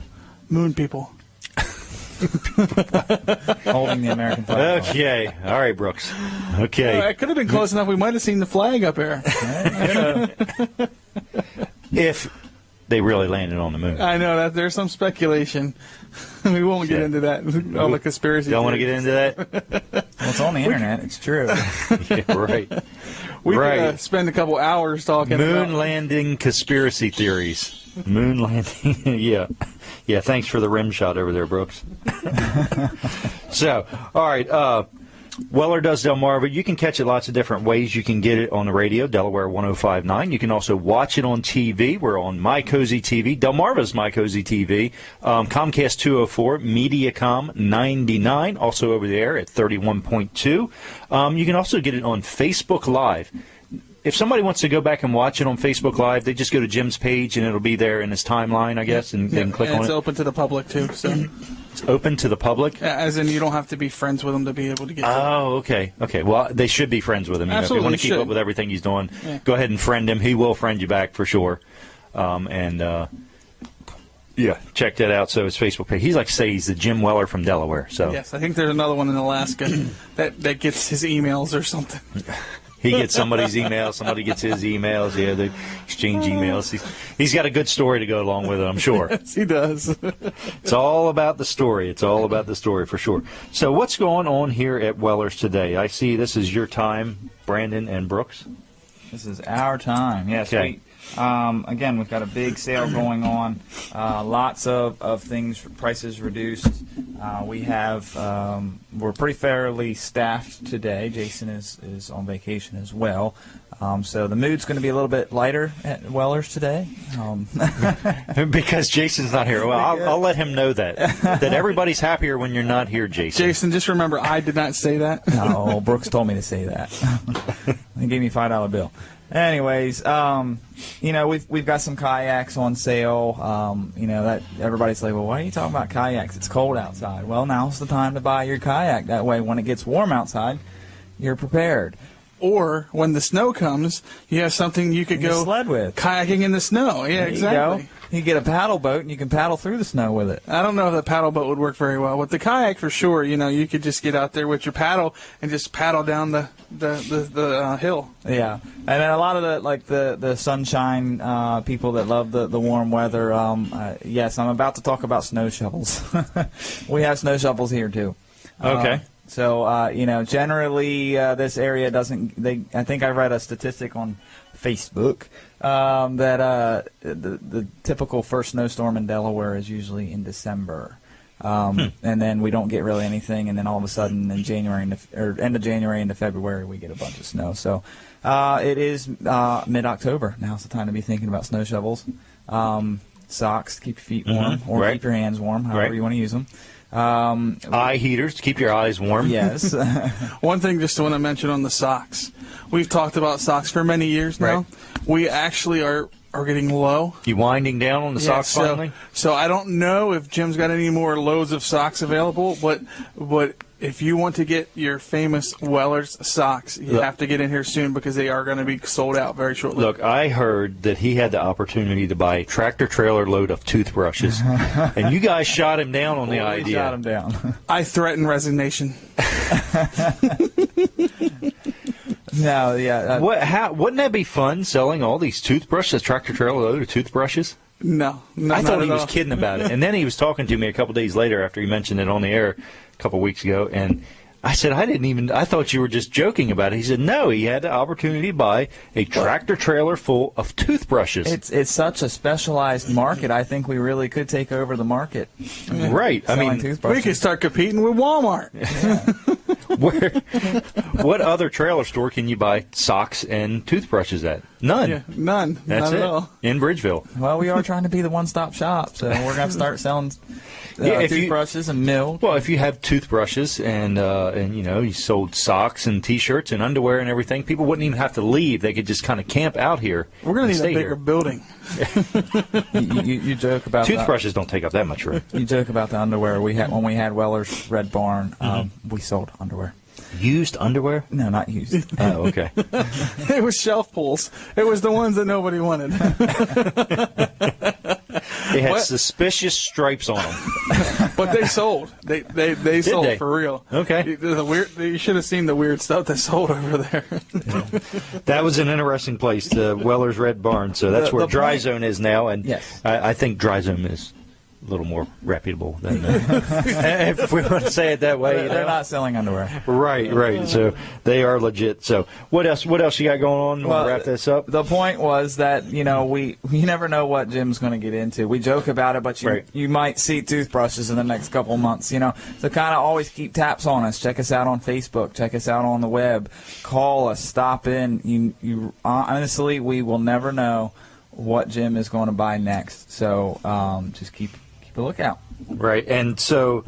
moon people. Holding the American flag. Okay. All right, Brooks. Okay. It could have been close enough. We might have seen the flag up there. If they really landed on the moon. I know that there's some speculation. We won't get into that. All the conspiracy. Don't want to get into that? Well, it's on the internet. It's true. Yeah, right. We right. could spend a couple hours talking Moon about landing conspiracy theories. Moon landing. Yeah. Yeah, thanks for the rim shot over there, Brooks. So, all right. Weller Does Delmarva. You can catch it lots of different ways. You can get it on the radio, Delaware 105.9. You can also watch it on TV. We're on My Cozy TV. Delmarva's My Cozy TV. Comcast 204, Mediacom 99, also over there at 31.2. You can also get it on Facebook Live. If somebody wants to go back and watch it on Facebook Live, they just go to Jim's page, and it'll be there in his timeline, I guess, and then click on it. It's open to the public, too. So. It's open to the public? As in, you don't have to be friends with him to be able to get to it. Oh, okay. Okay. Well, they should be friends with him. If you want to keep up with everything he's doing, go ahead and friend him. He will friend you back for sure. Yeah, check that out. So his Facebook page. He's he's the Jim Weller from Delaware. So yes, I think there's another one in Alaska that gets his emails or something. He gets somebody's email, somebody gets his emails. Yeah, they exchange emails. He's got a good story to go along with it, I'm sure. Yes, he does. It's all about the story. It's all about the story for sure. So what's going on here at Weller's today? I see this is your time, Brandon and Brooks. This is our time. Yes. Okay. Again, we've got a big sale going on. Lots of things, prices reduced. We're pretty fairly staffed today. Jason is on vacation as well. So the mood's going to be a little bit lighter at Weller's today. Because Jason's not here. Well, I'll let him know that everybody's happier when you're not here, Jason. Jason, just remember, I did not say that. No, Brooks told me to say that. He gave me a $5 bill. Anyways, we've got some kayaks on sale. That everybody's like, well, why are you talking about kayaks? It's cold outside. Well, now's the time to buy your kayak. That way, when it gets warm outside, you're prepared. Or when the snow comes, you have something you could go sled with. Kayaking in the snow. Yeah, there exactly. You go. You get a paddle boat and you can paddle through the snow with it. I don't know if the paddle boat would work very well. With the kayak, for sure, you could just get out there with your paddle and just paddle down the hill. Yeah, and then a lot of the sunshine people that love the warm weather. Yes, I'm about to talk about snow shovels. We have snow shovels here too. Okay. Generally this area doesn't. I think I read a statistic on Facebook that the typical first snowstorm in Delaware is usually in December, and then we don't get really anything, and then all of a sudden in January end of January into February we get a bunch of snow. So it is mid-October. Now's the time to be thinking about snow shovels, socks to keep your feet warm, or keep your hands warm, however you want to use them. Eye heaters to keep your eyes warm. Yes. One thing just want to mention on the socks. We've talked about socks for many years now. Right. We actually are getting low. You winding down on the socks finally? So I don't know if Jim's got any more loads of socks available, but if you want to get your famous Weller's socks, you have to get in here soon because they are going to be sold out very shortly. Look, I heard that he had the opportunity to buy a tractor-trailer load of toothbrushes, and you guys shot him down on the idea. Shot him down. I threaten resignation. No, yeah. Wouldn't that be fun, selling all these toothbrushes, tractor-trailer load of toothbrushes? No, I thought he was kidding about it. And then he was talking to me a couple days later after he mentioned it on the air a couple weeks ago, and I said, I thought you were just joking about it. He said, no, he had the opportunity to buy a tractor-trailer full of toothbrushes. It's such a specialized market. I think we really could take over the market. Right. I mean, we could start competing with Walmart. What other trailer store can you buy socks and toothbrushes at? None. Yeah, none. That's Not it. At all. In Bridgeville. Well, we are trying to be the one-stop shop, so we're going to have to start selling toothbrushes and milk. Well, if you have toothbrushes and you sold socks and T-shirts and underwear and everything, people wouldn't even have to leave. They could just kind of camp out here. We're going to need a bigger here. building. You joke about toothbrushes don't take up that much room. You joke about the underwear we had when we had Weller's Red Barn. We sold underwear. Used underwear? No, not used. Oh, okay. It was shelf pulls. It was the ones that nobody wanted. They had suspicious stripes on them. But they sold. They sold for real. Okay. You should have seen the weird stuff they sold over there. That was an interesting place, the Weller's Red Barn. So that's where Dry Zone is now. And yes. I think Dry Zone is a little more reputable than if we want to say it that way. They're not selling underwear. Right. So they are legit. So what else you got going on? We'll wrap this up. The point was that, you never know what Jim's going to get into. We joke about it, but you might see toothbrushes in the next couple months, So kind of always keep taps on us. Check us out on Facebook. Check us out on the web. Call us. Stop in. Honestly, we will never know what Jim is going to buy next. So just keep a lookout. Right. And so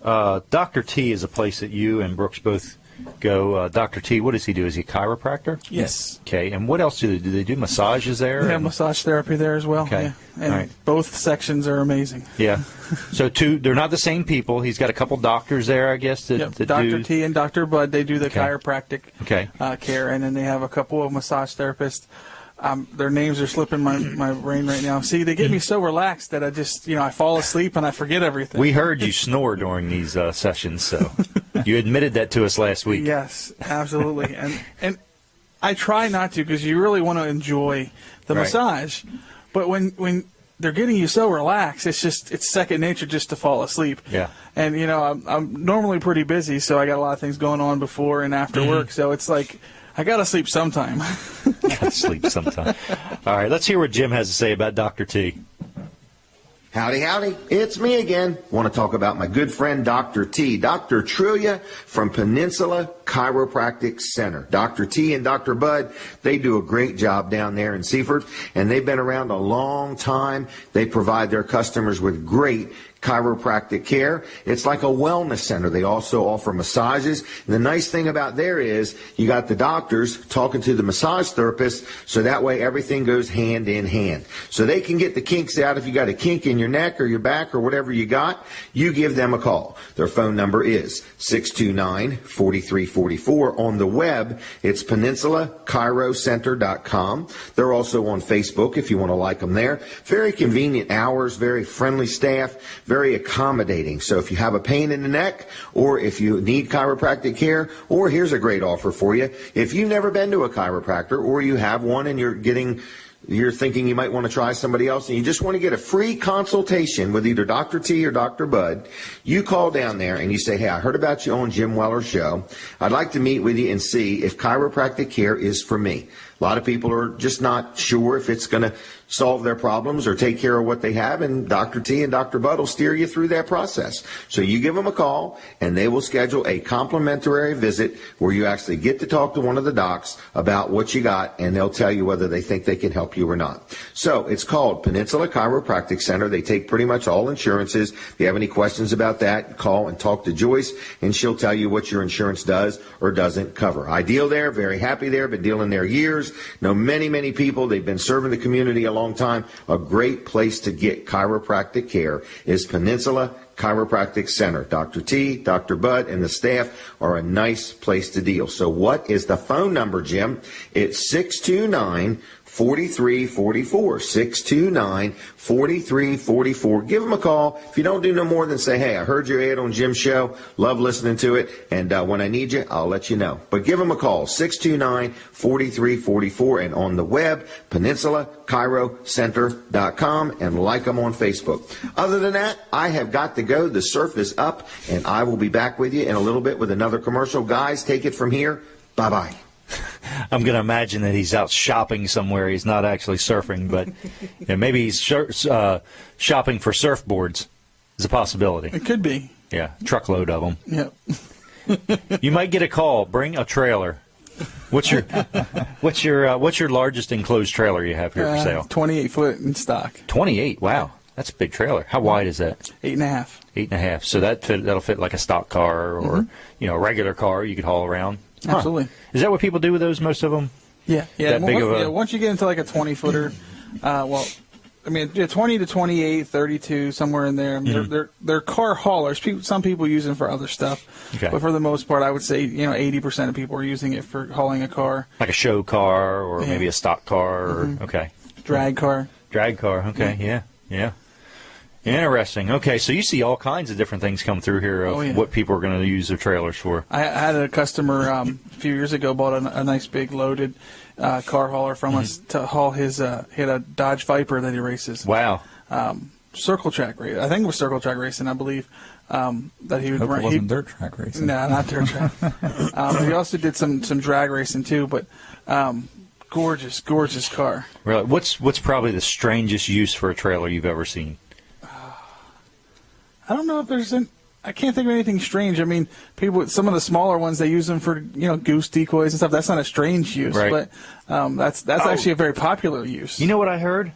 Dr. T is a place that you and Brooks both go. Dr. T, what does he do? Is he a chiropractor? Yes. Okay. And what else do they do? They do massages there? They have massage therapy there as well. Okay. Yeah. And both sections are amazing. Yeah. So they're not the same people. He's got a couple doctors there, I guess. Dr. T and Dr. Bud, they do the chiropractic care, and then they have a couple of massage therapists. Their names are slipping my brain right now. See, they get me so relaxed that I just, I fall asleep and I forget everything. We heard you snore during these sessions, so you admitted that to us last week. Yes, absolutely. And I try not to because you really want to enjoy the massage. But when they're getting you so relaxed, it's second nature just to fall asleep. Yeah. And, I'm normally pretty busy, so I got a lot of things going on before and after work. So it's like, I got to sleep sometime. Gotta sleep sometime. All right, let's hear what Jim has to say about Dr. T. Howdy. It's me again. Want to talk about my good friend Dr. T. Dr. Trillia from Peninsula Chiropractic Center. Dr. T and Dr. Bud, they do a great job down there in Seaford, and they've been around a long time. They provide their customers with great chiropractic care. It's like a wellness center. They also offer massages. And the nice thing about there is you got the doctors talking to the massage therapist, so that way everything goes hand in hand. So they can get the kinks out. If you got a kink in your neck or your back or whatever you got, you give them a call. Their phone number is 629-4344. On the web, it's PeninsulaChiroCenter.com. They're also on Facebook if you want to like them there. Very convenient hours, very friendly staff, very accommodating. So if you have a pain in the neck, or if you need chiropractic care, or here's a great offer for you. If you've never been to a chiropractor, or you have one and you're thinking you might want to try somebody else, and you just want to get a free consultation with either Dr. T or Dr. Bud, you call down there and you say, hey, I heard about you on Jim Weller's show. I'd like to meet with you and see if chiropractic care is for me. A lot of people are just not sure if it's going to solve their problems or take care of what they have, and Dr. T and Dr. Bud will steer you through that process. So you give them a call, and they will schedule a complimentary visit where you actually get to talk to one of the docs about what you got, and they'll tell you whether they think they can help you or not. So it's called Peninsula Chiropractic Center. They take pretty much all insurances. If you have any questions about that, call and talk to Joyce, and she'll tell you what your insurance does or doesn't cover. I deal there, very happy there, been dealing there years, know many, many people. They've been serving the community a long time. A great place to get chiropractic care is Peninsula Chiropractic Center. Dr. T, Dr. Bud, and the staff are a nice place to deal. So what is the phone number, Jim? It's 629-4344. 629-4344. Give them a call. If you don't do no more than say, hey, I heard your ad on Jim's show. Love listening to it. And when I need you, I'll let you know. But give them a call, 629-4344. And on the web, PeninsulaChiroCenter.com, and like them on Facebook. Other than that, I have got to go. The surf is up, and I will be back with you in a little bit with another commercial. Guys, take it from here. Bye-bye. I'm going to imagine that he's out shopping somewhere. He's not actually surfing, but maybe he's shopping for surfboards is a possibility. It could be. Yeah, truckload of them. Yep. You might get a call. Bring a trailer. What's your largest enclosed trailer you have here for sale? 28 foot in stock. 28. Wow, that's a big trailer. How wide is that? 8.5. 8.5. So that'll fit like a stock car or a regular car you could haul around. Absolutely. Huh. Is that what people do with those? Most of them. Yeah. Once you get into like a 20 footer, 20 to 28, 32, somewhere in there. They're car haulers. Some people use them for other stuff, but for the most part, I would say 80% of people are using it for hauling a car, like a show car or maybe a stock car. Or, drag car. Drag car. Okay. Yeah. Interesting. Okay, so you see all kinds of different things come through here of what people are going to use their trailers for. I had a customer a few years ago bought a nice big loaded car hauler from us to haul his. He had a Dodge Viper that he races. Wow. Circle track race. I think it was circle track racing. I believe that he would. Hope it wasn't dirt track racing. No, not dirt track. He also did some drag racing too, but. Gorgeous car. Really, what's probably the strangest use for a trailer you've ever seen? I don't know if I can't think of anything strange. I mean, some of the smaller ones, they use them for goose decoys and stuff. That's not a strange use, right. But that's actually a very popular use. You know what I heard?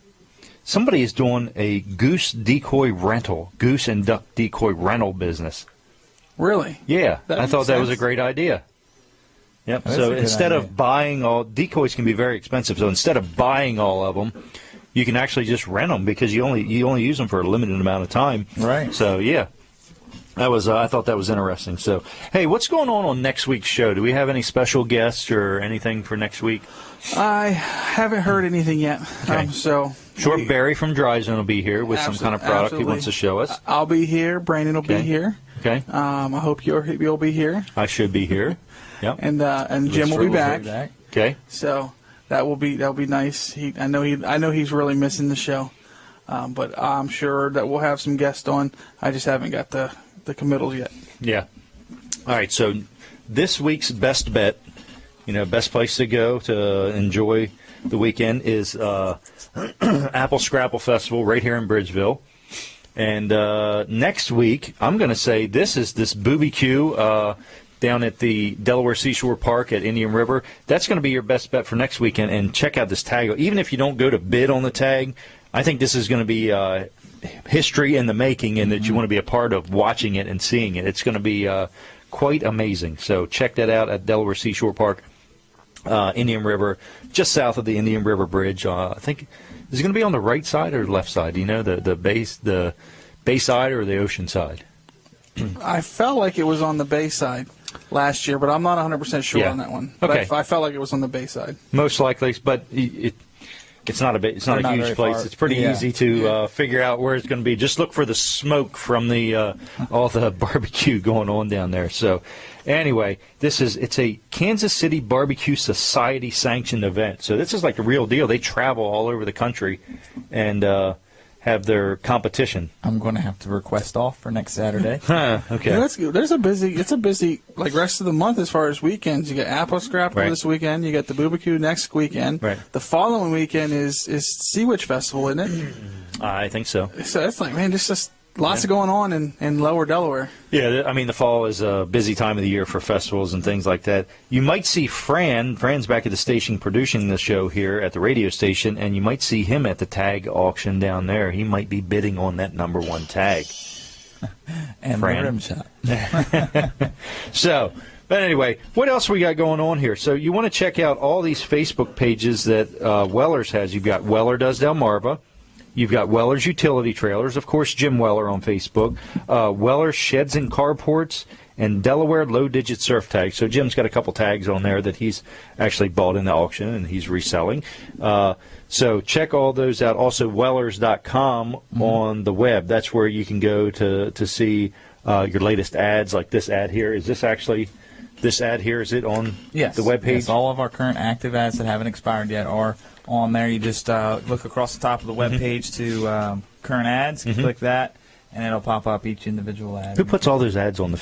Somebody is doing a goose and duck decoy rental business. Really? Yeah, I thought that was a great idea. Yep. So instead of buying decoys can be very expensive. So instead of buying all of them, you can actually just rent them because you only use them for a limited amount of time. Right. So yeah, I thought that was interesting. So hey, what's going on next week's show? Do we have any special guests or anything for next week? I haven't heard anything yet. Okay. Short Barry from Dry Zone will be here with some kind of product he wants to show us. I'll be here. Brandon will be here. Okay. I hope you'll be here. I should be here. Yep. And Jim will be back. Okay. So. That'll be nice. I know he's really missing the show, but I'm sure that we'll have some guests on. I just haven't got the committals yet. Yeah. All right. So this week's best bet, best place to go to enjoy the weekend is Apple Scrapple Festival right here in Bridgeville. And next week, I'm going to say this Booby Q down at the Delaware Seashore Park at Indian River. That's going to be your best bet for next weekend. And check out this tag. Even if you don't go to bid on the tag, I think this is going to be history in the making, and that you want to be a part of watching it and seeing it. It's going to be quite amazing. So check that out at Delaware Seashore Park, Indian River, just south of the Indian River Bridge. I think, is it going to be on the right side or left side? Do you know, the bay side or the ocean side? I felt like it was on the bay side last year, but I'm not 100% sure on that one. But Okay. I felt like it was on the bay side. Most likely, but it's not a not huge very place. far. It's pretty Yeah. easy to figure out where it's going to be. Just look for the smoke from the all the barbecue going on down there. So, anyway, it's a Kansas City Barbecue Society sanctioned event. So this is like the real deal. They travel all over the country and have their competition. I'm going to have to request off for next Saturday. Okay. Yeah, it's a busy like rest of the month as far as weekends. You got Apple Scrapple Right. this weekend. You got the Barbecue next weekend. Right. The following weekend is Sea Witch Festival, isn't it? I think so. So it's like, man, there's just lots going on in Lower Delaware. Yeah, I mean, the fall is a busy time of the year for festivals and things like that. You might see Fran's back at the station producing the show here at the radio station, and you might see him at the tag auction down there. He might be bidding on that #1 tag. And Fran. the rim shot. So, but anyway, what else we got going on here? So you want to check out all these Facebook pages that Weller's has. You've got Weller Does Delmarva. You've got Weller's Utility Trailers, of course, Jim Weller on Facebook, Weller's Sheds and Carports, and Delaware Low-Digit Surf Tags. So Jim's got a couple tags on there that he's actually bought in the auction and he's reselling. So check all those out. Also, Wellers.com on the web. That's where you can go to see your latest ads, like this ad here. Is this actually... This ad here, is it on Yes. the webpage? Yes, all of our current active ads that haven't expired yet are on there. You just look across the top of the webpage to current ads, click that, and it'll pop up each individual ad. Who puts all those ads on the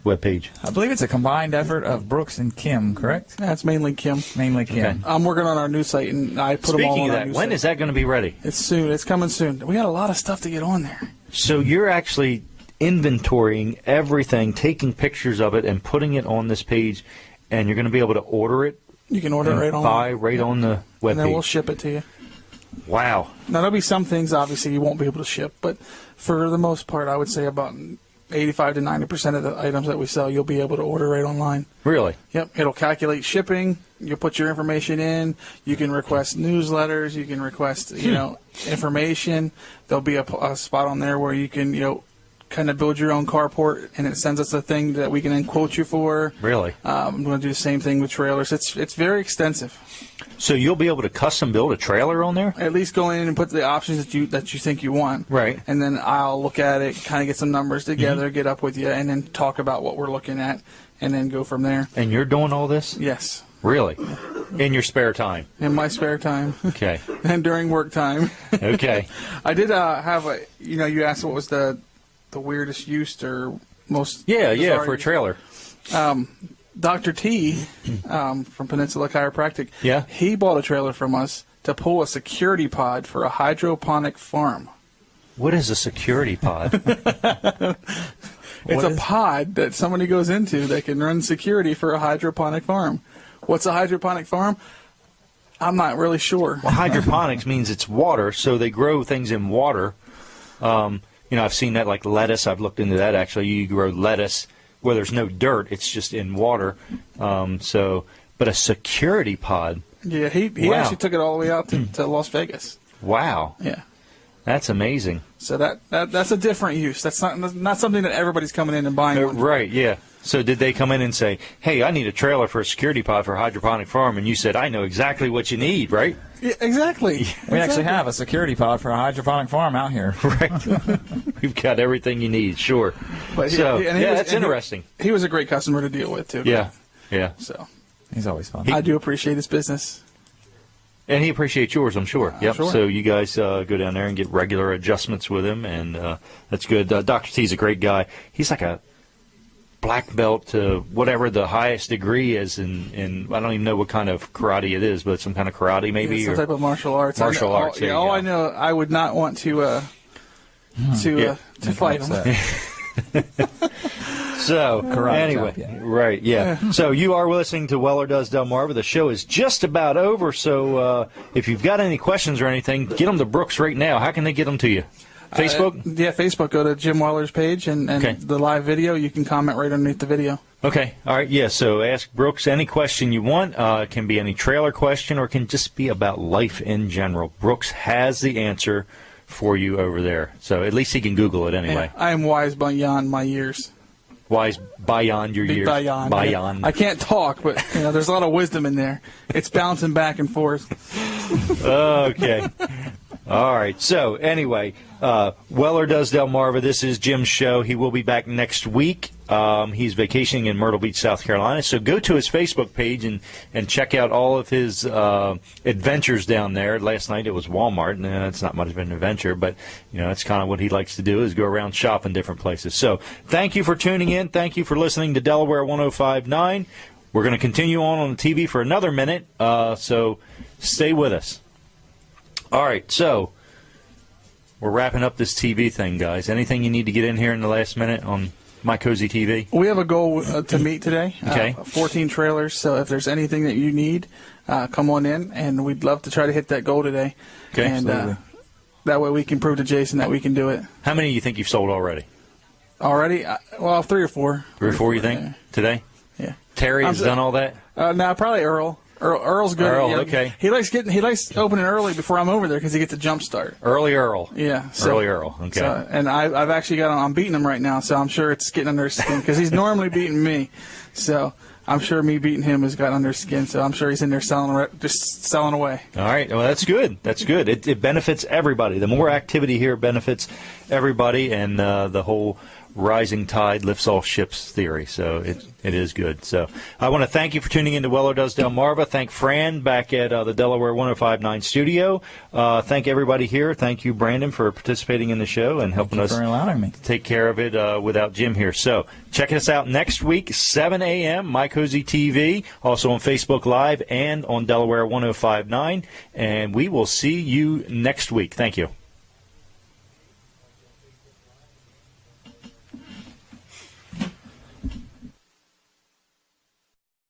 webpage? I believe it's a combined effort of Brooks and Kim, correct? That's mainly Kim. Mainly Kim. Okay. I'm working on our new site, and I put them all Speaking on of our new that, when site. is that going to be ready? It's soon. It's coming soon. We got a lot of stuff to get on there. So you're actually inventorying everything, taking pictures of it, and putting it on this page, and you're going to be able to order it You can order it and right on. buy right on the webpage. And then we'll ship it to you. Wow. Now, there'll be some things, obviously, you won't be able to ship, but for the most part, I would say about 85 to 90% of the items that we sell, you'll be able to order right online. Really? Yep, it'll calculate shipping. You'll put your information in. You can request newsletters. You can request, information. There'll be a spot on there where you can, kind of build your own carport, and it sends us a thing that we can then quote you for. Really? I'm going to do the same thing with trailers. It's very extensive. So you'll be able to custom build a trailer on there? At least go in and put the options that you think you want. Right. And then I'll look at it, kind of get some numbers together, get up with you, and then talk about what we're looking at, and then go from there. And you're doing all this? Yes. Really? In your spare time? In my spare time. Okay. And during work time. Okay. I did have a, you asked what was the weirdest use or most Yeah, bizarre for a use. trailer. Dr. T from Peninsula Chiropractic, Yeah. he bought a trailer from us to pull a security pod for a hydroponic farm. What is a security pod? It's a pod that somebody goes into that can run security for a hydroponic farm. What's a hydroponic farm? I'm not really sure. Well, hydroponics means it's water, so they grow things in water. I've seen that like lettuce. I've looked into that actually. You grow lettuce where there's no dirt; it's just in water. But a security pod. Yeah, he Wow. actually took it all the way out to Las Vegas. Wow, Yeah. that's amazing. So that's a different use. That's not something that everybody's coming in and buying. One for. Right? Yeah. So did they come in and say, "Hey, I need a trailer for a security pod for a hydroponic farm," and you said, "I know exactly what you need," right? Yeah, exactly. We actually have a security pod for a hydroponic farm out here. Right. We've got everything you need. Sure. But That's interesting. He was a great customer to deal with too. Yeah. Yeah. So He's always fun. I do appreciate his business. And he appreciates yours, I'm sure. Yep. Sure. So you guys go down there and get regular adjustments with him, and that's good. Dr. T's a great guy. He's like a black belt to whatever the highest degree is in I don't even know what kind of karate it is, but some kind of karate maybe. Yeah, some or type of martial arts. Martial arts, there you all go. I know, I would not want to fight him. So, anyway, right, yeah. So you are listening to Weller Does Delmarva. The show is just about over, so if you've got any questions or anything, get them to Brooks right now. How can they get them to you? Facebook? Yeah, Facebook. Go to Jim Weller's page and the live video. You can comment right underneath the video. Okay. All right. Yeah. So ask Brooks any question you want. It can be any trailer question or it can just be about life in general. Brooks has the answer for you over there. So at least he can Google it anyway. Yeah, I am wise beyond my years. Wise beyond your years. Beyond. I can't talk, but there's a lot of wisdom in there. It's bouncing back and forth. Okay. All right. So anyway, Weller Does Delmarva. This is Jim's show. He will be back next week. He's vacationing in Myrtle Beach, South Carolina. So go to his Facebook page and check out all of his adventures down there. Last night it was Walmart, and it's not much of an adventure, but that's kind of what he likes to do is go around shopping different places. So thank you for tuning in. Thank you for listening to Delaware 105.9. We're going to continue on the TV for another minute, so stay with us. All right, so we're wrapping up this TV thing, guys. Anything you need to get in here in the last minute on My Cozy TV? We have a goal to meet today. Okay. 14 trailers, so if there's anything that you need, come on in, and we'd love to try to hit that goal today. Okay. And that way we can prove to Jason that we can do it. How many do you think you've sold already? Already? Well, 3 or 4. 3 or 4, you think, today? Yeah. Terry has done all that? No, probably Earl. Earl's good. Okay. He likes opening early before I'm over there because he gets a jump start. Early Earl. Yeah. Early Earl. Okay. So, and I've actually I'm beating him right now, so I'm sure it's getting under his skin because he's normally beating me. So I'm sure me beating him has got under his skin. So I'm sure he's in there just selling away. All right. Well, that's good. That's good. It benefits everybody. The more activity here benefits everybody, and the whole rising tide lifts all ships theory. So it is good. So I want to thank you for tuning in to Weller Does Delmarva. Thank Fran back at the Delaware 105.9 studio. Thank everybody here. Thank you, Brandon, for participating in the show and helping us for allowing me. take care of it without Jim here. So check us out next week, 7 a.m., My Cozy TV, also on Facebook Live and on Delaware 105.9. And we will see you next week. Thank you.